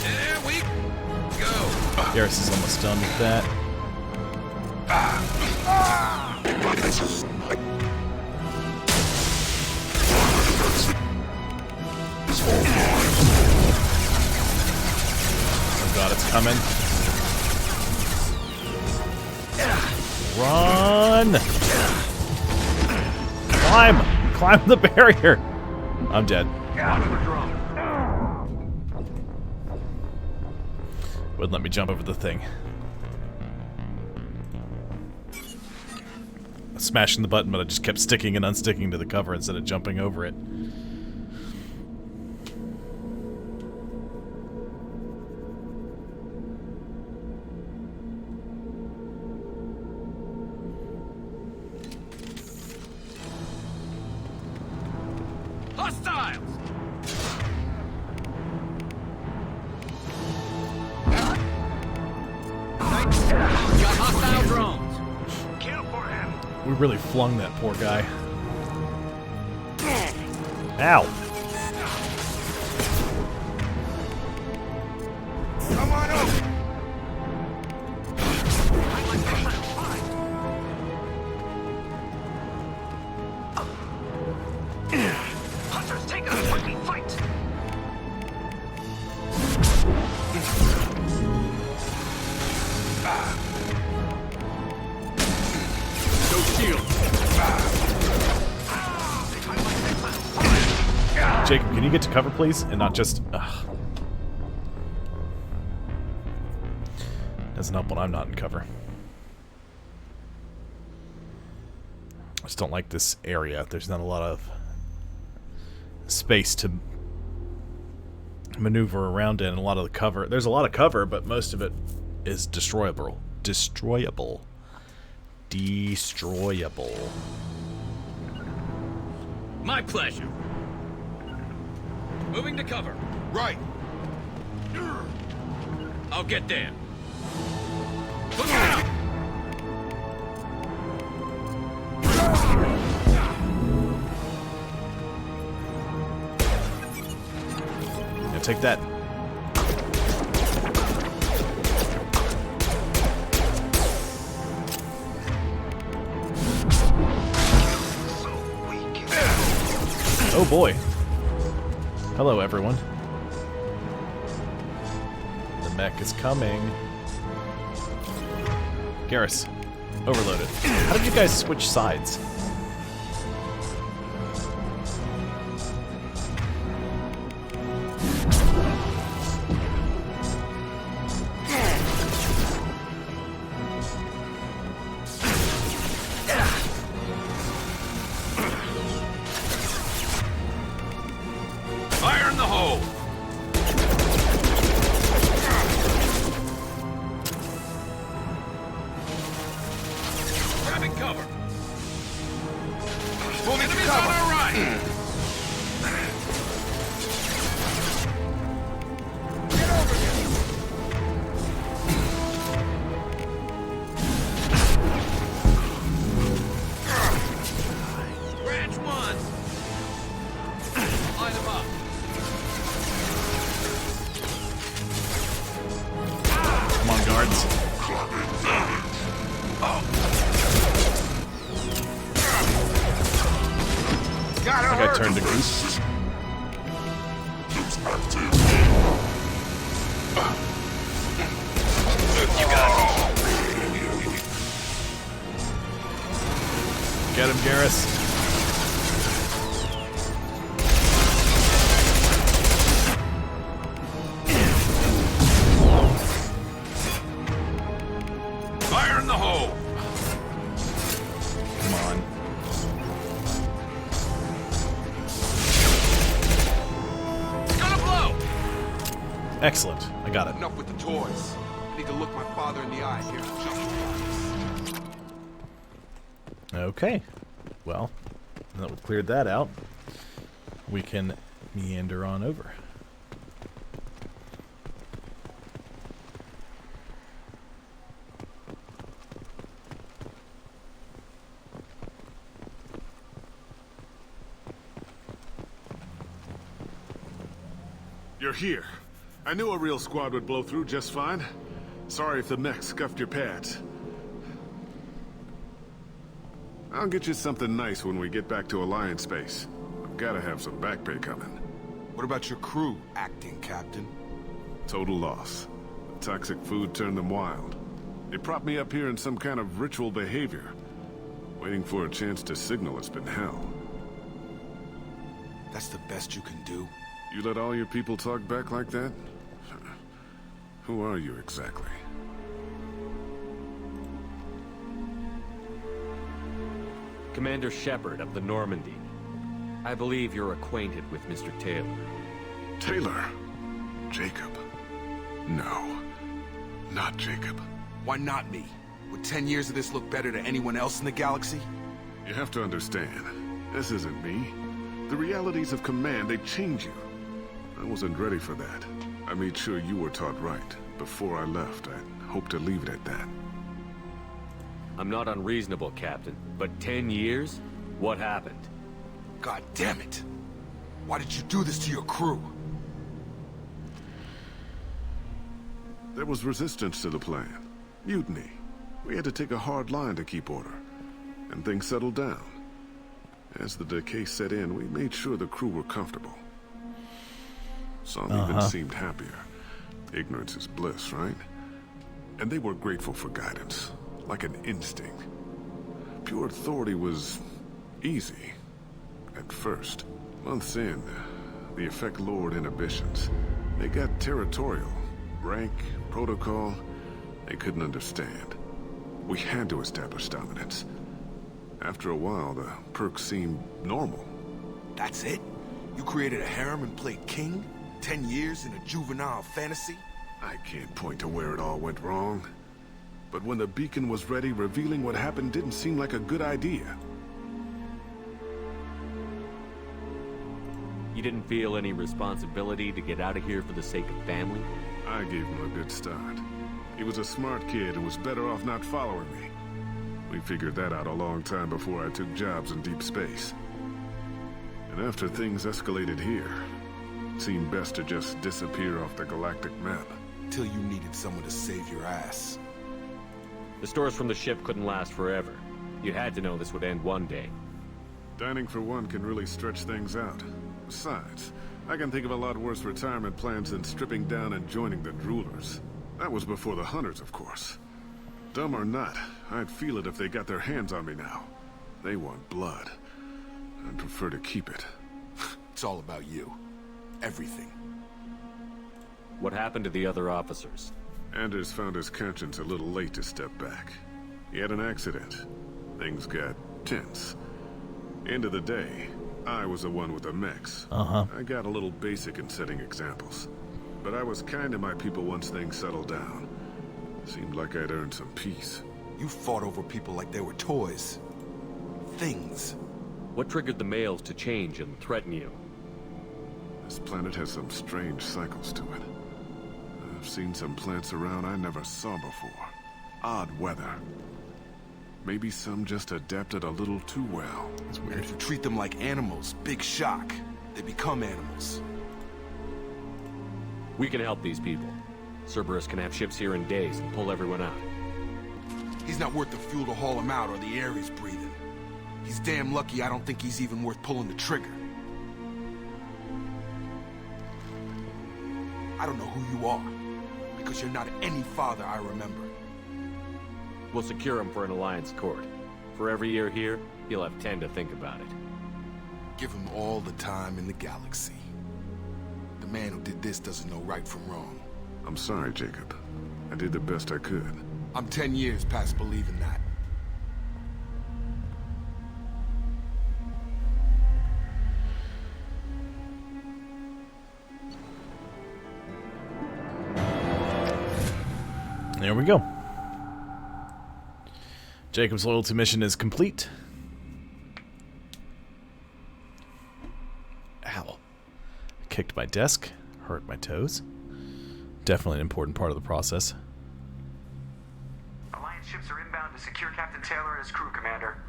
[SPEAKER 3] There we go!
[SPEAKER 1] Garrus is almost done with that. Oh god, it's coming. Run! Climb! Climb the barrier! I'm dead. Wouldn't let me jump over the thing. I was smashing the button, but I just kept sticking and unsticking to the cover instead of jumping over it.
[SPEAKER 3] Hostiles! Got hostile drones.
[SPEAKER 2] Kill for him.
[SPEAKER 1] We really flung that poor guy. Ow!
[SPEAKER 3] Come on over.
[SPEAKER 2] Hunters, take us when we fight.
[SPEAKER 3] No shield.
[SPEAKER 1] Jacob, can you get to cover, please? And not just... Ugh. Doesn't help when I'm not in cover. I just don't like this area. There's not a lot of space to maneuver around in, and a lot of the cover. There's a lot of cover, but most of it is destroyable. Destroyable.
[SPEAKER 3] My pleasure. Moving to cover. Right. I'll get there. Look out!
[SPEAKER 1] Yeah, take that. Oh boy. Hello, everyone. The mech is coming. Garrus, overloaded. How did you guys switch sides?
[SPEAKER 3] Fire in the hole! Grabbing cover! Moving to cover! On our right! Get over here! Branch one! Line them up!
[SPEAKER 1] Come on, guards. I think I turned to goose.
[SPEAKER 8] You got me.
[SPEAKER 1] Get him, Garrus.
[SPEAKER 2] Fire in the hole!
[SPEAKER 1] Come on.
[SPEAKER 2] It's gonna blow!
[SPEAKER 1] Excellent. I got it.
[SPEAKER 3] Enough with the toys. I need to look my father in the eye here.
[SPEAKER 1] Okay. Well, now that we've cleared that out, we can meander on over.
[SPEAKER 2] You're here. I knew a real squad would blow through just fine. Sorry if the mech scuffed your pads. I'll get you something nice when we get back to Alliance space. I've gotta have some back pay coming.
[SPEAKER 3] What about your crew, acting captain?
[SPEAKER 2] Total loss. The toxic food turned them wild. They propped me up here in some kind of ritual behavior. Waiting for a chance to signal has been hell.
[SPEAKER 3] That's the best you can do?
[SPEAKER 2] You let all your people talk back like that? Who are you exactly?
[SPEAKER 5] Commander Shepard of the Normandy. I believe you're acquainted with Mr. Taylor.
[SPEAKER 2] Taylor? Jacob? No. Not Jacob.
[SPEAKER 3] Why not me? Would 10 years of this look better to anyone else in the galaxy?
[SPEAKER 2] You have to understand, this isn't me. The realities of command, they change you. I wasn't ready for that. I made sure you were taught right. Before I left, I hoped to leave it at that.
[SPEAKER 5] I'm not unreasonable, Captain, but 10 years? What happened?
[SPEAKER 3] God damn it! Why did you do this to your crew?
[SPEAKER 2] There was resistance to the plan. Mutiny. We had to take a hard line to keep order. And things settled down. As the decay set in, we made sure the crew were comfortable. Some even seemed happier. Ignorance is bliss, right? And they were grateful for guidance, like an instinct. Pure authority was easy, at first. Months in, the effect lowered inhibitions. They got territorial. Rank, protocol, they couldn't understand. We had to establish dominance. After a while, the perks seemed normal.
[SPEAKER 3] That's it? You created a harem and played king? 10 years in a juvenile fantasy?
[SPEAKER 2] I can't point to where it all went wrong. But when the beacon was ready, revealing what happened didn't seem like a good idea.
[SPEAKER 5] You didn't feel any responsibility to get out of here for the sake of family?
[SPEAKER 2] I gave him a good start. He was a smart kid and was better off not following me. We figured that out a long time before I took jobs in deep space. And after things escalated here, it seemed best to just disappear off the galactic map.
[SPEAKER 3] Till you needed someone to save your ass.
[SPEAKER 5] The stores from the ship couldn't last forever. You had to know this would end one day.
[SPEAKER 2] Dining for one can really stretch things out. Besides, I can think of a lot worse retirement plans than stripping down and joining the Droolers. That was before the Hunters, of course. Dumb or not, I'd feel it if they got their hands on me now. They want blood. I'd prefer to keep it.
[SPEAKER 3] It's all about you. Everything.
[SPEAKER 5] What happened to the other officers?
[SPEAKER 2] Anders found his conscience a little late to step back. He had an accident. Things got tense. End of the day, I was the one with the mechs. I got a little basic in setting examples. But I was kind to my people once things settled down. Seemed like I'd earned some peace.
[SPEAKER 3] You fought over people like they were toys. Things.
[SPEAKER 5] What triggered the males to change and threaten you?
[SPEAKER 2] This planet has some strange cycles to it. I've seen some plants around I never saw before. Odd weather. Maybe some just adapted a little too well.
[SPEAKER 3] It's weird. If you treat them like animals, big shock. They become animals.
[SPEAKER 5] We can help these people. Cerberus can have ships here in days and pull everyone out.
[SPEAKER 3] He's not worth the fuel to haul him out or the air he's breathing. He's damn lucky I don't think he's even worth pulling the trigger. I don't know who you are, because you're not any father I remember.
[SPEAKER 5] We'll secure him for an Alliance court. For every year here, he'll have 10 to think about it.
[SPEAKER 3] Give him all the time in the galaxy. The man who did this doesn't know right from wrong.
[SPEAKER 2] I'm sorry, Jacob. I did the best I could.
[SPEAKER 3] I'm 10 years past believing that.
[SPEAKER 1] There we go. Jacob's loyalty mission is complete. Ow. Kicked my desk, hurt my toes. Definitely an important part of the process.
[SPEAKER 16] Alliance ships are inbound to secure Captain Taylor and his crew, Commander.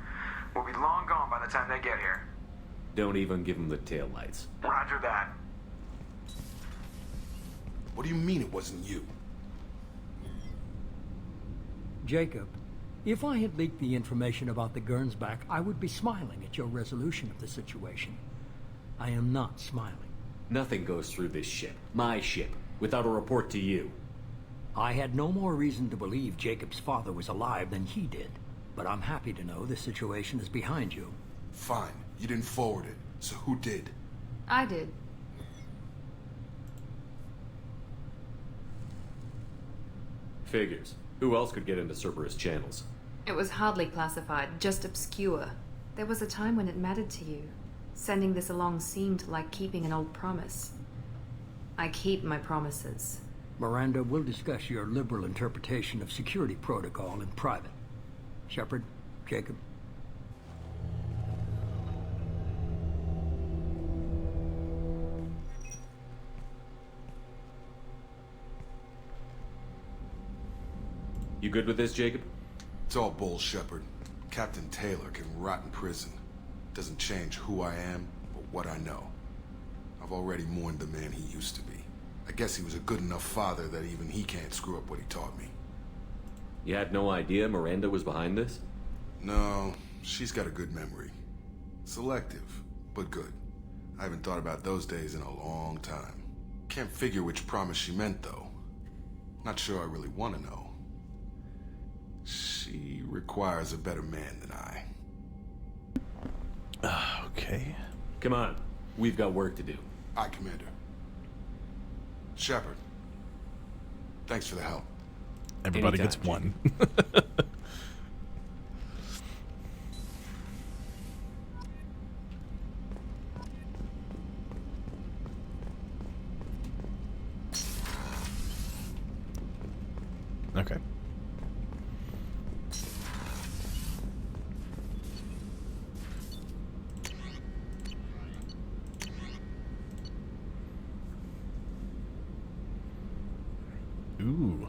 [SPEAKER 16] We'll be long gone by the time they get here.
[SPEAKER 5] Don't even give him the taillights.
[SPEAKER 16] Roger that.
[SPEAKER 3] What do you mean it wasn't you?
[SPEAKER 18] Jacob, if I had leaked the information about the Gernsback, I would be smiling at your resolution of the situation. I am not smiling.
[SPEAKER 5] Nothing goes through this ship, my ship, without a report to you.
[SPEAKER 18] I had no more reason to believe Jacob's father was alive than he did, but I'm happy to know the situation is behind you.
[SPEAKER 3] Fine. You didn't forward it, so who did?
[SPEAKER 23] I did.
[SPEAKER 5] Figures. Who else could get into Cerberus channels?
[SPEAKER 23] It was hardly classified, just obscure. There was a time when it mattered to you. Sending this along seemed like keeping an old promise. I keep my promises.
[SPEAKER 18] Miranda, we'll discuss your liberal interpretation of security protocol in private. Shepard, Jacob.
[SPEAKER 5] You good with this, Jacob?
[SPEAKER 3] It's all bull, Shepard. Captain Taylor can rot in prison. Doesn't change who I am, or what I know. I've already mourned the man he used to be. I guess he was a good enough father that even he can't screw up what he taught me.
[SPEAKER 5] You had no idea Miranda was behind this?
[SPEAKER 3] No, she's got a good memory. Selective, but good. I haven't thought about those days in a long time. Can't figure which promise she meant, though. Not sure I really want to know. She requires a better man than I.
[SPEAKER 1] Okay.
[SPEAKER 5] Come on. We've got work to do.
[SPEAKER 3] Aye, Commander. Shepard. Thanks for the help.
[SPEAKER 1] Everybody
[SPEAKER 5] Anytime,
[SPEAKER 1] gets one. Okay. Ooh.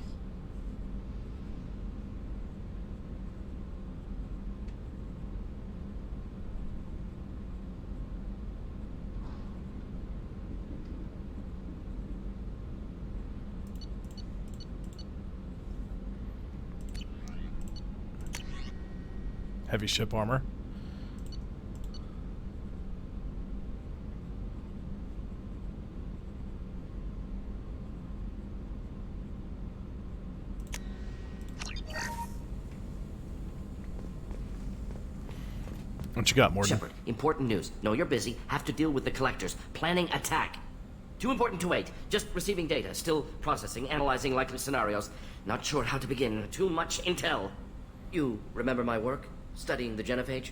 [SPEAKER 1] Heavy ship armor. What you got, Morgan?
[SPEAKER 20] Shepard, important news. Know you're busy. Have to deal with the collectors. Planning attack. Too important to wait. Just receiving data. Still processing, analyzing likely scenarios. Not sure how to begin. Too much intel. You remember my work? Studying the genophage?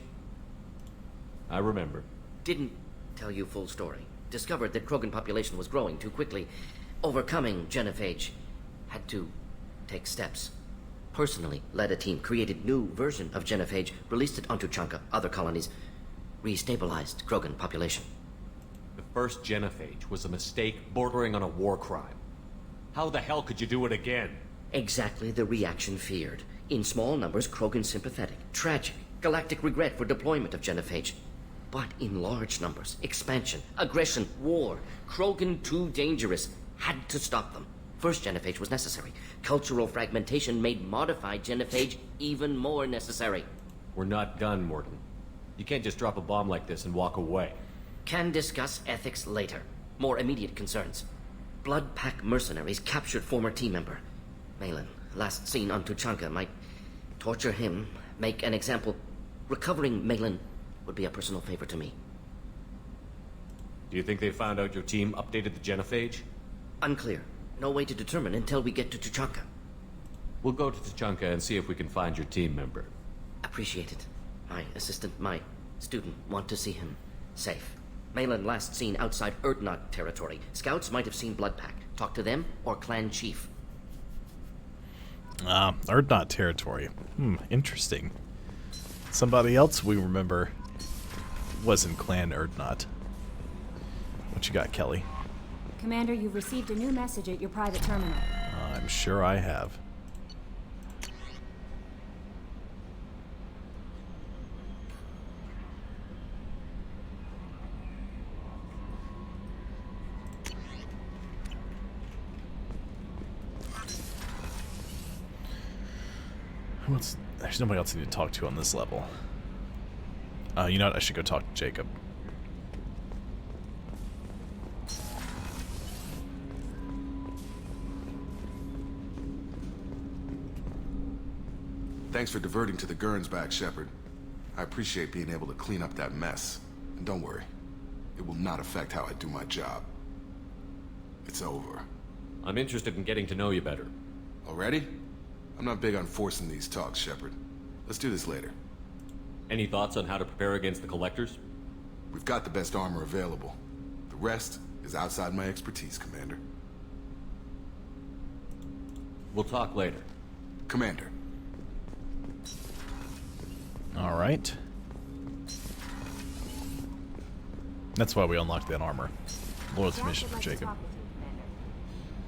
[SPEAKER 5] I remember.
[SPEAKER 20] Didn't tell you full story. Discovered that Krogan population was growing too quickly. Overcoming genophage. Had to take steps. Personally led a team, created new version of genophage, released it onto Chanka, other colonies, restabilized Krogan population.
[SPEAKER 5] The first genophage was a mistake bordering on a war crime. How the hell could you do it again?
[SPEAKER 20] Exactly the reaction feared. In small numbers, Krogan sympathetic. Tragic. Galactic regret for deployment of genophage. But in large numbers, expansion, aggression, war. Krogan too dangerous. Had to stop them. First genophage was necessary. Cultural fragmentation made modified genophage even more necessary.
[SPEAKER 5] We're not done, Morgan. You can't just drop a bomb like this and walk away.
[SPEAKER 20] Can discuss ethics later. More immediate concerns. Blood Pack mercenaries captured former team member. Malin, last seen on Tuchanka, might torture him, make an example. Recovering Malin would be a personal favor to me.
[SPEAKER 5] Do you think they found out your team updated the genophage?
[SPEAKER 20] Unclear. No way to determine until we get to Tuchanka.
[SPEAKER 5] We'll go to Tuchanka and see if we can find your team member.
[SPEAKER 20] Appreciate it. My assistant, my student, want to see him safe. Malin last seen outside Erdnot territory. Scouts might have seen Bloodpack. Talk to them or clan chief.
[SPEAKER 1] Erdnot territory. Interesting. Somebody else we remember was in Clan Erdnot. What you got, Kelly?
[SPEAKER 11] Commander, you've received a new message at your private terminal.
[SPEAKER 1] I'm sure I have. There's nobody else I need to talk to on this level. You know what? I should go talk to Jacob.
[SPEAKER 10] Thanks for diverting to the Gernsback, Shepard. I appreciate being able to clean up that mess. And don't worry, it will not affect how I do my job. It's over.
[SPEAKER 5] I'm interested in getting to know you better.
[SPEAKER 10] Already? I'm not big on forcing these talks, Shepard. Let's do this later.
[SPEAKER 5] Any thoughts on how to prepare against the Collectors?
[SPEAKER 10] We've got the best armor available. The rest is outside my expertise, Commander.
[SPEAKER 5] We'll talk later.
[SPEAKER 10] Commander.
[SPEAKER 1] All right. That's why we unlocked that armor. Loyalty mission for Jacob. All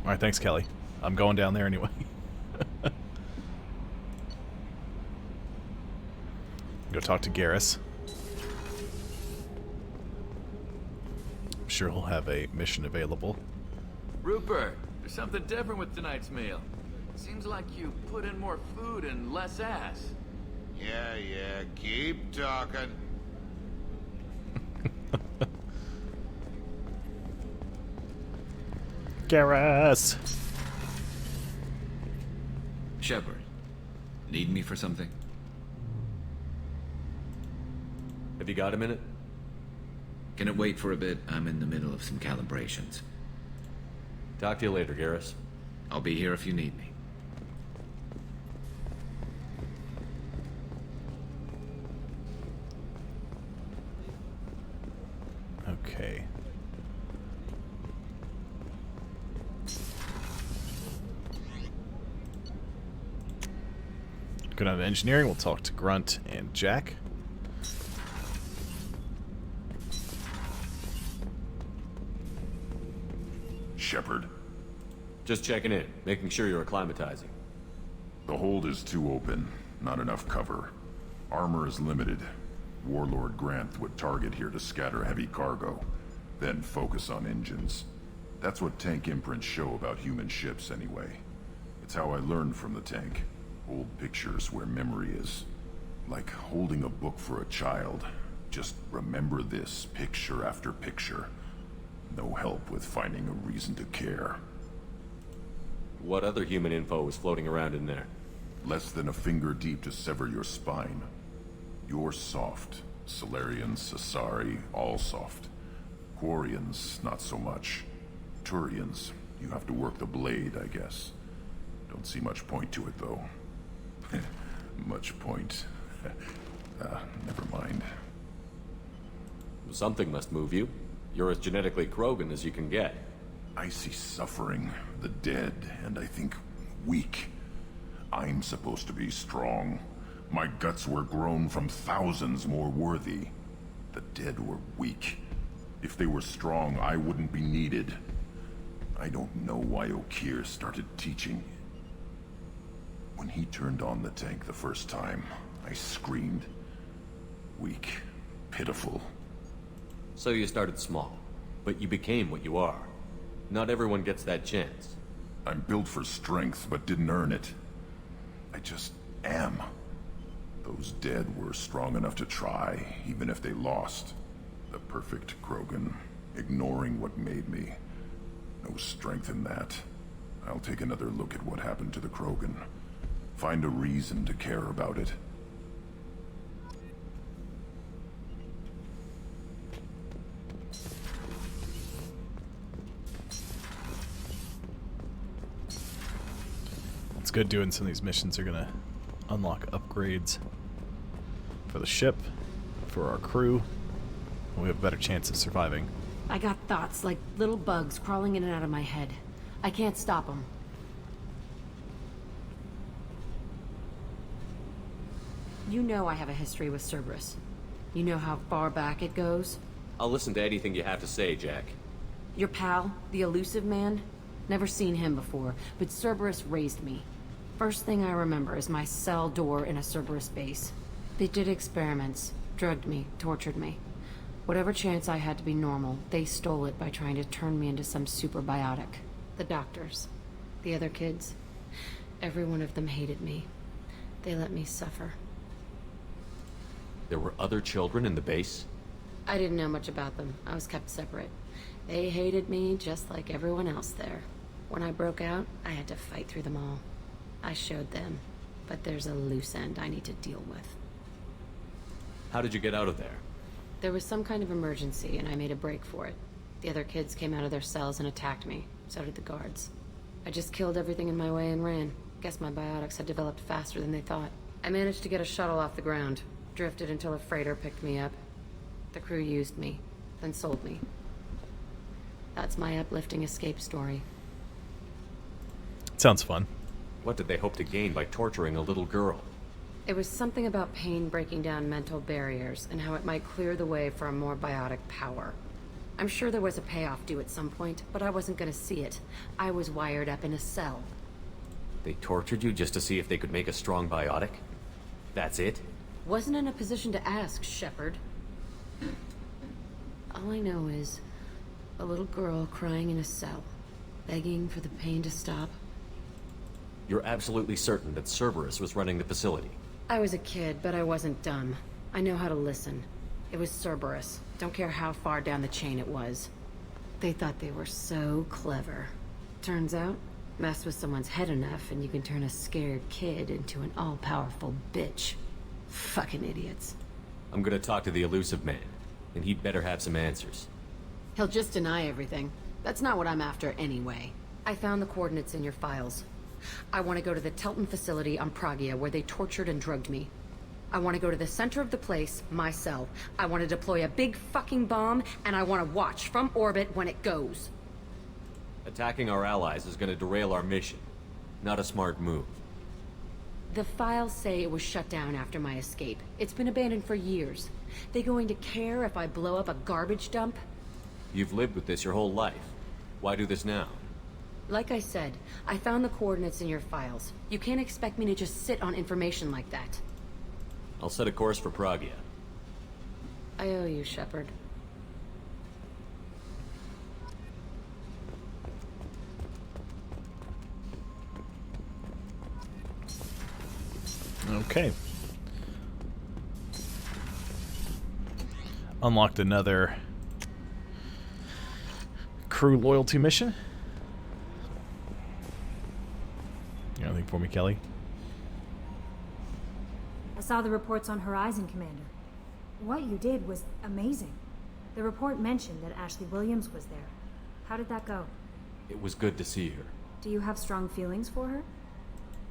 [SPEAKER 1] right, thanks, Kelly. I'm going down there anyway. Go talk to Garrus. I'm sure he'll have a mission available.
[SPEAKER 4] Rupert, there's something different with tonight's meal. Seems like you put in more food and less ass.
[SPEAKER 21] Yeah, keep talking.
[SPEAKER 1] Garrus!
[SPEAKER 9] Shepard, need me for something?
[SPEAKER 5] Have you got a minute?
[SPEAKER 9] Can it wait for a bit? I'm in the middle of some calibrations.
[SPEAKER 5] Talk to you later, Garrus.
[SPEAKER 9] I'll be here if you need me.
[SPEAKER 1] Okay. Go down to engineering. We'll talk to Grunt and Jack.
[SPEAKER 6] Shepard.
[SPEAKER 5] Just checking in, making sure you're acclimatizing.
[SPEAKER 6] The hold is too open. Not enough cover. Armor is limited. Warlord Grant would target here to scatter heavy cargo, then focus on engines. That's what tank imprints show about human ships anyway. It's how I learned from the tank. Old pictures where memory is. Like holding a book for a child. Just remember this picture after picture. No help with finding a reason to care.
[SPEAKER 5] What other human info was floating around in there?
[SPEAKER 6] Less than a finger deep to sever your spine. You're soft. Solarians, Sasari, all soft. Quarians, not so much. Turians, you have to work the blade, I guess. Don't see much point to it, though. Much point. Never mind.
[SPEAKER 5] Something must move you. You're as genetically Krogan as you can get.
[SPEAKER 6] I see suffering, the dead, and I think weak. I'm supposed to be strong. My guts were grown from thousands more worthy. The dead were weak. If they were strong, I wouldn't be needed. I don't know why Okeer started teaching. When he turned on the tank the first time, I screamed. Weak. Pitiful.
[SPEAKER 5] So you started small, but you became what you are. Not everyone gets that chance.
[SPEAKER 6] I'm built for strength, but didn't earn it. I just am. The Those dead were strong enough to try, even if they lost. The perfect Krogan, ignoring what made me. No strength in that. I'll take another look at what happened to the Krogan. Find a reason to care about it.
[SPEAKER 1] It's good doing some of these missions are gonna unlock upgrades for the ship, for our crew. We have a better chance of surviving.
[SPEAKER 7] I got thoughts like little bugs crawling in and out of my head. I can't stop them. You know I have a history with Cerberus. You know how far back it goes?
[SPEAKER 5] I'll listen to anything you have to say, Jack.
[SPEAKER 7] Your pal, the elusive man? Never seen him before, but Cerberus raised me. First thing I remember is my cell door in a Cerberus base. They did experiments, drugged me, tortured me. Whatever chance I had to be normal, they stole it by trying to turn me into some super biotic. The doctors, the other kids, every one of them hated me. They let me suffer.
[SPEAKER 5] There were other children in the base?
[SPEAKER 7] I didn't know much about them. I was kept separate. They hated me just like everyone else there. When I broke out, I had to fight through them all. I showed them, but there's a loose end I need to deal with.
[SPEAKER 5] How did you get out of there?
[SPEAKER 7] There was some kind of emergency, and I made a break for it. The other kids came out of their cells and attacked me. So did the guards. I just killed everything in my way and ran. Guess my biotics had developed faster than they thought. I managed to get a shuttle off the ground. Drifted until a freighter picked me up. The crew used me, then sold me. That's my uplifting escape story.
[SPEAKER 1] Sounds fun.
[SPEAKER 5] What did they hope to gain by torturing a little girl?
[SPEAKER 7] It was something about pain breaking down mental barriers and how it might clear the way for a more biotic power. I'm sure there was a payoff due at some point, but I wasn't gonna see it. I was wired up in a cell.
[SPEAKER 5] They tortured you just to see if they could make a strong biotic? That's it?
[SPEAKER 7] Wasn't in a position to ask, Shepard. All I know is a little girl crying in a cell, begging for the pain to stop.
[SPEAKER 5] You're absolutely certain that Cerberus was running the facility?
[SPEAKER 7] I was a kid, but I wasn't dumb. I know how to listen. It was Cerberus. Don't care how far down the chain it was. They thought they were so clever. Turns out, mess with someone's head enough and you can turn a scared kid into an all-powerful bitch. Fucking idiots.
[SPEAKER 5] I'm gonna talk to the elusive man, and he'd better have some answers.
[SPEAKER 7] He'll just deny everything. That's not what I'm after anyway. I found the coordinates in your files. I want to go to the Telton facility on Pragia where they tortured and drugged me. I want to go to the center of the place, my cell. I want to deploy a big fucking bomb, and I want to watch from orbit when it goes.
[SPEAKER 5] Attacking our allies is gonna derail our mission. Not a smart move.
[SPEAKER 7] The files say it was shut down after my escape. It's been abandoned for years. They going to care if I blow up a garbage dump?
[SPEAKER 5] You've lived with this your whole life. Why do this now?
[SPEAKER 7] Like I said, I found the coordinates in your files. You can't expect me to just sit on information like that.
[SPEAKER 5] I'll set a course for Pragia.
[SPEAKER 7] I owe you, Shepard.
[SPEAKER 1] Okay. Unlocked another crew loyalty mission. You got anything for me, Kelly?
[SPEAKER 11] I saw the reports on Horizon, Commander. What you did was amazing. The report mentioned that Ashley Williams was there. How did that go?
[SPEAKER 5] It was good to see her.
[SPEAKER 11] Do you have strong feelings for her?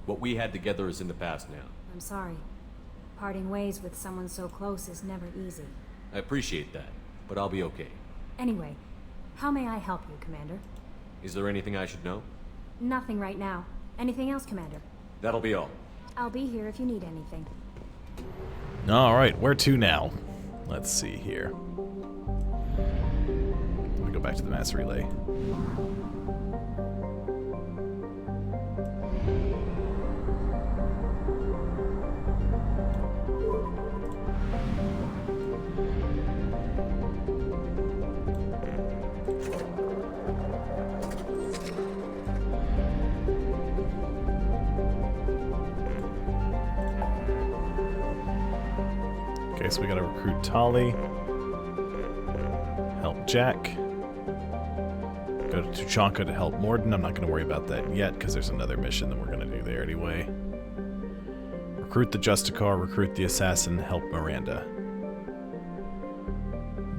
[SPEAKER 5] What we had together is in the past now.
[SPEAKER 11] I'm sorry. Parting ways with someone so close is never easy.
[SPEAKER 5] I appreciate that, but I'll be okay.
[SPEAKER 11] Anyway, how may I help you, Commander?
[SPEAKER 5] Is there anything I should know?
[SPEAKER 11] Nothing right now. Anything else, Commander?
[SPEAKER 5] That'll be all.
[SPEAKER 11] I'll be here if you need anything.
[SPEAKER 1] Alright, where to now? Let's see here. Let me go back to the mass relay. guess we gotta recruit Tali. Help Jack. Go to Tuchanka to help Morden. I'm not gonna worry about that yet, because there's another mission that we're gonna do there anyway. Recruit the Justicar, recruit the Assassin, help Miranda.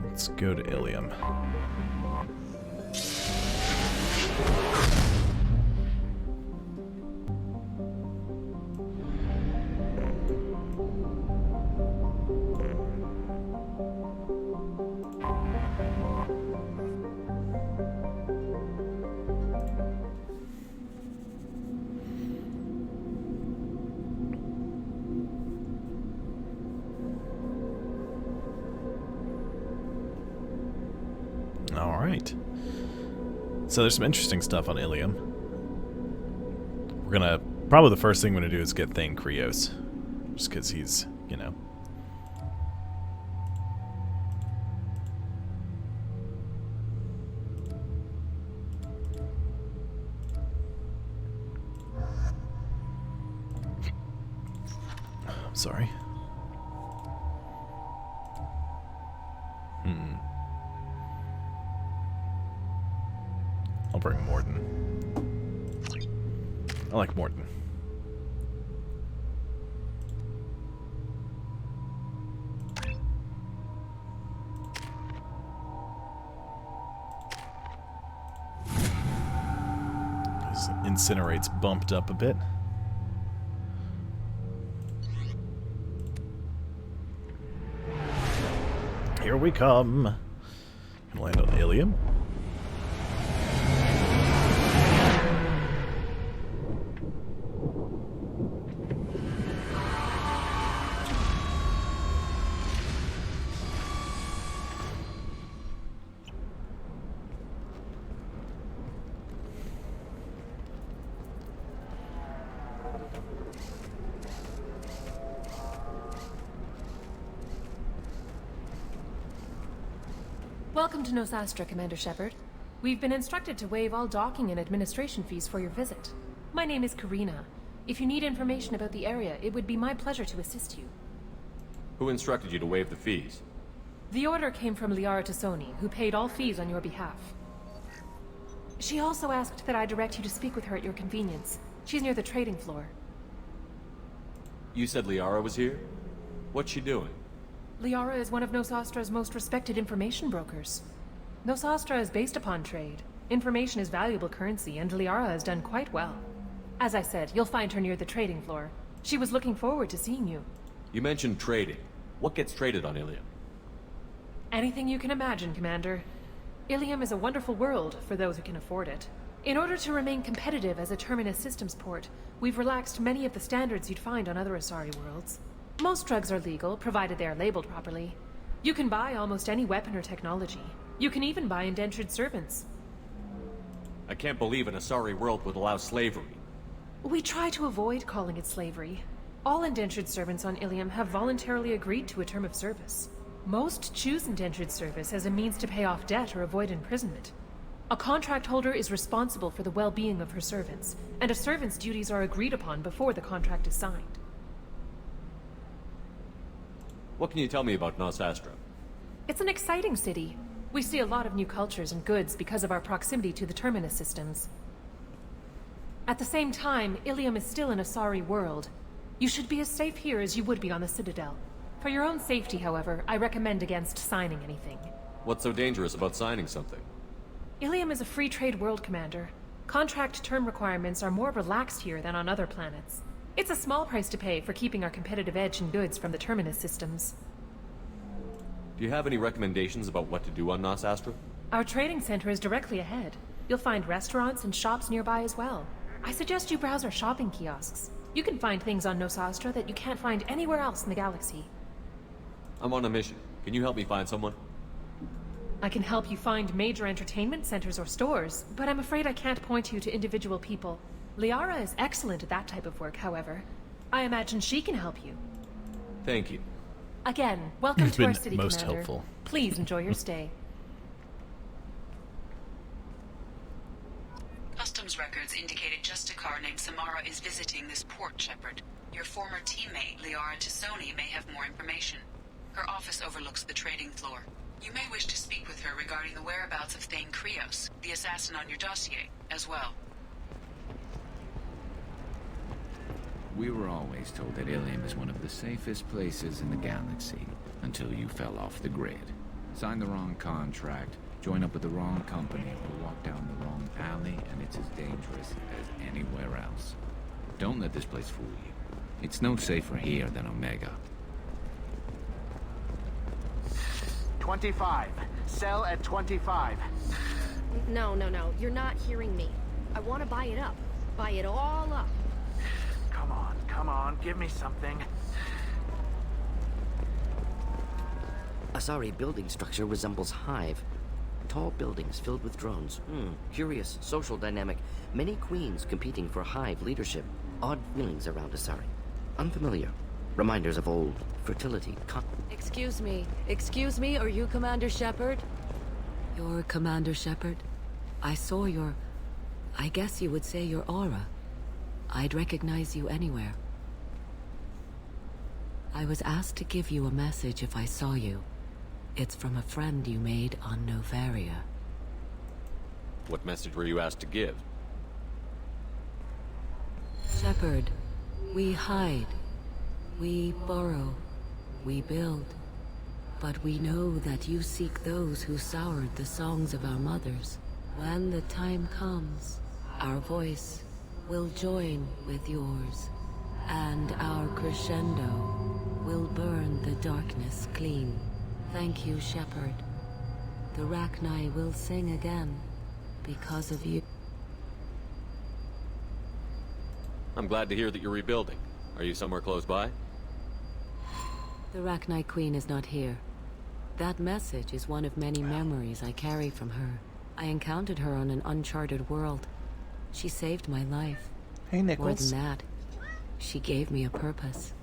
[SPEAKER 1] Let's go to Ilium. Alright. So there's some interesting stuff on Ilium. We're gonna... Probably the first thing we're gonna do is get Thane Krios. Just because he's, you know... I'm sorry. I'll bring Morden. I like Morden. His Incinerate's bumped up a bit. Here we come. Gonna land on Ilium.
[SPEAKER 17] Welcome to Nosastra, Commander Shepard. We've been instructed to waive all docking and administration fees for your visit. My name is Karina. If you need information about the area, it would be my pleasure to assist you.
[SPEAKER 5] Who instructed you to waive the fees?
[SPEAKER 17] The order came from Liara Tassoni, who paid all fees on your behalf. She also asked that I direct you to speak with her at your convenience. She's near the trading floor.
[SPEAKER 5] You said Liara was here? What's she doing?
[SPEAKER 17] Liara is one of Nosastra's most respected information brokers. Nosastra is based upon trade. Information is valuable currency, and Liara has done quite well. As I said, you'll find her near the trading floor. She was looking forward to seeing you.
[SPEAKER 5] You mentioned trading. What gets traded on Ilium?
[SPEAKER 17] Anything you can imagine, Commander. Ilium is a wonderful world for those who can afford it. In order to remain competitive as a Terminus systems port, we've relaxed many of the standards you'd find on other Asari worlds. Most drugs are legal, provided they are labeled properly. You can buy almost any weapon or technology. You can even buy indentured servants.
[SPEAKER 5] I can't believe an Asari world would allow slavery.
[SPEAKER 17] We try to avoid calling it slavery. All indentured servants on Ilium have voluntarily agreed to a term of service. Most choose indentured service as a means to pay off debt or avoid imprisonment. A contract holder is responsible for the well-being of her servants, and a servant's duties are agreed upon before the contract is signed.
[SPEAKER 5] What can you tell me about Nosastra?
[SPEAKER 17] It's an exciting city. We see a lot of new cultures and goods because of our proximity to the Terminus systems. At the same time, Ilium is still an Asari world. You should be as safe here as you would be on the Citadel. For your own safety, however, I recommend against signing anything.
[SPEAKER 5] What's so dangerous about signing something?
[SPEAKER 17] Ilium is a free trade world, Commander. Contract term requirements are more relaxed here than on other planets. It's a small price to pay for keeping our competitive edge in goods from the Terminus systems.
[SPEAKER 5] Do you have any recommendations about what to do on Nosastra?
[SPEAKER 17] Our trading center is directly ahead. You'll find restaurants and shops nearby as well. I suggest you browse our shopping kiosks. You can find things on Nosastra that you can't find anywhere else in the galaxy.
[SPEAKER 5] I'm on a mission. Can you help me find someone?
[SPEAKER 17] I can help you find major entertainment centers or stores, but I'm afraid I can't point you to individual people. Liara is excellent at that type of work, however. I imagine she can help you.
[SPEAKER 5] Thank you.
[SPEAKER 17] Again, welcome to our city,
[SPEAKER 1] most
[SPEAKER 17] Commander.
[SPEAKER 1] helpful.
[SPEAKER 17] Please enjoy your stay.
[SPEAKER 12] Customs records indicate a Justicar named Samara is visiting this port, Shepard. Your former teammate, Liara Tassoni, may have more information. Her office overlooks the trading floor. You may wish to speak with her regarding the whereabouts of Thane Krios, the assassin on your dossier, as well.
[SPEAKER 9] We were always told that Ilium is one of the safest places in the galaxy, until you fell off the grid. Signed the wrong contract, join up with the wrong company, or walk down the wrong alley, and it's as dangerous as anywhere else. Don't let this place fool you. It's no safer here than Omega.
[SPEAKER 13] 25. Sell at 25.
[SPEAKER 14] No. You're not hearing me. I want to buy it up. Buy it all up.
[SPEAKER 13] Come on, give me something.
[SPEAKER 20] Asari building structure resembles Hive. Tall buildings filled with drones. Curious social dynamic. Many queens competing for Hive leadership. Odd feelings around Asari. Unfamiliar. Reminders of old fertility.
[SPEAKER 7] Excuse me, are you Commander Shepard? You're Commander Shepard? I saw your... I guess you would say your aura. I'd recognize you anywhere. I was asked to give you a message if I saw you. It's from a friend you made on Novaria.
[SPEAKER 5] What message were you asked to give?
[SPEAKER 7] Shepard, we hide. We borrow. We build. But we know that you seek those who soured the songs of our mothers. When the time comes, our voice will join with yours, and our crescendo will burn the darkness clean. Thank you, Shepard. The Rachni will sing again because of you.
[SPEAKER 5] I'm glad to hear that you're rebuilding. Are you somewhere close by?
[SPEAKER 7] The Rachni Queen is not here. That message is one of many memories I carry from her. I encountered her on an uncharted world. She saved my life.
[SPEAKER 1] Hey, Nichols.
[SPEAKER 7] More than that, she gave me a purpose.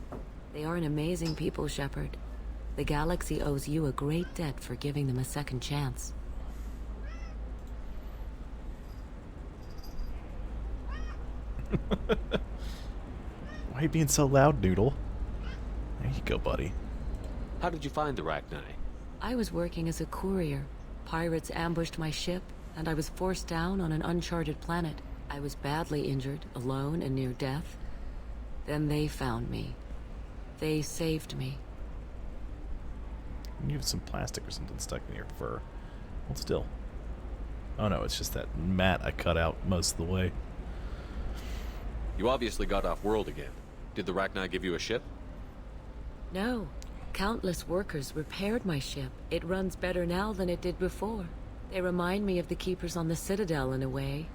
[SPEAKER 7] They are an amazing people, Shepard. The galaxy owes you a great debt for giving them a second chance.
[SPEAKER 1] Why are you being so loud, Noodle? There you go, buddy.
[SPEAKER 5] How did you find the Rachni?
[SPEAKER 7] I was working as a courier. Pirates ambushed my ship, and I was forced down on an uncharted planet. I was badly injured, alone and near death. Then they found me. They saved me.
[SPEAKER 1] You have some plastic or something stuck in your fur. Hold still. Oh no, it's just that mat I cut out most of the way.
[SPEAKER 5] You obviously got off world again. Did the Rachni give you a ship?
[SPEAKER 7] No. Countless workers repaired my ship. It runs better now than it did before. They remind me of the Keepers on the Citadel in a way.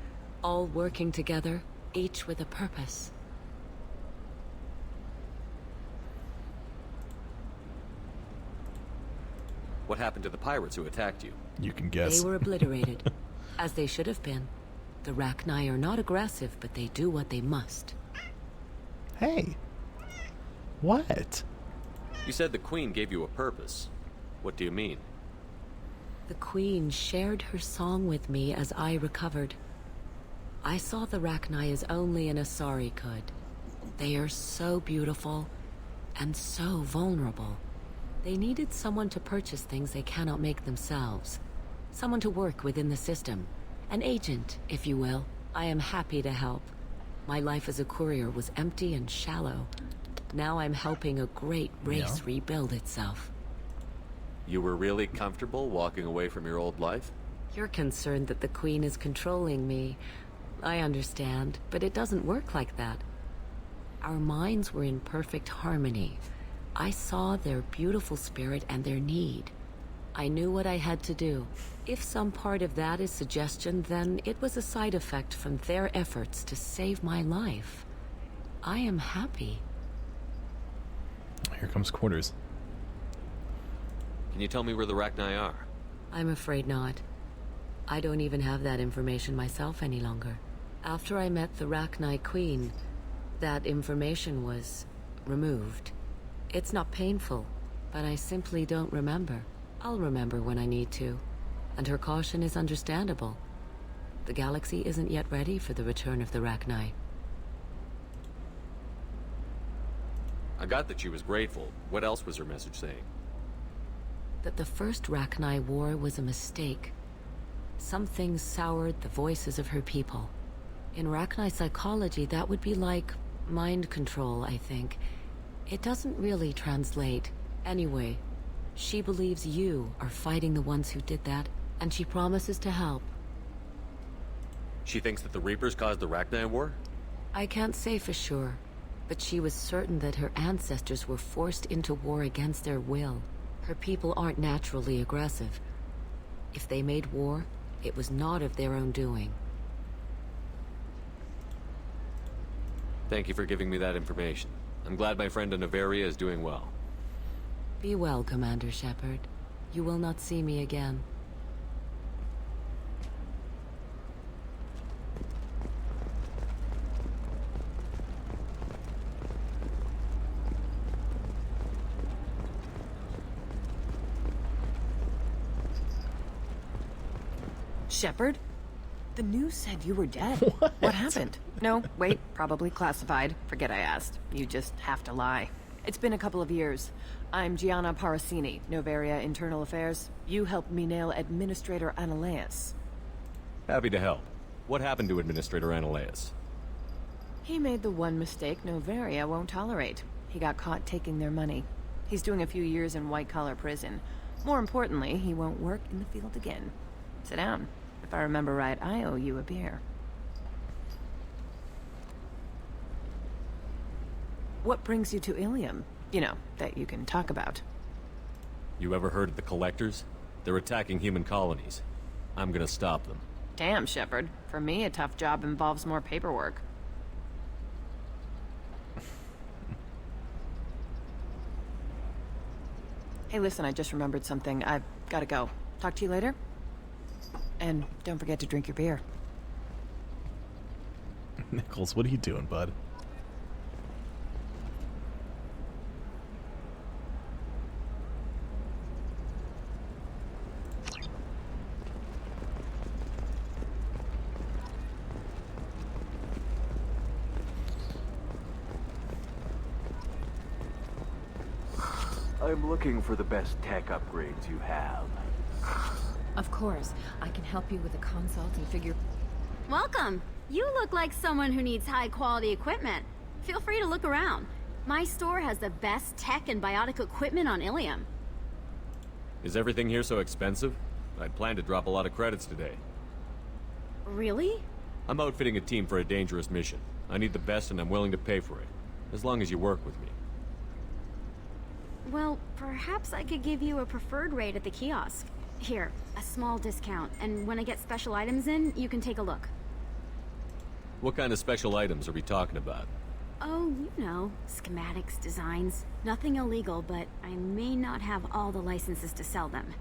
[SPEAKER 7] All working together, each with a purpose.
[SPEAKER 5] What happened to the pirates who attacked you?
[SPEAKER 1] You can guess.
[SPEAKER 7] They were obliterated, as they should have been. The Rachni are not aggressive, but they do what they must.
[SPEAKER 1] Hey. What?
[SPEAKER 5] You said the Queen gave you a purpose. What do you mean?
[SPEAKER 7] The Queen shared her song with me as I recovered. I saw the Rachni as only an Asari could. They are so beautiful and so vulnerable. They needed someone to purchase things they cannot make themselves. Someone to work within the system. An agent, if you will. I am happy to help. My life as a courier was empty and shallow. Now I'm helping a great race rebuild itself.
[SPEAKER 5] You were really comfortable walking away from your old life?
[SPEAKER 7] You're concerned that the Queen is controlling me. I understand, but it doesn't work like that. Our minds were in perfect harmony. I saw their beautiful spirit and their need. I knew what I had to do. If some part of that is suggestion, then it was a side effect from their efforts to save my life. I am happy.
[SPEAKER 1] Here comes quarters.
[SPEAKER 5] Can you tell me where the Rachni are?
[SPEAKER 7] I'm afraid not. I don't even have that information myself any longer. After I met the Rachni Queen, that information was removed. It's not painful, but I simply don't remember. I'll remember when I need to, and her caution is understandable. The galaxy isn't yet ready for the return of the Rachni.
[SPEAKER 5] I got that she was grateful. What else was her message saying?
[SPEAKER 7] that the first Rachni War was a mistake. Some things soured the voices of her people. In Rachni psychology, that would be like mind control, I think. It doesn't really translate. Anyway, she believes you are fighting the ones who did that, and she promises to help.
[SPEAKER 5] She thinks that the Reapers caused the Rachni War?
[SPEAKER 7] I can't say for sure, but she was certain that her ancestors were forced into war against their will. Her people aren't naturally aggressive. If they made war, it was not of their own doing.
[SPEAKER 5] Thank you for giving me that information. I'm glad my friend in Noveria is doing well.
[SPEAKER 7] Be well, Commander Shepard. You will not see me again.
[SPEAKER 15] Shepard? The news said you were dead. What happened? No, wait, probably classified. Forget I asked. You just have to lie. It's been a couple of years. I'm Gianna Parasini, Noveria Internal Affairs. You helped me nail Administrator Analeas.
[SPEAKER 5] Happy to help. What happened to Administrator Analeas?
[SPEAKER 15] He made the one mistake Noveria won't tolerate. He got caught taking their money. He's doing a few years in white-collar prison. More importantly, he won't work in the field again. Sit down. If I remember right, I owe you a beer. What brings you to Ilium? You know, that you can talk about.
[SPEAKER 5] You ever heard of the Collectors? They're attacking human colonies. I'm gonna stop them.
[SPEAKER 15] Damn, Shepard. For me, a tough job involves more paperwork. Hey, listen, I just remembered something. I've gotta go. Talk to you later? And don't forget to drink your beer.
[SPEAKER 1] Nichols, what are you doing, bud?
[SPEAKER 19] I'm looking for the best tech upgrades you have.
[SPEAKER 22] Of course. I can help you with a consult and figure...
[SPEAKER 24] Welcome! You look like someone who needs high-quality equipment. Feel free to look around. My store has the best tech and biotic equipment on Ilium.
[SPEAKER 5] Is everything here so expensive? I'd planned to drop a lot of credits today.
[SPEAKER 24] Really?
[SPEAKER 5] I'm outfitting a team for a dangerous mission. I need the best and I'm willing to pay for it. As long as you work with me.
[SPEAKER 24] Well, perhaps I could give you a preferred rate at the kiosk. Here, a small discount, and when I get special items in, you can take a look.
[SPEAKER 5] What kind of special items are we talking about?
[SPEAKER 24] Oh, you know, schematics, designs. Nothing illegal, but I may not have all the licenses to sell them.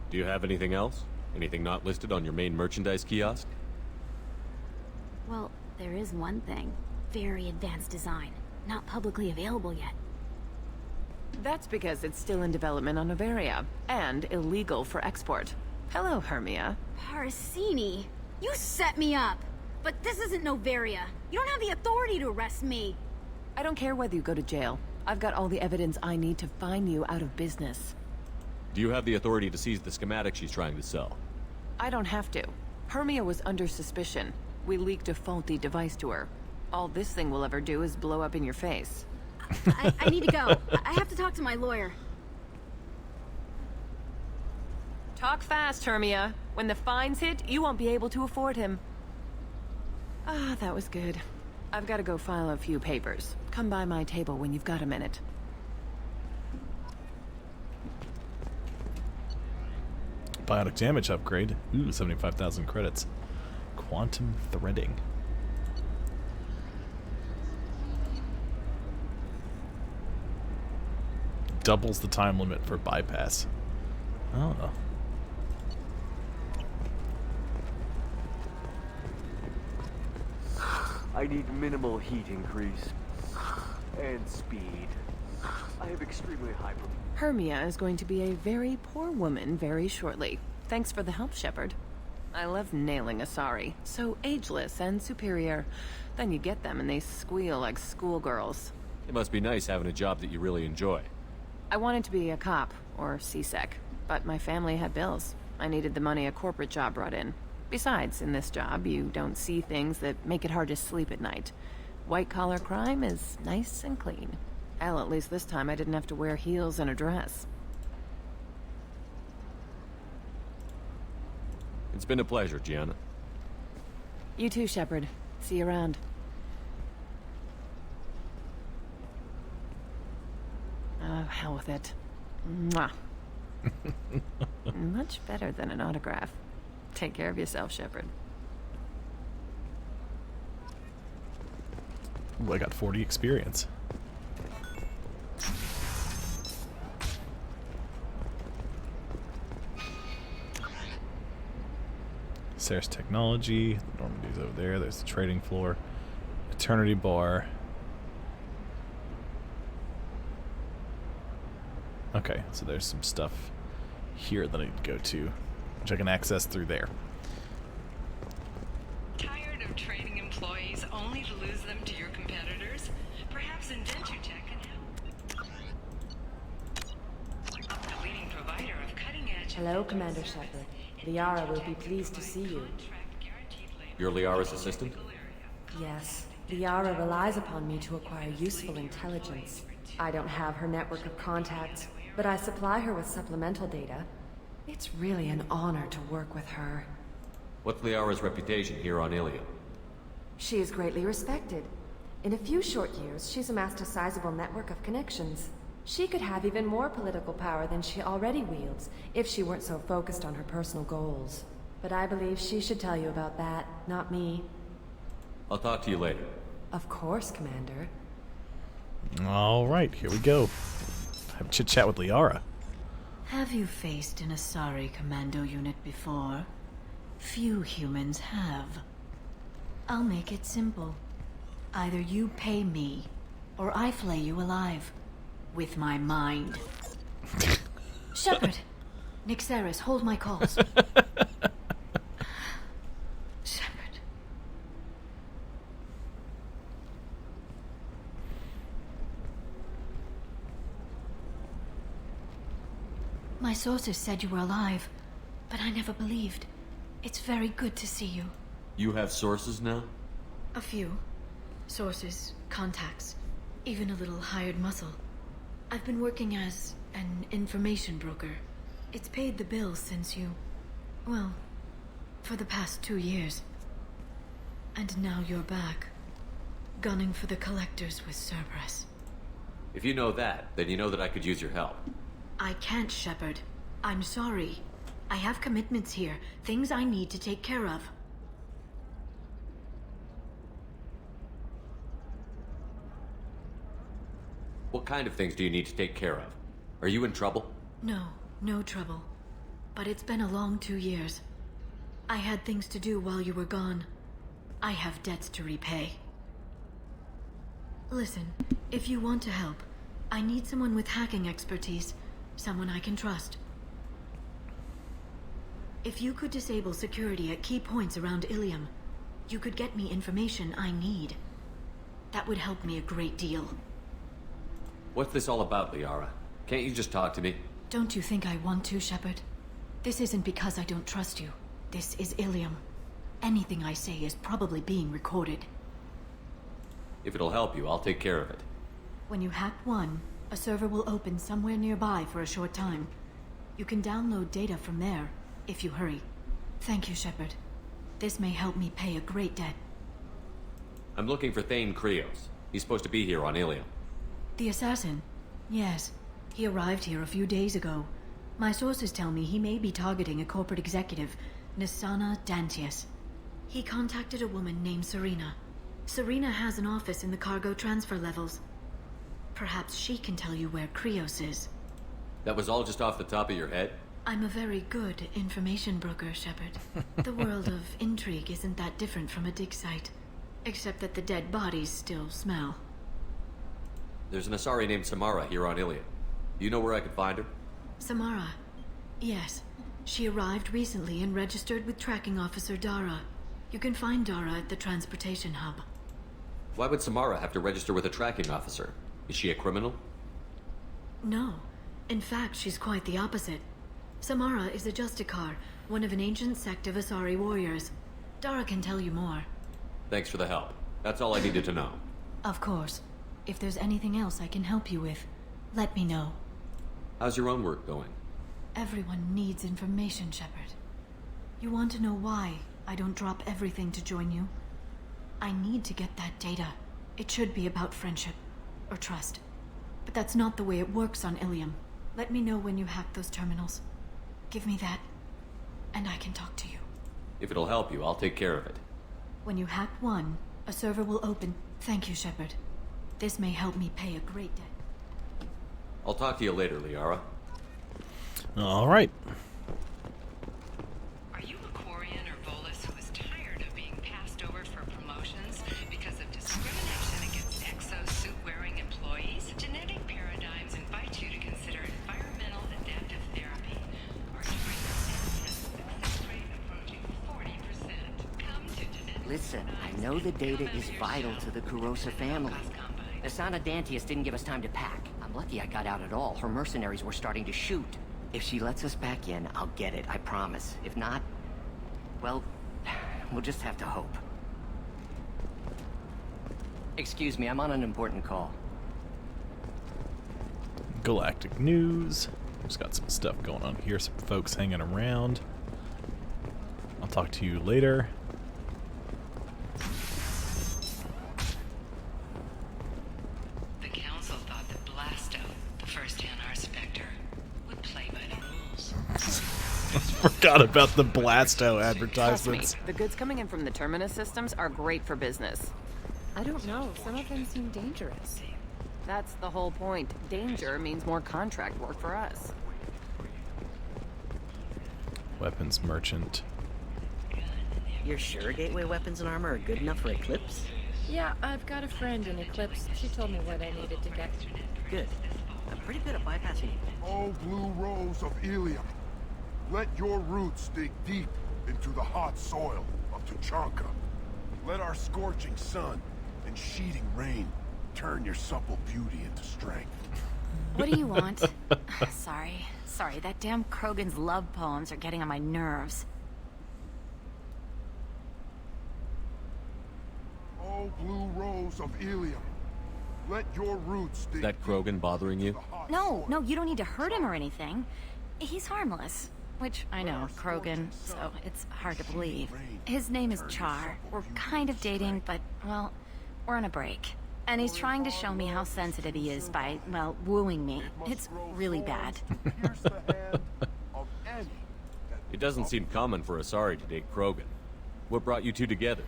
[SPEAKER 5] Do you have anything else? Anything not listed on your main merchandise kiosk?
[SPEAKER 24] Well, there is one thing. Very advanced design. Not publicly available yet.
[SPEAKER 15] That's because it's still in development on Noveria, and illegal for export. Hello, Hermia.
[SPEAKER 24] Parasini, you set me up! But this isn't Noveria. You don't have the authority to arrest me!
[SPEAKER 15] I don't care whether you go to jail. I've got all the evidence I need to find you out of business.
[SPEAKER 5] Do you have the authority to seize the schematic she's trying to sell?
[SPEAKER 15] I don't have to. Hermia was under suspicion. We leaked a faulty device to her. All this thing will ever do is blow up in your face.
[SPEAKER 24] I need to go. I have to talk to my lawyer.
[SPEAKER 15] Talk fast, Hermia. When the fines hit, you won't be able to afford him. Ah, that was good. I've got to go file a few papers. Come by my table when you've got a minute.
[SPEAKER 1] Biotic damage upgrade. Ooh, 75,000 credits. Quantum threading. Doubles the time limit for bypass. Oh.
[SPEAKER 19] I need minimal heat increase. And speed. I have extremely high...
[SPEAKER 15] Hermia is going to be a very poor woman very shortly. Thanks for the help, Shepard. I love nailing Asari. So ageless and superior. Then you get them and they squeal like schoolgirls.
[SPEAKER 5] It must be nice having a job that you really enjoy.
[SPEAKER 15] I wanted to be a cop, or CSEC, but my family had bills. I needed the money a corporate job brought in. Besides, in this job, you don't see things that make it hard to sleep at night. White-collar crime is nice and clean. Hell, at least this time I didn't have to wear heels and a dress.
[SPEAKER 5] It's been a pleasure, Gianna.
[SPEAKER 15] You too, Shepard. See you around. Oh, hell with it. Mwah. Much better than an autograph. Take care of yourself, Shepard.
[SPEAKER 1] Ooh, I got 40 experience. Sarah's Technology. Normandy's over there. There's the trading floor. Eternity Bar. Okay, so there's some stuff here that I need to go to, which I can access through there.
[SPEAKER 12] Tired of training employees only to lose them to your competitors? Perhaps Indentutech can help. The leading provider of cutting-edge...
[SPEAKER 2] Hello, Commander Shepard. Liara will be pleased to see you.
[SPEAKER 5] You're Liara's assistant?
[SPEAKER 2] Yes. Liara relies upon me to acquire useful intelligence. I don't have her network of contacts, but I supply her with supplemental data. It's really an honor to work with her.
[SPEAKER 5] What's Liara's reputation here on Ilium?
[SPEAKER 2] She is greatly respected. In a few short years, she's amassed a sizable network of connections. She could have even more political power than she already wields, if she weren't so focused on her personal goals. But I believe she should tell you about that, not me.
[SPEAKER 5] I'll talk to you later.
[SPEAKER 2] Of course, Commander.
[SPEAKER 1] Alright, here we go. Have a chit-chat with Liara.
[SPEAKER 8] Have you faced an Asari commando unit before? Few humans have. I'll make it simple. Either you pay me, or I flay you alive. With my mind. Shepard! Nixeris, hold my calls. Shepard. My sources said you were alive, but I never believed. It's very good to see you.
[SPEAKER 5] You have sources now?
[SPEAKER 8] A few. Sources, contacts, even a little hired muscle. I've been working as an information broker. It's paid the bills since you... well, for the past 2 years. And now you're back, gunning for the collectors with Cerberus.
[SPEAKER 5] If you know that, then you know that I could use your help.
[SPEAKER 8] I can't, Shepard. I'm sorry. I have commitments here, things I need to take care of.
[SPEAKER 5] What kind of things do you need to take care of? Are you in trouble?
[SPEAKER 8] No, no trouble. But it's been a long 2 years. I had things to do while you were gone. I have debts to repay. Listen, if you want to help, I need someone with hacking expertise. Someone I can trust. If you could disable security at key points around Ilium, you could get me information I need. That would help me a great deal.
[SPEAKER 5] What's this all about, Liara? Can't you just talk to me?
[SPEAKER 8] Don't you think I want to, Shepard? This isn't because I don't trust you. This is Ilium. Anything I say is probably being recorded.
[SPEAKER 5] If it'll help you, I'll take care of it.
[SPEAKER 8] When you hack one, a server will open somewhere nearby for a short time. You can download data from there, if you hurry. Thank you, Shepard. This may help me pay a great debt.
[SPEAKER 5] I'm looking for Thane Krios. He's supposed to be here on Ilium.
[SPEAKER 8] The assassin? Yes. He arrived here a few days ago. My sources tell me he may be targeting a corporate executive, Nisana Dantius. He contacted a woman named Serena. Serena has an office in the cargo transfer levels. Perhaps she can tell you where Krios is.
[SPEAKER 5] That was all just off the top of your head?
[SPEAKER 8] I'm a very good information broker, Shepard. The world of intrigue isn't that different from a dig site. Except that the dead bodies still smell.
[SPEAKER 5] There's an Asari named Samara here on Ilium. Do you know where I could find her?
[SPEAKER 8] Samara? Yes. She arrived recently and registered with tracking officer Dara. You can find Dara at the transportation hub.
[SPEAKER 5] Why would Samara have to register with a tracking officer? Is she a criminal?
[SPEAKER 8] No. In fact, she's quite the opposite. Samara is a Justikar, one of an ancient sect of Asari warriors. Dara can tell you more.
[SPEAKER 5] Thanks for the help. That's all I needed to know.
[SPEAKER 8] Of course. If there's anything else I can help you with, let me know.
[SPEAKER 5] How's your own work going?
[SPEAKER 8] Everyone needs information, Shepard. You want to know why I don't drop everything to join you? I need to get that data. It should be about friendship. Or trust. But that's not the way it works on Ilium. Let me know when you hack those terminals. Give me that, and I can talk to you.
[SPEAKER 5] If it'll help you, I'll take care of it.
[SPEAKER 8] When you hack one, a server will open. Thank you, Shepard. This may help me pay a great debt.
[SPEAKER 5] I'll talk to you later, Liara.
[SPEAKER 1] All right.
[SPEAKER 12] Are you a Quarian or Volus who is tired of being passed over for promotions because of discrimination against exosuit-wearing employees? Genetic paradigms invite you to consider environmental adaptive therapy. Our training has a success rate approaching 40%. Come to genetic...
[SPEAKER 20] Listen, I know the data is vital to the Kurosa family. Asana Dantius didn't give us time to pack. I'm lucky I got out at all. Her mercenaries were starting to shoot. If she lets us back in, I'll get it, I promise. If not, well, we'll just have to hope. Excuse me, I'm on an important call.
[SPEAKER 1] Galactic news. Just got some stuff going on here, some folks hanging around. I'll talk to you later.
[SPEAKER 12] The Council thought that Blasto, the first NR Spectre, would play by the rules.
[SPEAKER 1] Forgot about the Blasto
[SPEAKER 15] Trust
[SPEAKER 1] advertisements.
[SPEAKER 15] me, the goods coming in from the Terminus systems are great for business.
[SPEAKER 22] I don't know. Some of them seem dangerous.
[SPEAKER 15] That's the whole point. Danger means more contract work for us.
[SPEAKER 1] Weapons merchant.
[SPEAKER 20] You're sure Gateway weapons and armor are good enough for Eclipse?
[SPEAKER 22] Yeah, I've got a friend in Eclipse. She told me what I needed to get.
[SPEAKER 20] Good. I'm pretty good at bypassing.
[SPEAKER 3] Oh, blue rose of Ilium, let your roots dig deep into the hot soil of Tuchanka. Let our scorching sun and sheeting rain turn your supple beauty into strength.
[SPEAKER 24] What do you want? Sorry, that damn Krogan's love poems are getting on my nerves.
[SPEAKER 3] Oh, blue rose of Ilium, let your roots dig
[SPEAKER 5] Is that Krogan bothering you?
[SPEAKER 24] No, you don't need to hurt him or anything. He's harmless. Which, I know, Krogan, so it's hard to believe. His name is Char. We're kind of dating, but, well, we're on a break. And he's trying to show me how sensitive he is by, well, wooing me. It's really bad.
[SPEAKER 5] It doesn't seem common for Asari to date Krogan. What brought you two together?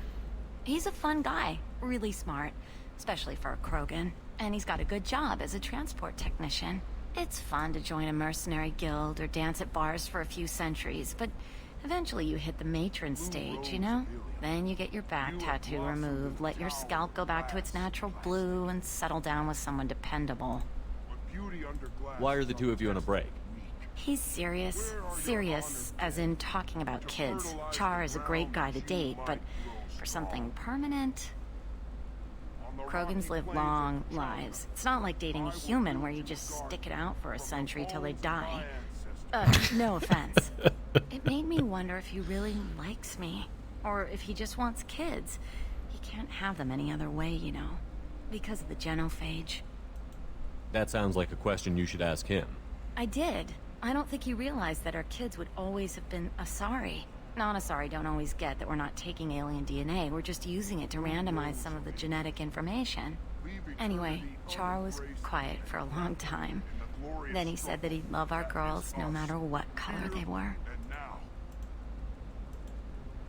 [SPEAKER 24] He's a fun guy, really smart, especially for a Krogan. And he's got a good job as a transport technician. It's fun to join a mercenary guild or dance at bars for a few centuries, but eventually you hit the matron stage, you know? Then you get your back tattoo removed, let your scalp go back to its natural blue, and settle down with someone dependable.
[SPEAKER 5] Why are the two of you on a break?
[SPEAKER 24] He's serious. Serious, as in talking about kids. Char is a great guy to date, but for something permanent... Krogans live long lives. It's not like dating a human where you just stick it out for a century till they die. No offense. It made me wonder if he really likes me. Or if he just wants kids. He can't have them any other way, you know. Because of the genophage.
[SPEAKER 5] That sounds like a question you should ask him.
[SPEAKER 24] I did. I don't think he realized that our kids would always have been Asari. Non-Asari don't always get that we're not taking alien DNA, we're just using it to randomize some of the genetic information. Anyway, Char was quiet for a long time. Then he said that he'd love our girls no matter what color they were.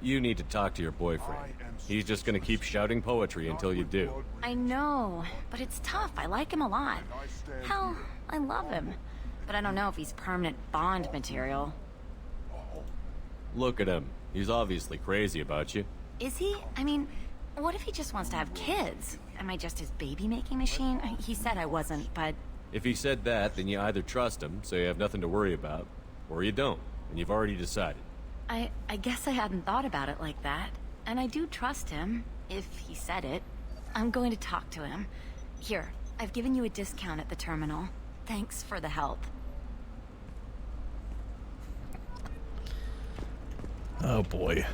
[SPEAKER 5] You need to talk to your boyfriend. He's just gonna keep shouting poetry until you do.
[SPEAKER 24] I know, but it's tough. I like him a lot. Hell, I love him. But I don't know if he's permanent Bond material.
[SPEAKER 5] Look at him. He's obviously crazy about you.
[SPEAKER 24] Is he? I mean, what if he just wants to have kids? Am I just his baby-making machine? He said I wasn't, but...
[SPEAKER 5] If he said that, then you either trust him, so you have nothing to worry about, or you don't, and you've already decided.
[SPEAKER 24] I guess I hadn't thought about it like that. And I do trust him, if he said it. I'm going to talk to him. Here, I've given you a discount at the terminal. Thanks for the help.
[SPEAKER 1] Oh boy.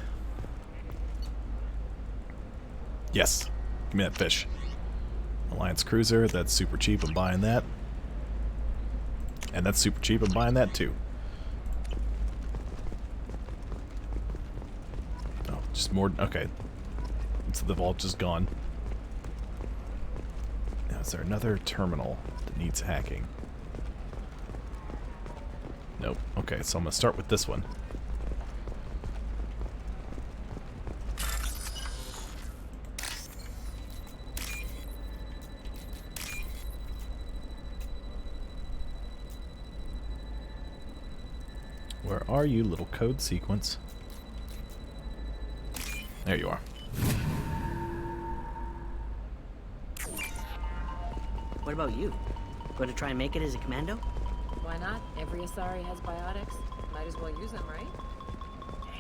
[SPEAKER 1] Yes. Give me that fish. Alliance cruiser, that's super cheap, I'm buying that. And that's super cheap, I'm buying that too. Oh, just more, okay. So the vault is gone. Now is there another terminal that needs hacking? Nope. Okay, so I'm gonna start with this one. Where are you, little code sequence? There you are.
[SPEAKER 10] What about you? Going to try and make it as a commando?
[SPEAKER 22] Why not? Every Asari has biotics. Might as well use them, right?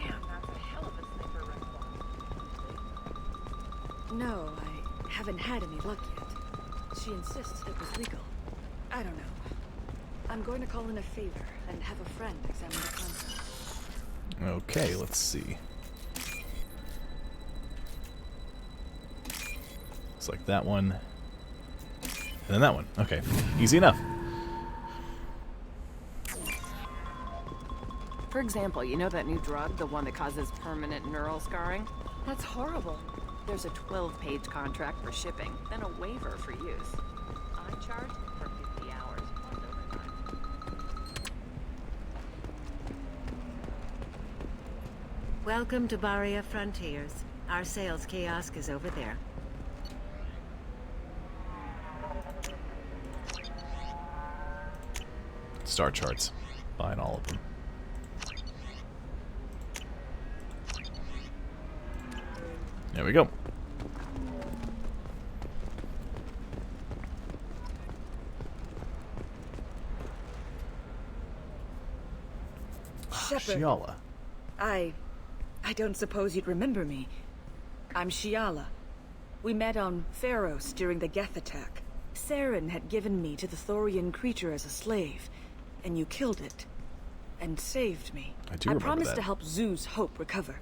[SPEAKER 22] Damn, that's a hell of a sniper rifle.
[SPEAKER 16] No, I haven't had any luck yet. She insists it was legal. I don't know. I'm going to call in a favor and have a friend examine the content.
[SPEAKER 1] Okay, let's see. Looks like that one. And then that one. Okay, easy enough.
[SPEAKER 15] For example, you know that new drug, the one that causes permanent neural scarring? That's horrible. There's a 12-page contract for shipping, then a waiver for use. I charge for 50 hours plus overtime.
[SPEAKER 10] Welcome to Barria Frontiers. Our sales kiosk is over there.
[SPEAKER 1] Star charts. Buying all of them. There we go.
[SPEAKER 16] Shepard.
[SPEAKER 1] Shiala.
[SPEAKER 16] I don't suppose you'd remember me. I'm Shiala. We met on Pharos during the Geth attack. Saren had given me to the Thorian creature as a slave, and you killed it. And saved me.
[SPEAKER 1] I do remember
[SPEAKER 16] promised
[SPEAKER 1] that.
[SPEAKER 16] to help Zeus Hope recover.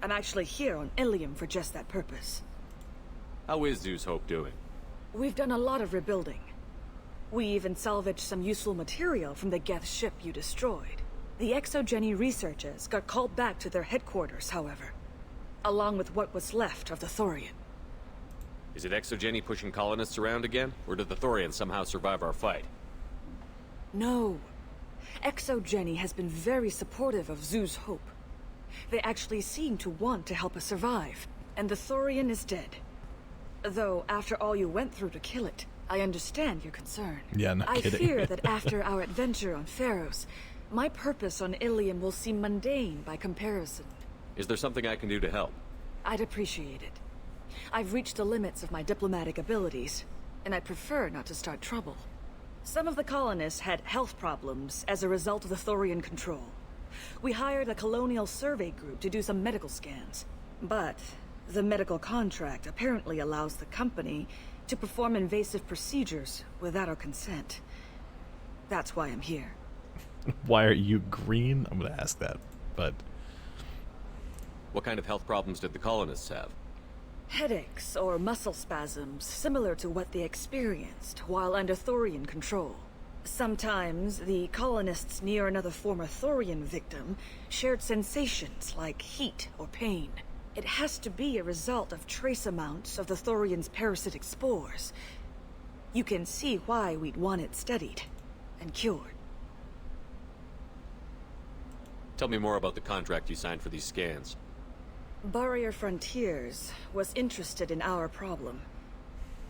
[SPEAKER 16] I'm actually here on Ilium for just that purpose.
[SPEAKER 5] How is Zeus Hope doing?
[SPEAKER 16] We've done a lot of rebuilding. We even salvaged some useful material from the Geth ship you destroyed. The Exogeny researchers got called back to their headquarters, however, along with what was left of the Thorian.
[SPEAKER 5] Is it Exogeny pushing colonists around again? Or did the Thorians somehow survive our fight?
[SPEAKER 16] No. Exogeny has been very supportive of Zeus Hope. They actually seem to want to help us survive, and the Thorian is dead. Though, after all you went through to kill it, I understand your concern.
[SPEAKER 1] Yeah, no kidding.
[SPEAKER 16] I fear that after our adventure on Pharos, my purpose on Ilium will seem mundane by comparison.
[SPEAKER 5] Is there something I can do to help?
[SPEAKER 16] I'd appreciate it. I've reached the limits of my diplomatic abilities, and I'd prefer not to start trouble. Some of the colonists had health problems as a result of the Thorian control. We hired a colonial survey group to do some medical scans. But the medical contract apparently allows the company to perform invasive procedures without our consent. That's why I'm here.
[SPEAKER 1] Why are you green? I'm gonna ask that, but...
[SPEAKER 5] What kind of health problems did the colonists have?
[SPEAKER 16] Headaches or muscle spasms similar to what they experienced while under Thorian control. Sometimes the colonists near another former Thorian victim shared sensations like heat or pain. It has to be a result of trace amounts of the Thorian's parasitic spores. You can see why we'd want it studied and cured.
[SPEAKER 5] Tell me more about the contract you signed for these scans.
[SPEAKER 16] Barrier Frontiers was interested in our problem.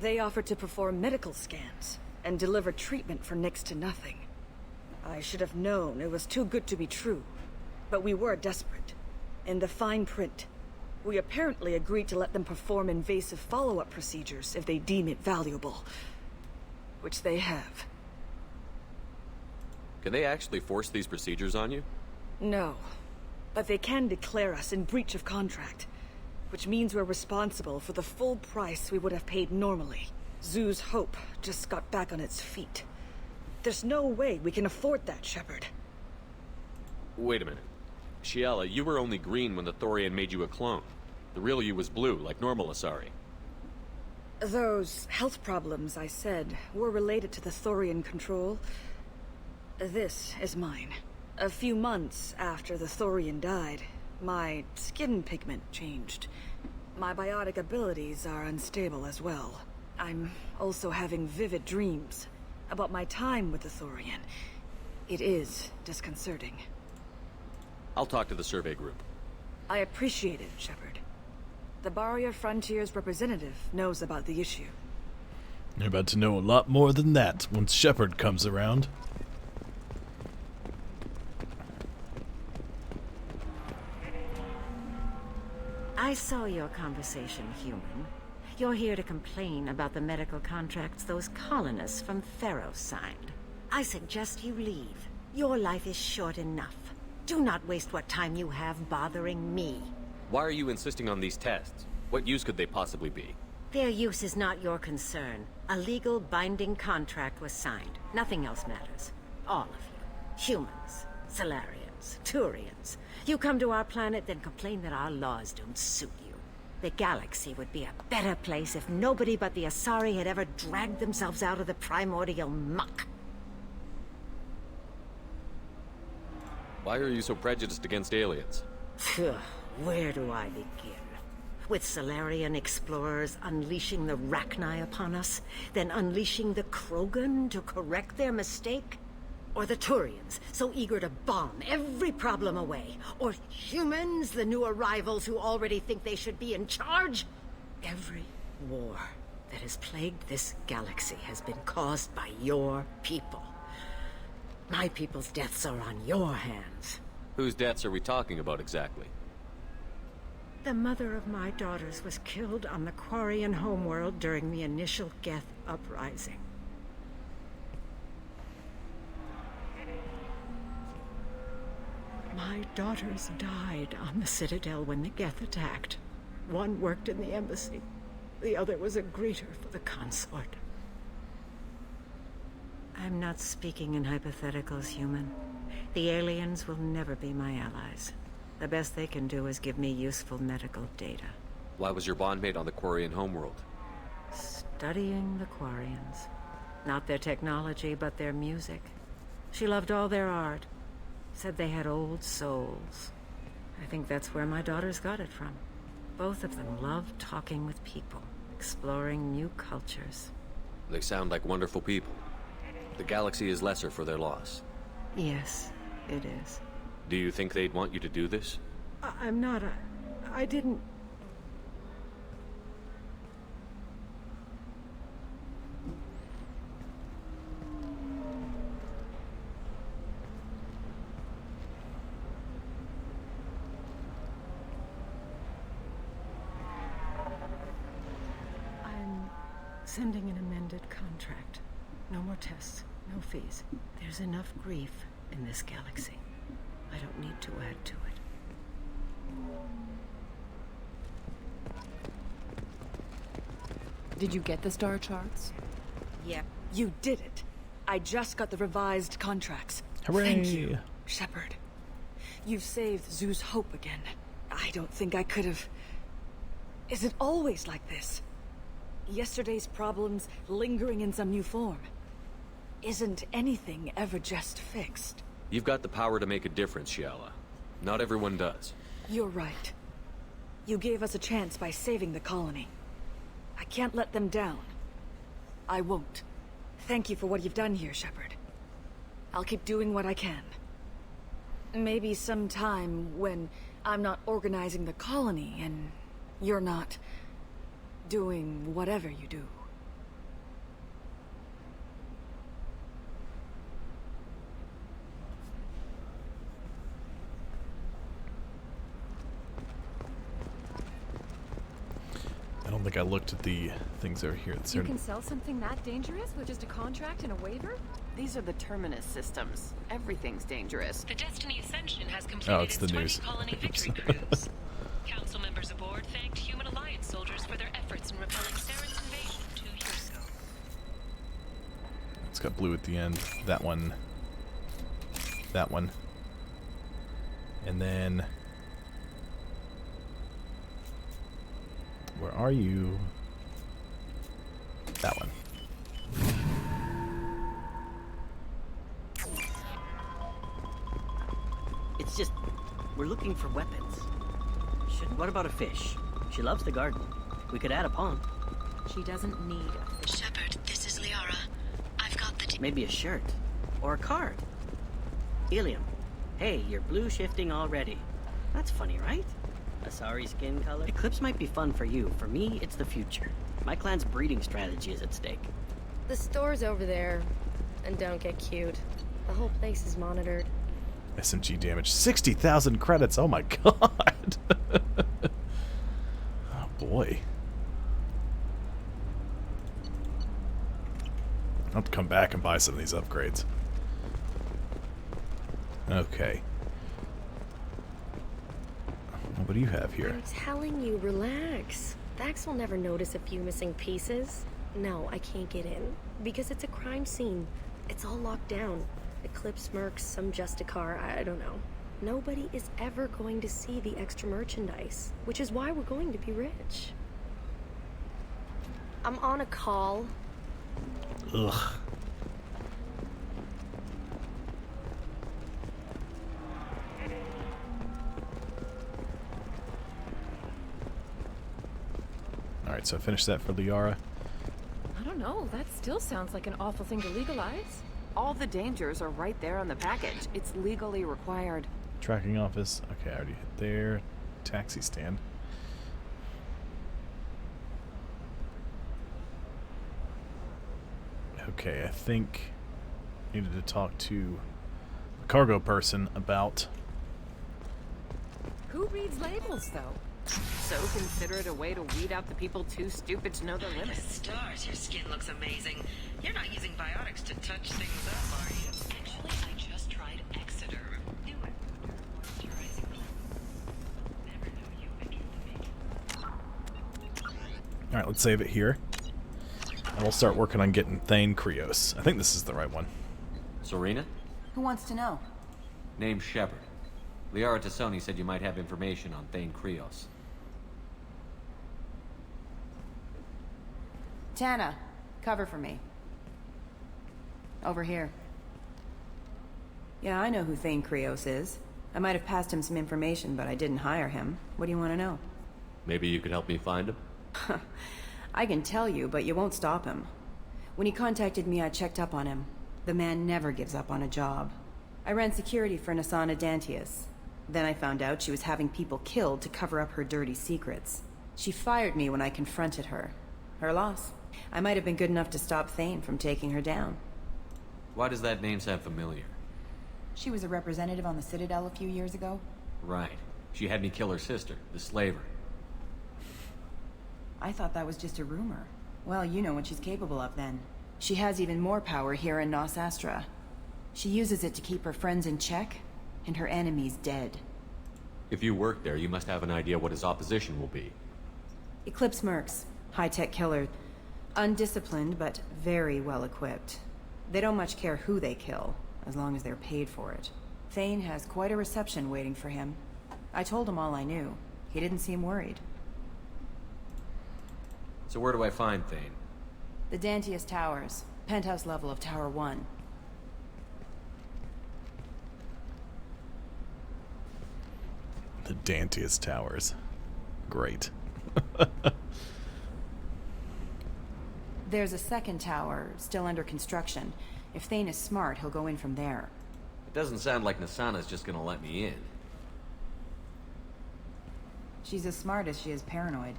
[SPEAKER 16] They offered to perform medical scans and deliver treatment for next to nothing. I should have known it was too good to be true, but we were desperate. In the fine print, we apparently agreed to let them perform invasive follow-up procedures if they deem it valuable. Which they have.
[SPEAKER 5] Can they actually force these procedures on you?
[SPEAKER 16] No, but they can declare us in breach of contract, which means we're responsible for the full price we would have paid normally. Zeus Hope just got back on its feet. There's no way we can afford that, Shepard.
[SPEAKER 5] Wait a minute. Shiala, you were only green when the Thorian made you a clone. The real you was blue, like normal Asari.
[SPEAKER 16] Those health problems I said were related to the Thorian control. This is mine. A few months after the Thorian died, my skin pigment changed. My biotic abilities are unstable as well. I'm also having vivid dreams about my time with the Thorian. It is disconcerting.
[SPEAKER 5] I'll talk to the survey group.
[SPEAKER 16] I appreciate it, Shepard. The Barrier Frontiers representative knows about the issue.
[SPEAKER 1] You're about to know a lot more than that once Shepard comes around.
[SPEAKER 10] I saw your conversation, human. You're here to complain about the medical contracts those colonists from Theros signed. I suggest you leave. Your life is short enough. Do not waste what time you have bothering me.
[SPEAKER 5] Why are you insisting on these tests? What use could they possibly be?
[SPEAKER 10] Their use is not your concern. A legal binding contract was signed. Nothing else matters. All of you. Humans, Solarians, Turians. You come to our planet, then complain that our laws don't suit you. The galaxy would be a better place if nobody but the Asari had ever dragged themselves out of the primordial muck.
[SPEAKER 5] Why are you so prejudiced against aliens?
[SPEAKER 10] Where do I begin? With Solarian explorers unleashing the Rachni upon us, then unleashing the Krogan to correct their mistake? Or the Turians, so eager to bomb every problem away? Or humans, the new arrivals who already think they should be in charge? Every war that has plagued this galaxy has been caused by your people. My people's deaths are on your hands.
[SPEAKER 5] Whose deaths are we talking about exactly?
[SPEAKER 10] The mother of my daughters was killed on the Quarian homeworld during the initial Geth uprising. My daughters died on the Citadel when the Geth attacked. One worked in the embassy. The other was a greeter for the consort. I'm not speaking in hypotheticals, human. The aliens will never be my allies. The best they can do is give me useful medical data.
[SPEAKER 5] Why was your bondmate on the Quarian homeworld?
[SPEAKER 10] Studying the Quarians. Not their technology, but their music. She loved all their art. Said they had old souls. I think that's where my daughters got it from. Both of them loved talking with people, exploring new cultures.
[SPEAKER 5] They sound like wonderful people. The galaxy is lesser for their loss.
[SPEAKER 10] Yes, it is.
[SPEAKER 5] Do you think they'd want you to do this?
[SPEAKER 10] I'm not I didn't... I'm sending an amended contract. No more tests, no fees. There's enough grief in this galaxy. I don't need to add to it.
[SPEAKER 15] Did you get the star charts?
[SPEAKER 16] Yep. You did it. I just got the revised contracts.
[SPEAKER 1] Hooray!
[SPEAKER 16] Thank you, Shepard. You've saved Zoo's hope again. I don't think I could have... Is it always like this? Yesterday's problems lingering in some new form. Isn't anything ever just fixed?
[SPEAKER 5] You've got the power to make a difference, Shiala. Not everyone does.
[SPEAKER 16] You're right. You gave us a chance by saving the colony. I can't let them down. I won't. Thank you for what you've done here, Shepard. I'll keep doing what I can. Maybe sometime when I'm not organizing the colony and you're not doing whatever you do.
[SPEAKER 1] I don't think I looked at the things over here.
[SPEAKER 17] You can sell something that dangerous with just a contract and a waiver?
[SPEAKER 15] These are the Terminus systems. Everything's dangerous.
[SPEAKER 12] The Destiny Ascension has completed
[SPEAKER 1] it's the
[SPEAKER 12] its 20
[SPEAKER 1] news.
[SPEAKER 12] colony victory cruise. Council members aboard thanked Human Alliance soldiers for their efforts in repelling Saren's invasion 2 years ago.
[SPEAKER 1] It's got blue at the end. That one. That one. And then... where are you? That one.
[SPEAKER 4] It's just, we're looking for weapons. What about a fish? She loves the garden. We could add a pond.
[SPEAKER 7] She doesn't need a fish.
[SPEAKER 14] Shepard, this is Liara. I've got the...
[SPEAKER 4] Maybe a shirt. Or a card. Helium. Hey, you're blue shifting already. That's funny, right? A sorry skin color. Eclipse might be fun for you. For me, it's the future. My clan's breeding strategy is at stake.
[SPEAKER 18] The store's over there. And don't get cute. The whole place is monitored.
[SPEAKER 1] SMG damage. 60,000 credits. Oh my god. Oh boy. I'll have to come back and buy some of these upgrades. Okay. What do you have here?
[SPEAKER 18] I'm telling you, relax. Vax will never notice a few missing pieces. No, I can't get in. Because it's a crime scene. It's all locked down. Eclipse mercs, some Justicar, I don't know. Nobody is ever going to see the extra merchandise. Which is why we're going to be rich. I'm on a call.
[SPEAKER 1] Ugh. Alright, so I finished that for Liara.
[SPEAKER 17] I don't know. That still sounds like an awful thing to legalize.
[SPEAKER 15] All the dangers are right there on the package. It's legally required.
[SPEAKER 1] Tracking office. Okay, I already hit there. Taxi stand. Okay, I think I needed to talk to a cargo person about...
[SPEAKER 15] Who reads labels, though? So consider it a way to weed out the people too stupid to know their limits.
[SPEAKER 12] Stars, your skin looks amazing. You're not using biotics to touch things up, are you? Actually, I just tried Exoderm. New moisturizing cream. Never knew you entered the making.
[SPEAKER 1] Alright, let's save it here. And we'll start working on getting Thane Krios. I think this is the right one.
[SPEAKER 5] Serena?
[SPEAKER 15] Who wants to know?
[SPEAKER 5] Name's Shepard. Liara Tassoni said you might have information on Thane Krios.
[SPEAKER 15] Tana, cover for me. Over here.
[SPEAKER 21] Yeah, I know who Thane Krios is. I might have passed him some information, but I didn't hire him. What do you want to know?
[SPEAKER 5] Maybe you could help me find him?
[SPEAKER 21] I can tell you, but you won't stop him. When he contacted me, I checked up on him. The man never gives up on a job. I ran security for Nasana Dantius. Then I found out she was having people killed to cover up her dirty secrets. She fired me when I confronted her. Her loss. I might have been good enough to stop Thane from taking her down.
[SPEAKER 5] Why does that name sound familiar?
[SPEAKER 15] She was a representative on the Citadel a few years ago.
[SPEAKER 5] Right. She had me kill her sister, the slaver.
[SPEAKER 21] I thought that was just a rumor. Well, you know what she's capable of then. She has even more power here in Nos Astra. She uses it to keep her friends in check, and her enemies dead.
[SPEAKER 5] If you work there, you must have an idea what his opposition will be.
[SPEAKER 21] Eclipse mercs. High-tech killer. Undisciplined, but very well-equipped. They don't much care who they kill, as long as they're paid for it. Thane has quite a reception waiting for him. I told him all I knew. He didn't seem worried.
[SPEAKER 5] So where do I find Thane?
[SPEAKER 21] The Dantius Towers. Penthouse level of Tower 1.
[SPEAKER 1] The Dantius Towers. Great.
[SPEAKER 21] There's a second tower, still under construction. If Thane is smart, he'll go in from there.
[SPEAKER 5] It doesn't sound like Nasana's just gonna let me in.
[SPEAKER 21] She's as smart as she is paranoid.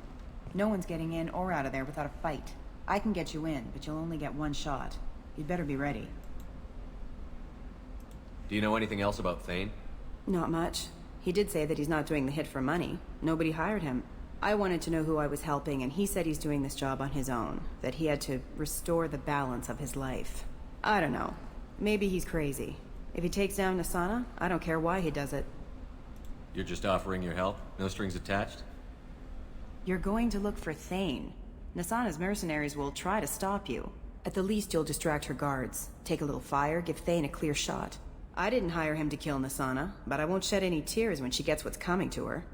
[SPEAKER 21] No one's getting in or out of there without a fight. I can get you in, but you'll only get one shot. You'd better be ready.
[SPEAKER 5] Do you know anything else about Thane?
[SPEAKER 21] Not much. He did say that he's not doing the hit for money. Nobody hired him. I wanted to know who I was helping, and he said he's doing this job on his own. That he had to restore the balance of his life. I don't know. Maybe he's crazy. If he takes down Nasana, I don't care why he does it.
[SPEAKER 5] You're just offering your help? No strings attached?
[SPEAKER 21] You're going to look for Thane. Nasana's mercenaries will try to stop you. At the least, you'll distract her guards. Take a little fire, give Thane a clear shot. I didn't hire him to kill Nasana, but I won't shed any tears when she gets what's coming to her.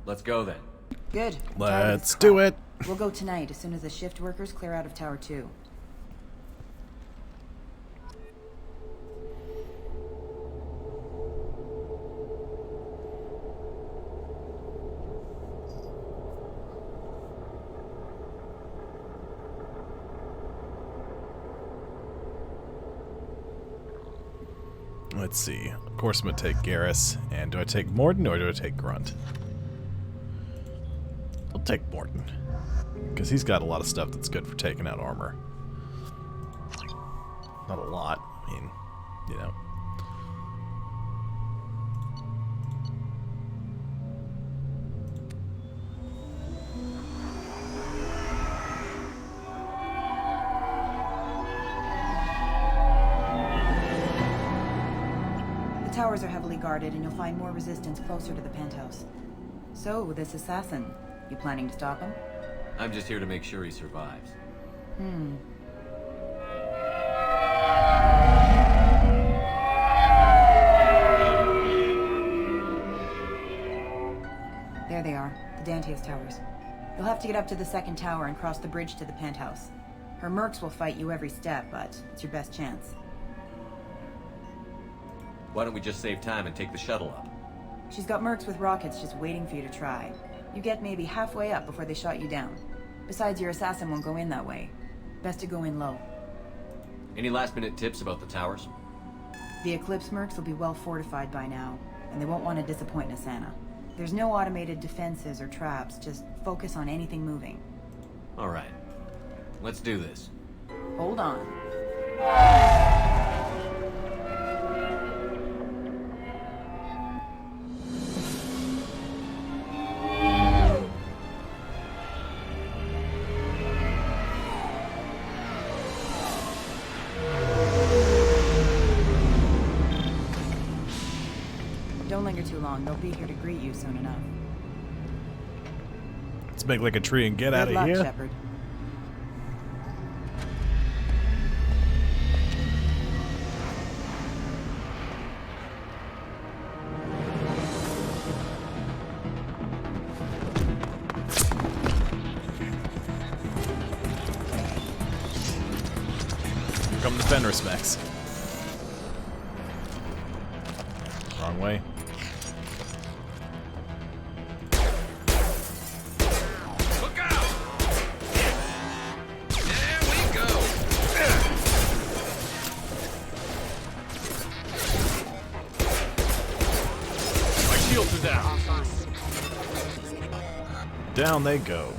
[SPEAKER 5] Let's go then.
[SPEAKER 21] Good.
[SPEAKER 1] Let's do it.
[SPEAKER 21] We'll go tonight as soon as the shift workers clear out of Tower 2.
[SPEAKER 1] Let's see. Of course, I'm going to take Garrus. And do I take Morden or do I take Grunt? I'll take Morden. Because he's got a lot of stuff that's good for taking out armor. Not a lot. I mean, you know.
[SPEAKER 21] The towers are heavily guarded, and you'll find more resistance closer to the penthouse. So, this assassin, you planning to stop him?
[SPEAKER 5] I'm just here to make sure he survives.
[SPEAKER 21] There they are, the Dantius towers. You'll have to get up to the second tower and cross the bridge to the penthouse. Her mercs will fight you every step, but it's your best chance.
[SPEAKER 5] Why don't we just save time and take the shuttle up?
[SPEAKER 21] She's got mercs with rockets just waiting for you to try. You get maybe halfway up before they shot you down. Besides, your assassin won't go in that way. Best to go in low.
[SPEAKER 5] Any last-minute tips about the towers?
[SPEAKER 21] The Eclipse mercs will be well fortified by now, and they won't want to disappoint Nasana. There's no automated defenses or traps, just focus on anything moving.
[SPEAKER 5] All right. Let's do this.
[SPEAKER 21] Hold on. Don't linger too long. They'll be here to greet you soon enough.
[SPEAKER 1] Let's make like a tree and get out
[SPEAKER 21] Good
[SPEAKER 1] of
[SPEAKER 21] luck,
[SPEAKER 1] here.
[SPEAKER 21] Shepard.
[SPEAKER 1] Here come the Fenris mechs. Wrong way.
[SPEAKER 6] Look out! There we go! My shields are down.
[SPEAKER 1] Down they go.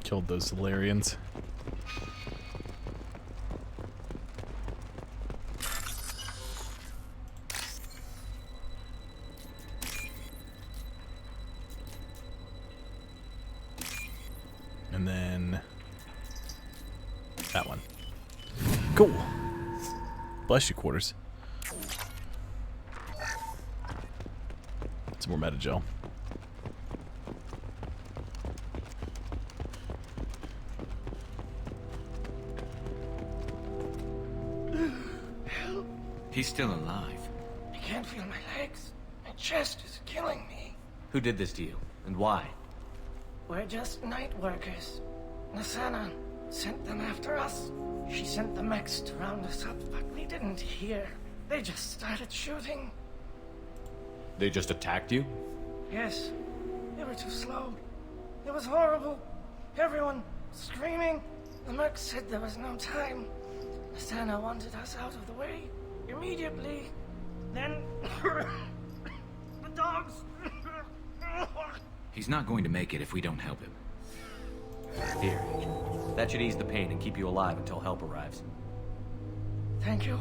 [SPEAKER 1] Killed those Solarians. And then that one. Cool. Bless you, quarters. Some more metagel.
[SPEAKER 6] He's still alive.
[SPEAKER 9] I can't feel my legs. My chest is killing me.
[SPEAKER 5] Who did this to you, and why?
[SPEAKER 9] We're just night workers. Nasana sent them after us. She sent the mechs to round us up, but we didn't hear. They just started shooting.
[SPEAKER 5] They just attacked you?
[SPEAKER 9] Yes, they were too slow. It was horrible. Everyone screaming. The mechs said there was no time. Nasana wanted us out of the way. Immediately. Then the dogs.
[SPEAKER 6] He's not going to make it if we don't help him.
[SPEAKER 5] Here. That should ease the pain and keep you alive until help arrives.
[SPEAKER 9] Thank you.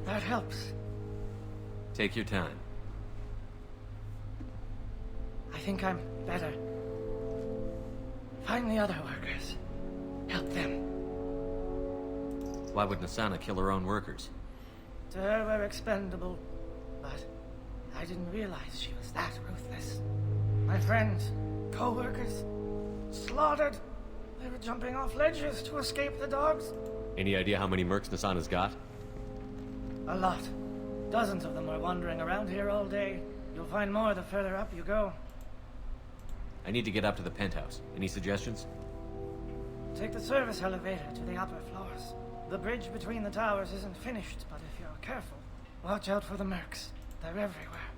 [SPEAKER 9] That helps.
[SPEAKER 5] Take your time.
[SPEAKER 9] I think I'm better. Find the other workers. Help them.
[SPEAKER 5] Why would Nasana kill her own workers?
[SPEAKER 9] To her, we're expendable. But I didn't realize she was that ruthless. My friends, co-workers, slaughtered. They were jumping off ledges to escape the dogs.
[SPEAKER 5] Any idea how many mercs Nasana's got?
[SPEAKER 9] A lot. Dozens of them are wandering around here all day. You'll find more the further up you go.
[SPEAKER 5] I need to get up to the penthouse. Any suggestions?
[SPEAKER 9] Take the service elevator to the upper floors. The bridge between the towers isn't finished, but if you're careful, watch out for the mercs. They're everywhere.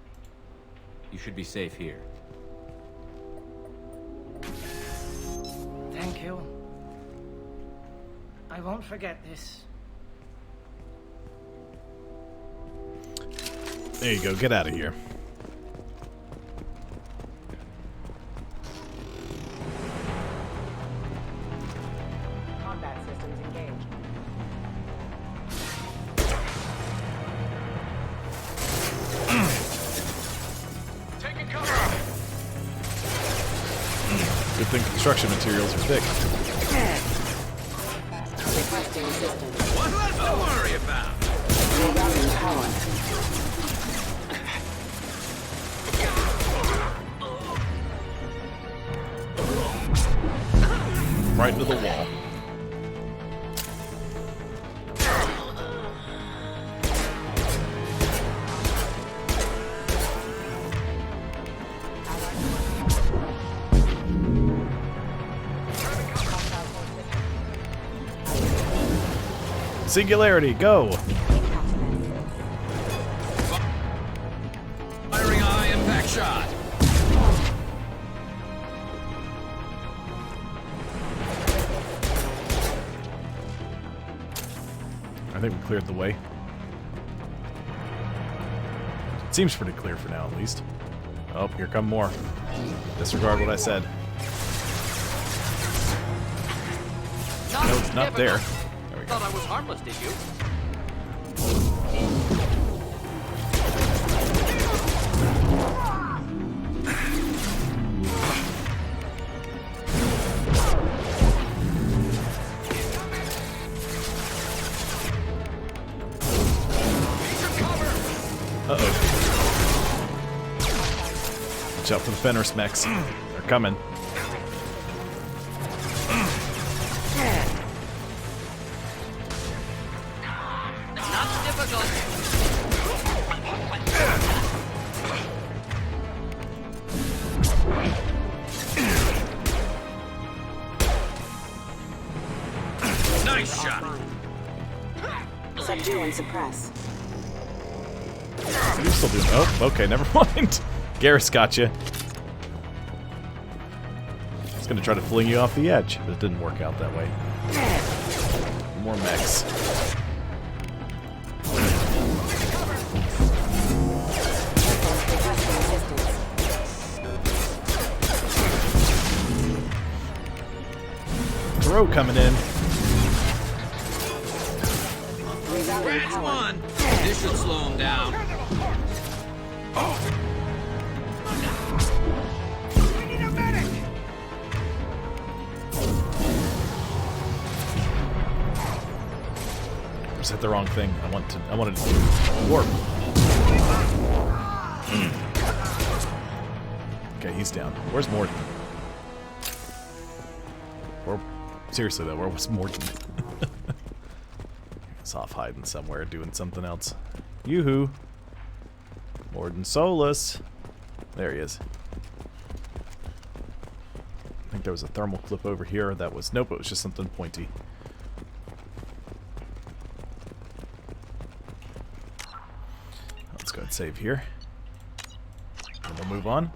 [SPEAKER 5] You should be safe here.
[SPEAKER 9] Thank you. I won't forget this.
[SPEAKER 1] There you go. Get out of here.
[SPEAKER 22] Combat systems engaged.
[SPEAKER 6] Taking cover.
[SPEAKER 1] Good thing construction materials are thick.
[SPEAKER 22] Requesting assistance.
[SPEAKER 6] One less to worry about.
[SPEAKER 22] Rerouting power.
[SPEAKER 1] Right into the wall. Singularity, go!
[SPEAKER 6] Firing eye impact shot.
[SPEAKER 1] I think we cleared the way. Seems pretty clear for now, at least. Oh, here come more. Disregard what I said. No, it's not there. There we go.
[SPEAKER 5] Thought I was harmless, did you?
[SPEAKER 1] Uh-oh. Watch out for the Fenris mechs. They're coming.
[SPEAKER 4] Not difficult.
[SPEAKER 6] Nice shot.
[SPEAKER 22] Subdue and suppress.
[SPEAKER 1] What are you still doing? Oh, okay, never mind. Garrus got you. I was gonna try to fling you off the edge, but it didn't work out that way. More mechs. Throw coming in.
[SPEAKER 6] Scratch one. This should slow him down.
[SPEAKER 3] We need a medic!
[SPEAKER 1] Just hit the wrong thing. I wanted to warp. Okay, he's down. Where's Morden? Or seriously though, where was Morden? He's off hiding somewhere, doing something else. Yoo-hoo! Morden Solus. There he is. I think there was a thermal clip over here. That was nope. It was just something pointy. Let's go ahead and save here. And we'll move on.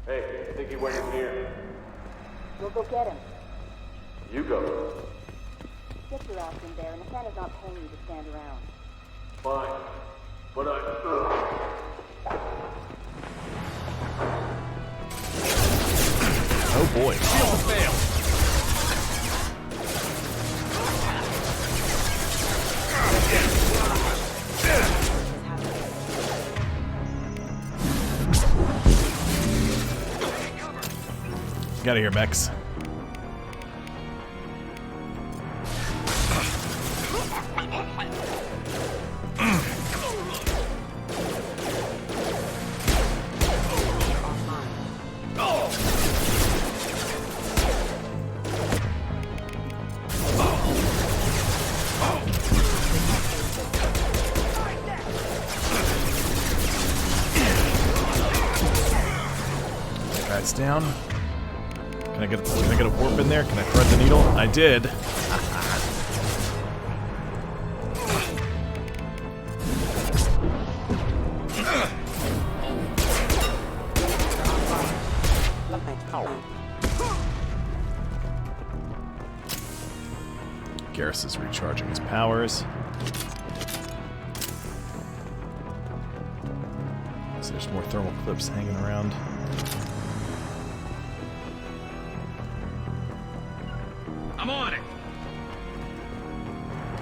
[SPEAKER 11] Hey, I think he went in here.
[SPEAKER 14] We'll go get him.
[SPEAKER 11] You go.
[SPEAKER 14] Get your ass in there, and Nathana's not paying you to stand around.
[SPEAKER 11] Fine. But
[SPEAKER 1] Oh boy.
[SPEAKER 5] Shield failed.
[SPEAKER 1] Get out of here, Mex. Guy's down. Can I get a warp in there? Can I thread the needle? I did. Garrus is recharging his powers. So there's more thermal clips hanging around.
[SPEAKER 6] I'm on it.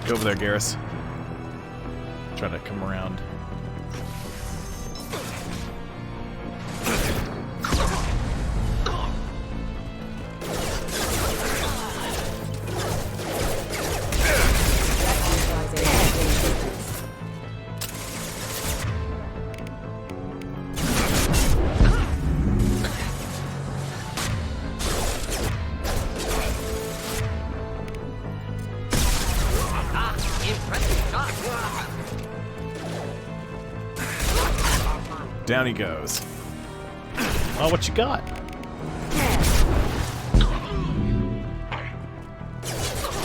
[SPEAKER 1] Go over there, Garrus. Try to come around. Down he goes. Oh, what you got?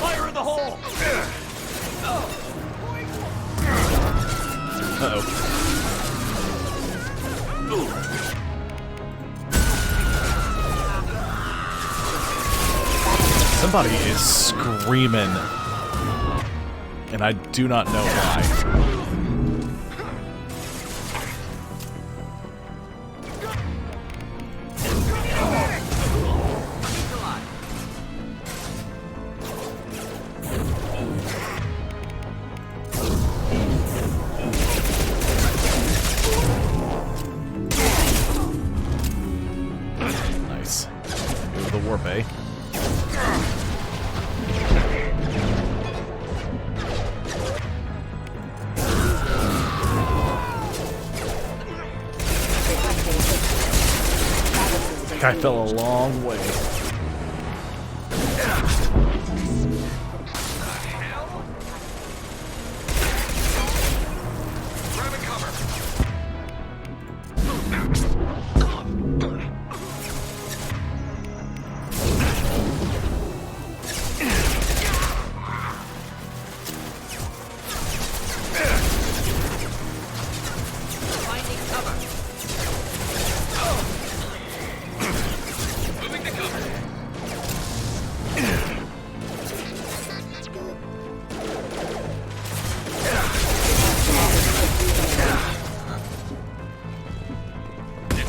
[SPEAKER 6] Fire in the hole!
[SPEAKER 1] Uh-oh. Somebody is screaming, and I do not know why. Nice. Go to the warp, eh? That guy fell a long way.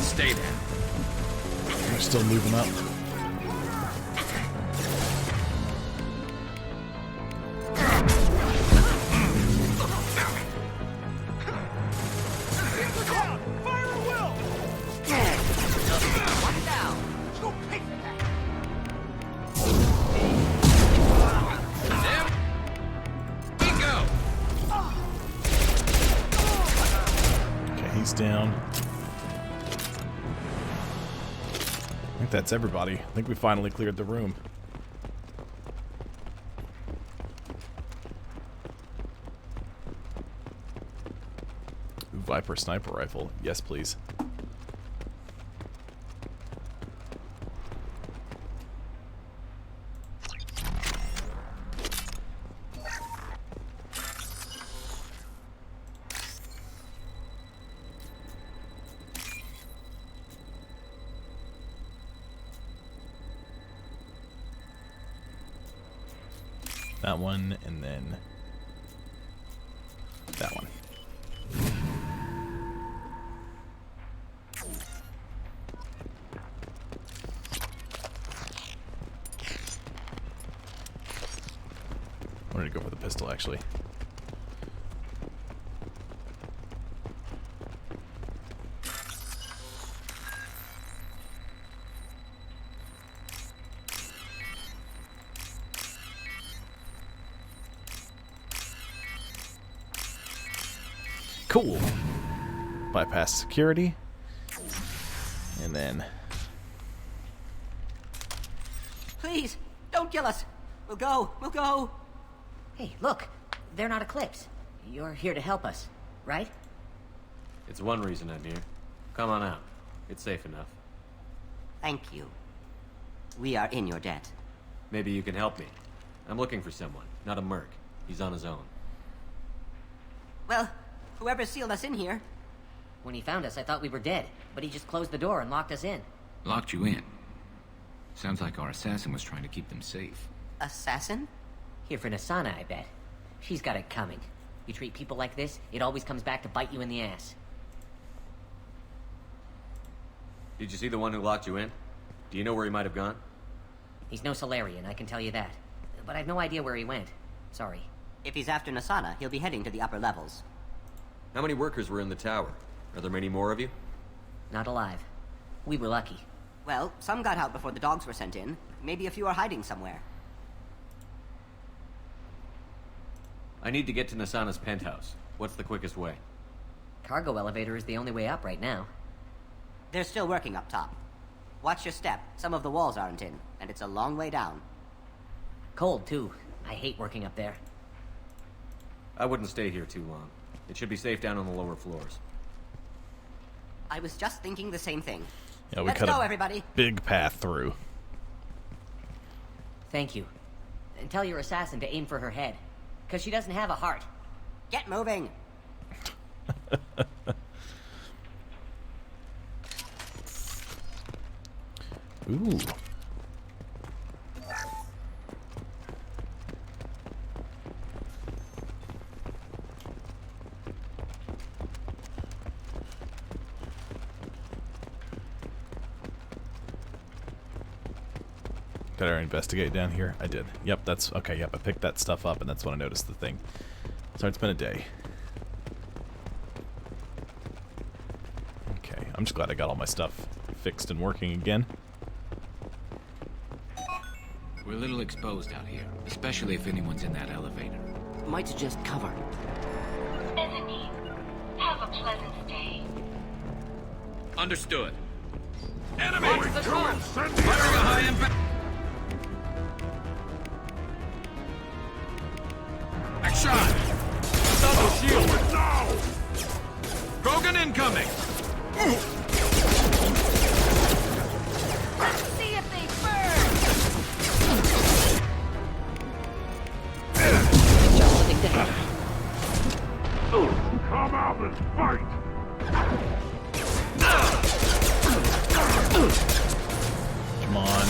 [SPEAKER 6] Stay there.
[SPEAKER 1] We're still moving up. Okay, he's down. I think that's everybody. I think we finally cleared the room. Ooh, Viper sniper rifle. Yes, please. That one, and then that one. I wanted to go for the pistol, actually. Cool. Bypass security. And then...
[SPEAKER 20] Please, don't kill us. We'll go. We'll go. Hey, look. They're not Eclipse. You're here to help us, right?
[SPEAKER 5] It's one reason I'm here. Come on out. It's safe enough.
[SPEAKER 20] Thank you. We are in your debt.
[SPEAKER 5] Maybe you can help me. I'm looking for someone, not a merc. He's on his own.
[SPEAKER 20] Well, whoever sealed us in here. When he found us, I thought we were dead, but he just closed the door and locked us in.
[SPEAKER 6] Locked you in? Sounds like our assassin was trying to keep them safe.
[SPEAKER 20] Assassin? Here for Nasana, I bet. She's got it coming. You treat people like this, it always comes back to bite you in the ass.
[SPEAKER 5] Did you see the one who locked you in? Do you know where he might have gone?
[SPEAKER 20] He's no Solarian, I can tell you that. But I've no idea where he went. Sorry. If he's after Nasana, he'll be heading to the upper levels.
[SPEAKER 5] How many workers were in the tower? Are there many more of you?
[SPEAKER 20] Not alive. We were lucky. Well, some got out before the dogs were sent in. Maybe a few are hiding somewhere.
[SPEAKER 5] I need to get to Nasana's penthouse. What's the quickest way?
[SPEAKER 20] Cargo elevator is the only way up right now. They're still working up top. Watch your step. Some of the walls aren't in, and it's a long way down. Cold, too. I hate working up there.
[SPEAKER 5] I wouldn't stay here too long. It should be safe down on the lower floors.
[SPEAKER 20] I was just thinking the same thing.
[SPEAKER 1] Yeah, we
[SPEAKER 20] Let's
[SPEAKER 1] cut
[SPEAKER 20] go,
[SPEAKER 1] a
[SPEAKER 20] everybody.
[SPEAKER 1] big path through.
[SPEAKER 20] Thank you. And tell your assassin to aim for her head. Because she doesn't have a heart. Get moving!
[SPEAKER 1] Ooh. Did I investigate down here? I did. Yep, that's... Okay, yep, I picked that stuff up, and that's when I noticed the thing. So it's been a day. Okay, I'm just glad I got all my stuff fixed and working again.
[SPEAKER 6] We're a little exposed out here, especially if anyone's in that elevator.
[SPEAKER 20] Might just cover.
[SPEAKER 12] Bethany, have a pleasant stay.
[SPEAKER 6] Understood.
[SPEAKER 12] Enemy!
[SPEAKER 6] Watch the car! Firing a high impact! Shot! Double shield! Krogan incoming!
[SPEAKER 12] Let's see if they burn!
[SPEAKER 20] Just the head.
[SPEAKER 3] Come out and fight!
[SPEAKER 1] Come on.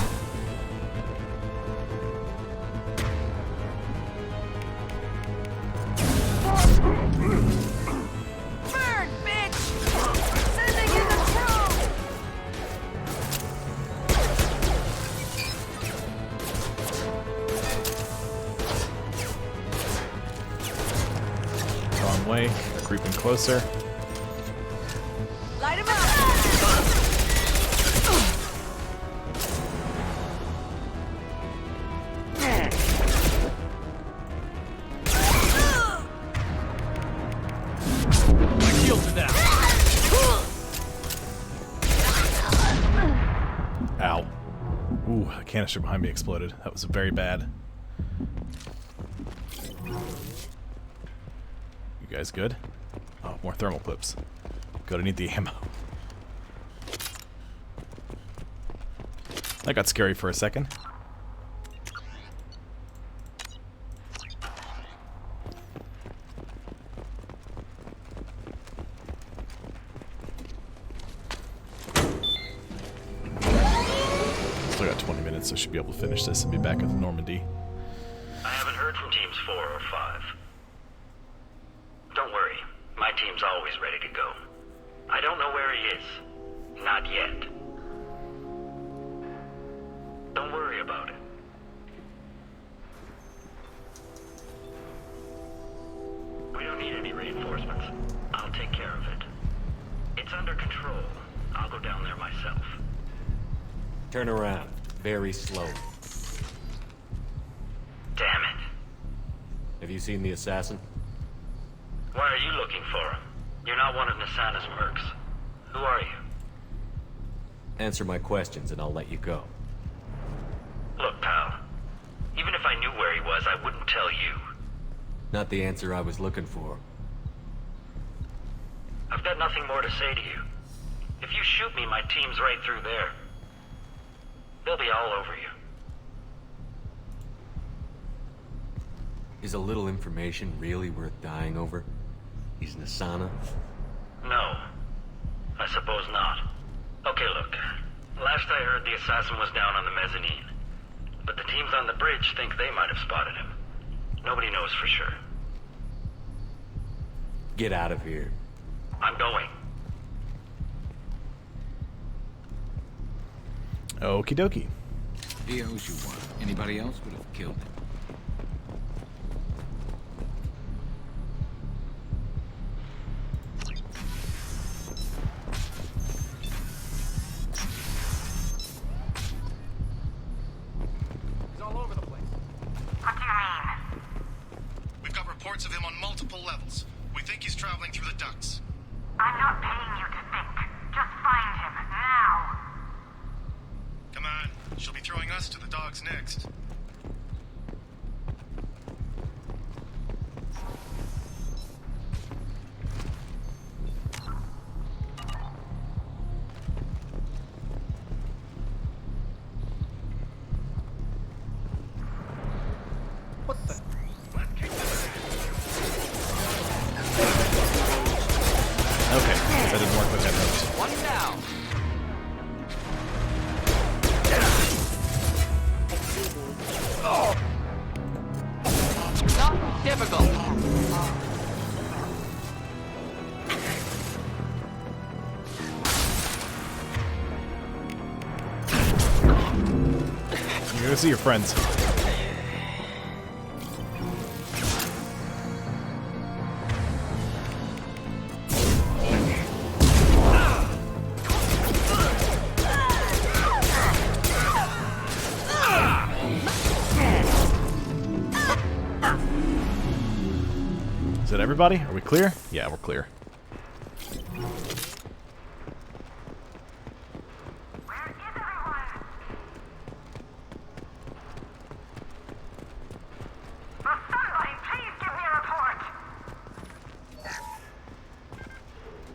[SPEAKER 12] Burn, bitch! Sending in the crew!
[SPEAKER 1] Wrong way. They're creeping closer.
[SPEAKER 12] Light him up!
[SPEAKER 1] Ow. Ooh, a canister behind me exploded. That was very bad. You guys good? Oh, more thermal clips. Gonna need the ammo. That got scary for a second. Still got 20 minutes, so I should be able to finish this and be back at Normandy.
[SPEAKER 2] I haven't heard from teams 4 or 5. Don't worry, my team's always ready to go. I don't know where he is. Not yet. Don't worry about it. We don't need any reinforcements. I'll take care of it. It's under control. I'll go down there myself.
[SPEAKER 5] Turn around. Very slowly.
[SPEAKER 2] Damn it.
[SPEAKER 5] Have you seen the assassin?
[SPEAKER 2] Why are you looking for him? You're not one of Nasana's mercs. Who are you?
[SPEAKER 5] Answer my questions and I'll let you go.
[SPEAKER 2] Look, pal. Even if I knew where he was, I wouldn't tell you.
[SPEAKER 5] Not the answer I was looking for.
[SPEAKER 2] I've got nothing more to say to you. If you shoot me, my team's right through there. They'll be all over you.
[SPEAKER 5] Is a little information really worth dying over? He's Nasana?
[SPEAKER 2] No. I suppose not. Okay, look. Last I heard, the assassin was down on the mezzanine. But the teams on the bridge think they might have spotted him. Nobody knows for sure.
[SPEAKER 5] Get out of here.
[SPEAKER 2] I'm going.
[SPEAKER 1] Okie dokie.
[SPEAKER 6] He owes you one. Anybody else would have killed him.
[SPEAKER 8] He's all over the place.
[SPEAKER 13] What do you mean?
[SPEAKER 8] We've got reports of him on multiple levels. We think he's traveling through the ducts.
[SPEAKER 13] I'm not paying you to think. Just find him, now.
[SPEAKER 8] Come on. She'll be throwing us to the dogs next. What the?
[SPEAKER 1] Okay, that didn't work like I hoped.
[SPEAKER 5] One down. Not difficult.
[SPEAKER 1] You're gonna see your friends. Is it everybody? Are we clear? Yeah, we're clear.
[SPEAKER 13] Somebody, please give me a report.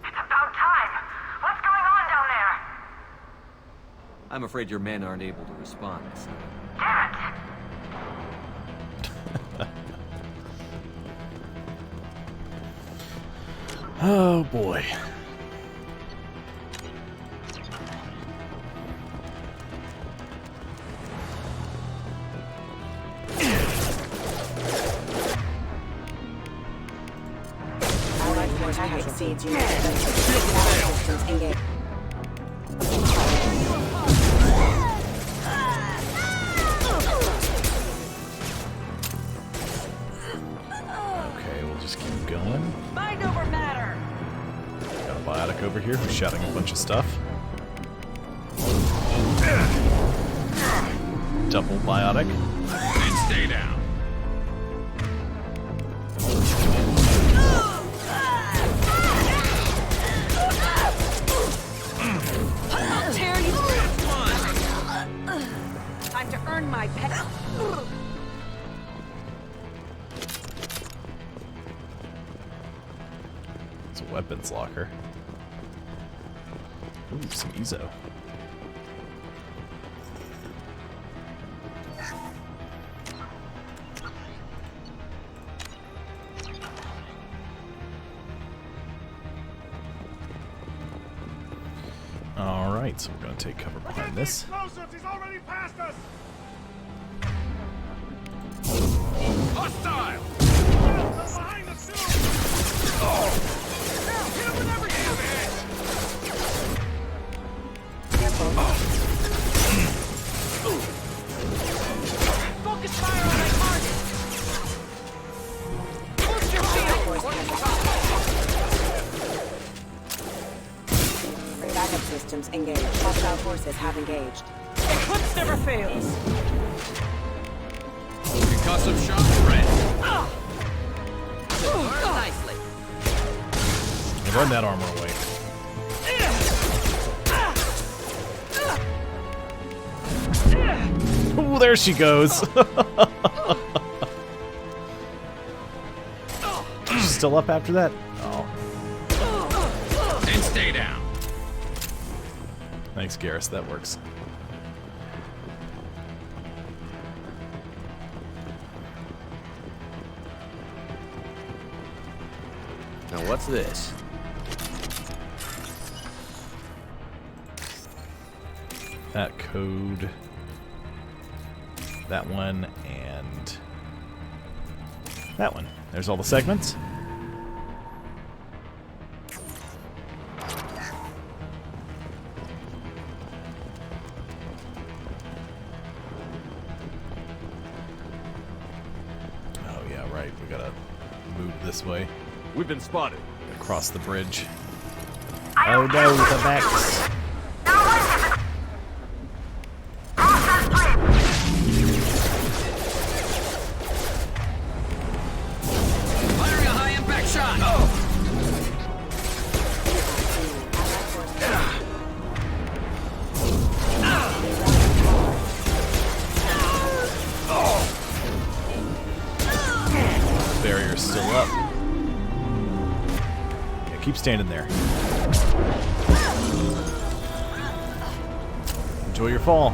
[SPEAKER 13] It's about time. What's going on down there?
[SPEAKER 5] I'm afraid your men aren't able to respond.
[SPEAKER 13] Damn it.
[SPEAKER 1] Oh boy.
[SPEAKER 21] Allied force attack exceeds unit systems engaged.
[SPEAKER 1] Okay, we'll just keep going.
[SPEAKER 10] Mind over matter.
[SPEAKER 1] Got a biotic over here who's shouting a bunch of stuff. Double biotic.
[SPEAKER 6] And stay down.
[SPEAKER 10] I'll tear you. Time to earn my pet.
[SPEAKER 1] It's a weapons locker. Ooh, some Ezo. Alright, so we're going to take cover behind this.
[SPEAKER 8] Explosives! He's already past us!
[SPEAKER 6] Hostile!
[SPEAKER 8] Behind us, too! Now, hit him with everything, man!
[SPEAKER 10] Focus fire on my target. Boost your shield.
[SPEAKER 21] Backup systems engaged. Hostile forces have engaged.
[SPEAKER 10] Eclipse never fails.
[SPEAKER 6] Concussive shock red.
[SPEAKER 10] Nicely.
[SPEAKER 1] Run that armor away. Ooh, there she goes. She's still up after that? Oh.
[SPEAKER 6] And stay down.
[SPEAKER 1] Thanks, Garrus. That works.
[SPEAKER 5] Now what's this?
[SPEAKER 1] That code. That one and that one. There's all the segments. Oh yeah, right. We gotta move this way.
[SPEAKER 5] We've been spotted.
[SPEAKER 1] Across the bridge. Oh no, the Vex.
[SPEAKER 6] Firing a high impact shot.
[SPEAKER 1] Barrier's still up. Yeah, keep standing there. Enjoy your fall.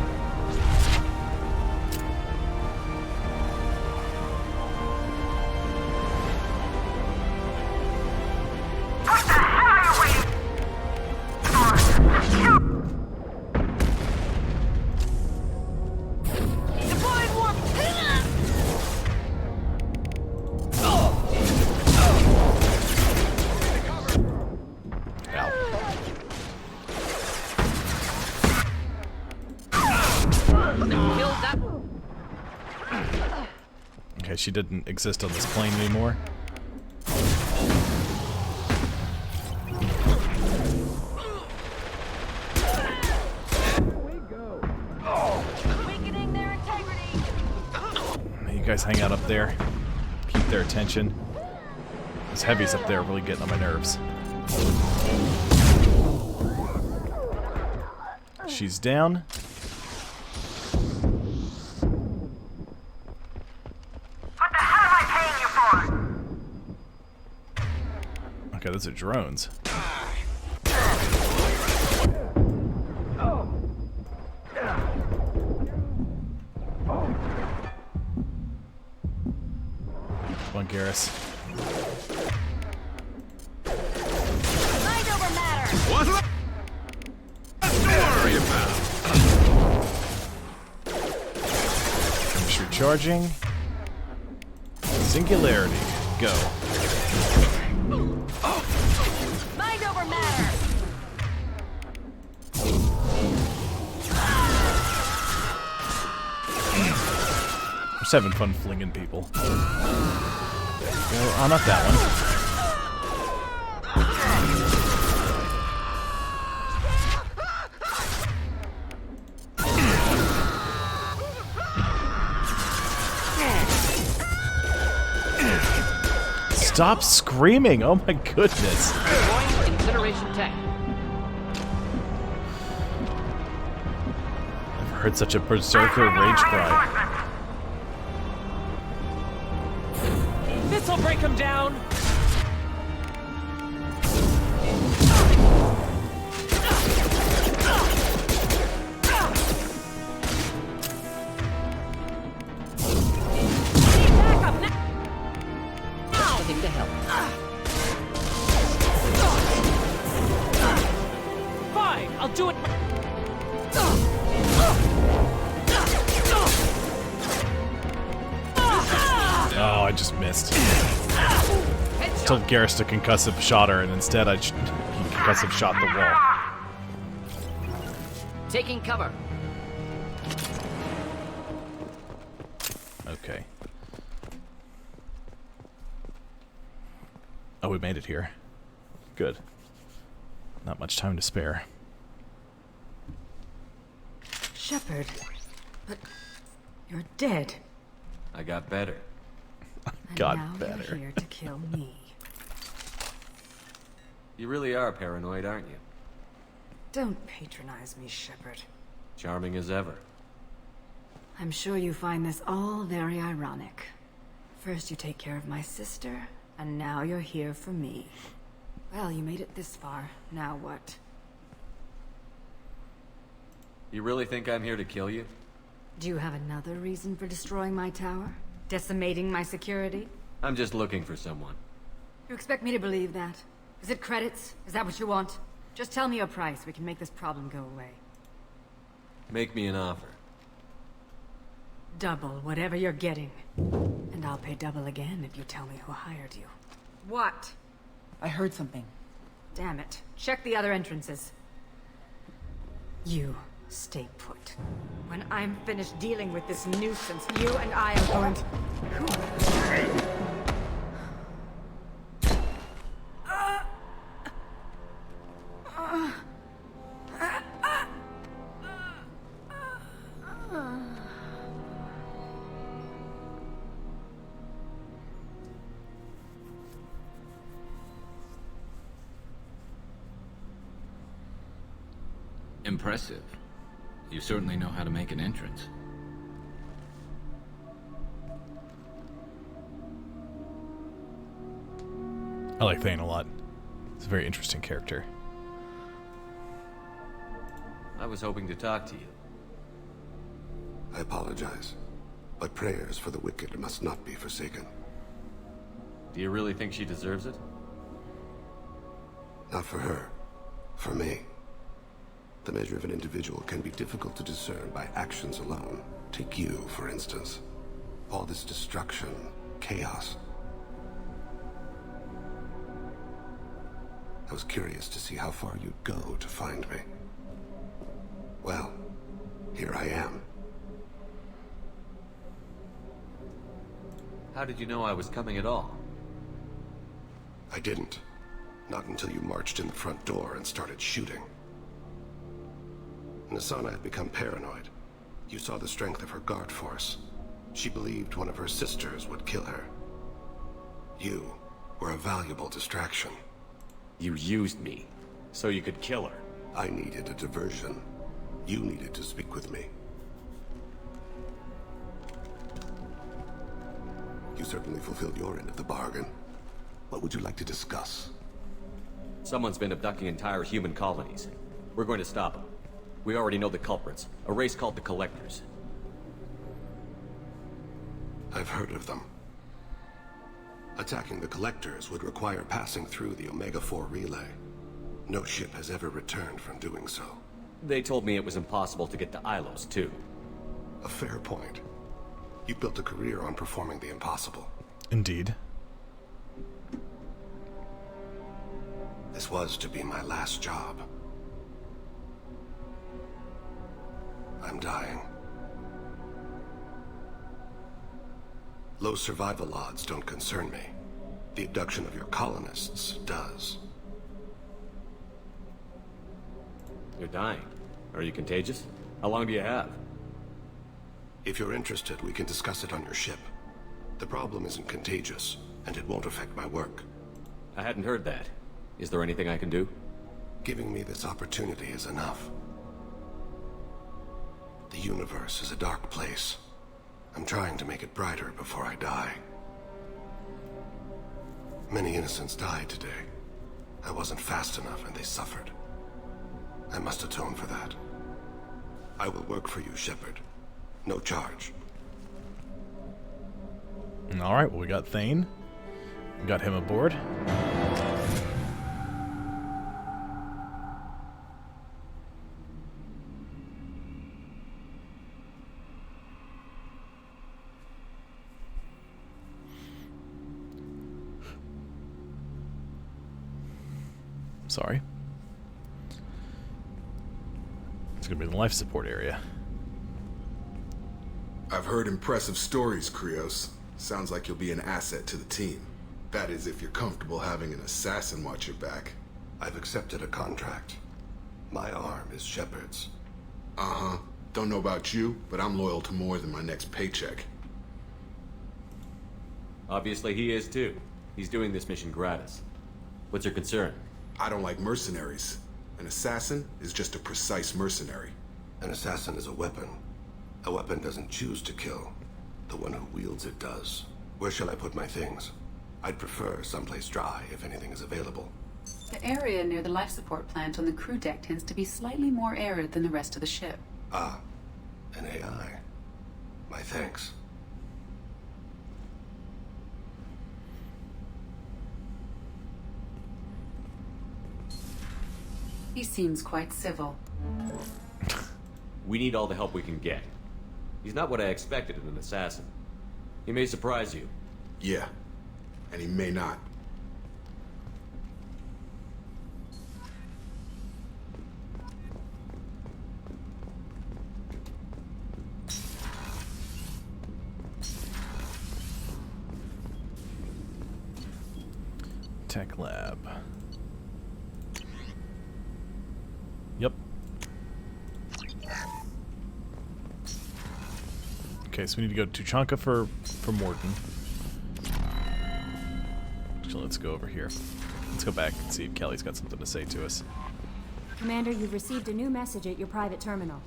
[SPEAKER 1] Okay, she didn't exist on this plane anymore. You guys hang out up there. Keep their attention. Those heavies up there are really getting on my nerves. She's down. Okay, those are drones. Come on, Garrus.
[SPEAKER 6] What's the story about?
[SPEAKER 1] Finish recharging. Singularity. Go.
[SPEAKER 13] Mind over matter.
[SPEAKER 1] Just having fun flinging people. There you go. Oh, not that one. Stop screaming! Oh my goodness!
[SPEAKER 22] Deploying incineration tech.
[SPEAKER 1] I've heard such a berserker rage cry.
[SPEAKER 9] This'll break him down.
[SPEAKER 22] Him to help.
[SPEAKER 9] Fine, I'll do it.
[SPEAKER 1] Oh, I just missed. Told Garrus to concussive shot her, and instead he concussive shot the wall.
[SPEAKER 20] Taking cover.
[SPEAKER 1] Okay. Oh, we made it here. Good. Not much time to spare.
[SPEAKER 14] Shepard, but you're dead.
[SPEAKER 5] I got better.
[SPEAKER 14] And
[SPEAKER 1] Got
[SPEAKER 14] now
[SPEAKER 1] better.
[SPEAKER 14] You're here to kill me.
[SPEAKER 5] You really are paranoid, aren't you?
[SPEAKER 16] Don't patronize me, Shepard.
[SPEAKER 5] Charming as ever.
[SPEAKER 16] I'm sure you find this all very ironic. First you take care of my sister, and now you're here for me. Well, you made it this far. Now what?
[SPEAKER 5] You really think I'm here to kill you?
[SPEAKER 16] Do you have another reason for destroying my tower? Decimating my security?
[SPEAKER 5] I'm just looking for someone.
[SPEAKER 16] You expect me to believe that? Is it credits? Is that what you want? Just tell me your price. We can make this problem go away.
[SPEAKER 5] Make me an offer.
[SPEAKER 16] Double whatever you're getting. And I'll pay double again if you tell me who hired you. What?
[SPEAKER 19] I heard something.
[SPEAKER 16] Damn it. Check the other entrances. You stay put. When I'm finished dealing with this nuisance, you and I are going to...
[SPEAKER 6] Impressive. You certainly know how to make an entrance.
[SPEAKER 1] I like Thane a lot. He's a very interesting character.
[SPEAKER 5] I was hoping to talk to you.
[SPEAKER 23] I apologize, but prayers for the wicked must not be forsaken.
[SPEAKER 5] Do you really think she deserves it?
[SPEAKER 23] Not for her. For me. The measure of an individual can be difficult to discern by actions alone. Take you, for instance. All this destruction, chaos. I was curious to see how far you'd go to find me. Well, here I am.
[SPEAKER 5] How did you know I was coming at all?
[SPEAKER 23] I didn't. Not until you marched in the front door and started shooting. Nasana had become paranoid. You saw the strength of her guard force. She believed one of her sisters would kill her. You were a valuable distraction.
[SPEAKER 5] You used me, so you could kill her.
[SPEAKER 23] I needed a diversion. You needed to speak with me. You certainly fulfilled your end of the bargain. What would you like to discuss?
[SPEAKER 5] Someone's been abducting entire human colonies. We're going to stop them. We already know the culprits, a race called the Collectors.
[SPEAKER 23] I've heard of them. Attacking the Collectors would require passing through the Omega-4 relay. No ship has ever returned from doing so.
[SPEAKER 5] They told me it was impossible to get to Ilos, too.
[SPEAKER 23] A fair point. You built a career on performing the impossible.
[SPEAKER 1] Indeed.
[SPEAKER 23] This was to be my last job. I'm dying. Low survival odds don't concern me. The abduction of your colonists does.
[SPEAKER 5] You're dying. Are you contagious? How long do you have?
[SPEAKER 23] If you're interested, we can discuss it on your ship. The problem isn't contagious, and it won't affect my work.
[SPEAKER 5] I hadn't heard that. Is there anything I can do?
[SPEAKER 23] Giving me this opportunity is enough. The universe is a dark place. I'm trying to make it brighter before I die. Many innocents died today. I wasn't fast enough and they suffered. I must atone for that. I will work for you, Shepard. No charge.
[SPEAKER 1] Alright, well, we got Thane. We got him aboard. Sorry. It's gonna be in the life support area.
[SPEAKER 3] I've heard impressive stories, Krios. Sounds like you'll be an asset to the team. That is, if you're comfortable having an assassin watch your back.
[SPEAKER 23] I've accepted a contract. My arm is Shepard's.
[SPEAKER 3] Uh-huh. Don't know about you, but I'm loyal to more than my next paycheck.
[SPEAKER 5] Obviously he is too. He's doing this mission gratis. What's your concern?
[SPEAKER 7] I don't like mercenaries. An assassin is just a precise mercenary.
[SPEAKER 23] An assassin is a weapon. A weapon doesn't choose to kill. The one who wields it does. Where shall I put my things? I'd prefer someplace dry if anything is available.
[SPEAKER 18] The area near the life support plant on the crew deck tends to be slightly more arid than the rest of the ship.
[SPEAKER 23] Ah, an AI. My thanks.
[SPEAKER 18] He seems quite civil.
[SPEAKER 5] We need all the help we can get. He's not what I expected in an assassin. He may surprise you.
[SPEAKER 7] Yeah, and he may not.
[SPEAKER 1] Tech lab. Yep. Okay, so we need to go to Tuchanka for Morton. Actually, let's go over here. Let's go back and see if Kelly's got something to say to us.
[SPEAKER 19] Commander, you've received a new message at your private terminal.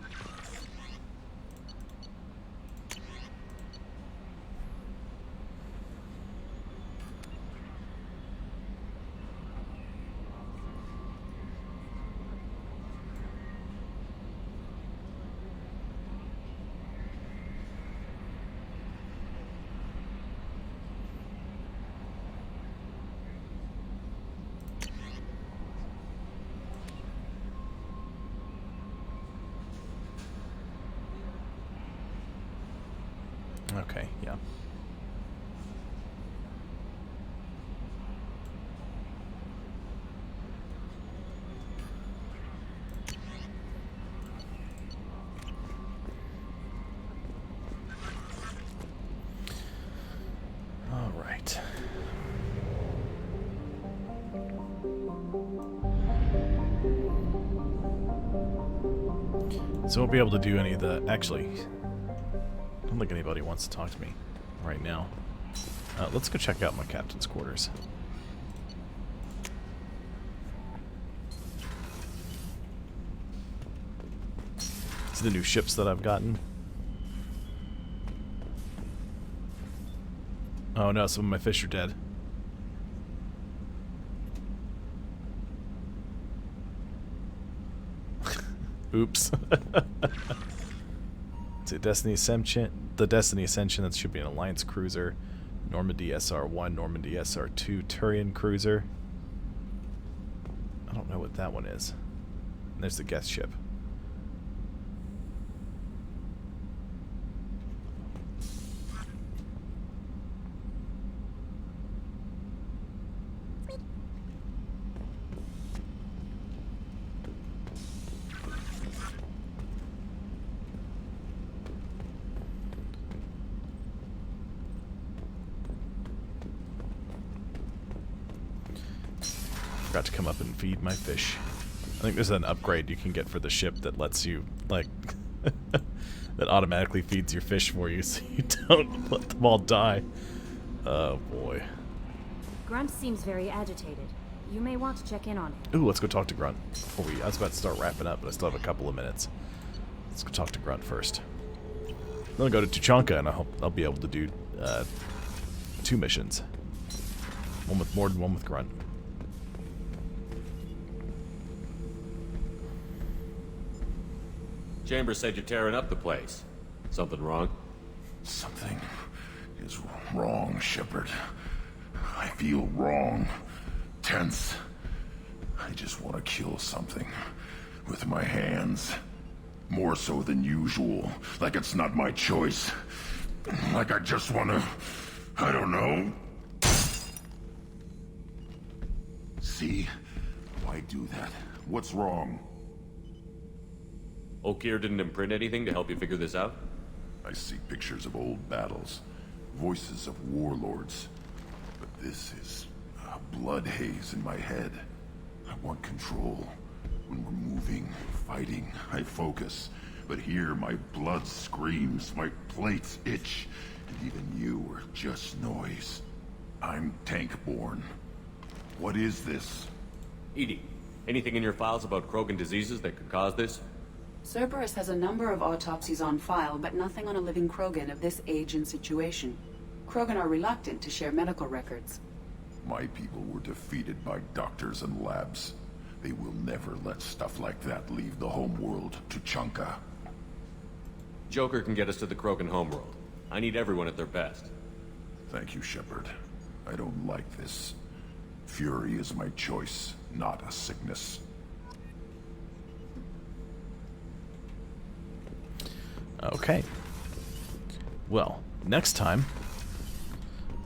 [SPEAKER 19] Okay, yeah. All right. So we'll be able to do any of the... Actually, I don't think anybody wants to talk to me right now. Let's go check out my captain's quarters. These are the new ships that I've gotten. Oh no, some of my fish are dead. Oops. It's a Destiny Ascension. The Destiny Ascension, that should be an Alliance cruiser. Normandy SR1, Normandy SR2, Turian cruiser. I don't know what that one is. And there's the guest ship. Forgot to come up and feed my fish. I think there's an upgrade you can get for the ship that lets you, like, that automatically feeds your fish for you so you don't let them all die. Oh boy. Grunt seems very agitated. You may want to check in on him.
[SPEAKER 1] Ooh, let's go talk to Grunt. I was about to start wrapping up, but I still have a couple of minutes. Let's go talk to Grunt first. Then I'll go to Tuchanka and I'll be able to do 2 missions. One with Mord and one with Grunt.
[SPEAKER 5] Chambers said you're tearing up the place. Something wrong?
[SPEAKER 3] Something is wrong, Shepard. I feel wrong. Tense. I just want to kill something. With my hands. More so than usual. Like it's not my choice. Like I just want to... I don't know. See? Why do that? What's wrong?
[SPEAKER 5] Okeer didn't imprint anything to help you figure this out?
[SPEAKER 3] I see pictures of old battles, voices of warlords. But this is a blood haze in my head. I want control. When we're moving, fighting, I focus. But here my blood screams, my plates itch, and even you are just noise. I'm tank-born. What is this?
[SPEAKER 5] Edie, anything in your files about Krogan diseases that could cause this?
[SPEAKER 18] Cerberus has a number of autopsies on file, but nothing on a living Krogan of this age and situation. Krogan are reluctant to share medical records.
[SPEAKER 3] My people were defeated by doctors and labs. They will never let stuff like that leave the homeworld to Chunka.
[SPEAKER 5] Joker can get us to the Krogan homeworld. I need everyone at their best.
[SPEAKER 3] Thank you, Shepard. I don't like this. Fury is my choice, not a sickness.
[SPEAKER 1] Okay. Well, next time,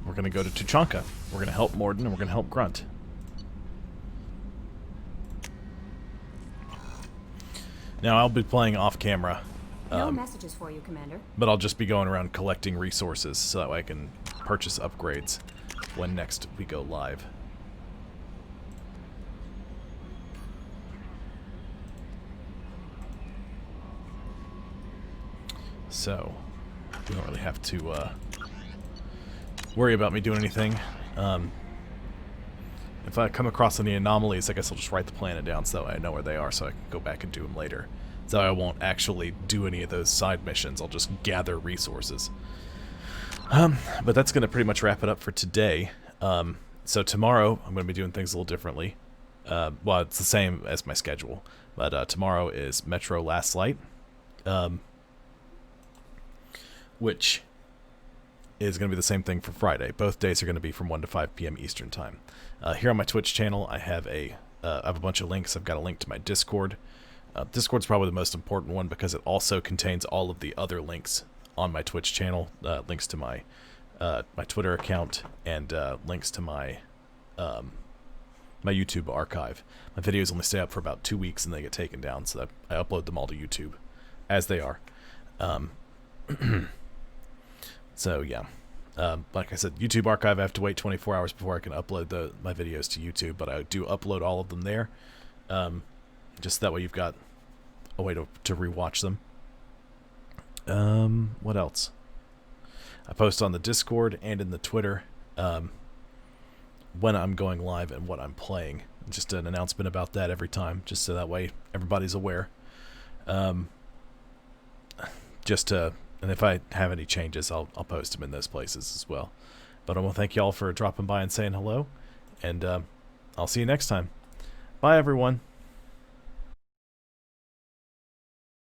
[SPEAKER 1] we're going to go to Tuchanka. We're going to help Morden, and we're going to help Grunt. Now, I'll be playing off-camera.
[SPEAKER 4] No messages for you, Commander.
[SPEAKER 1] But I'll just be going around collecting resources so that way I can purchase upgrades when next we go live. So, we don't really have to worry about me doing anything. If I come across any anomalies, I guess I'll just write the planet down so that I know where they are so I can go back and do them later. So I won't actually do any of those side missions. I'll just gather resources. But that's going to pretty much wrap it up for today. So tomorrow, I'm going to be doing things a little differently. Well, it's the same as my schedule. But tomorrow is Metro Last Light. Which is going to be the same thing for Friday. Both days are going to be from 1 to 5 p.m. Eastern Time. Here on my Twitch channel, I have a bunch of links. I've got a link to my Discord. Discord's probably the most important one because it also contains all of the other links on my Twitch channel. Links to my my Twitter account and links to my my YouTube archive. My videos only stay up for about 2 weeks and they get taken down, so that I upload them all to YouTube as they are. So yeah, like I said, YouTube archive, I have to wait 24 hours before I can upload my videos to YouTube, but I do upload all of them there. Just that way you've got a way to rewatch them. What else? I post on the Discord and in the Twitter when I'm going live and what I'm playing. Just an announcement about that every time, just so that way everybody's aware. And if I have any changes, I'll post them in those places as well. But I want to thank you all for dropping by and saying hello, and I'll see you next time. Bye, everyone.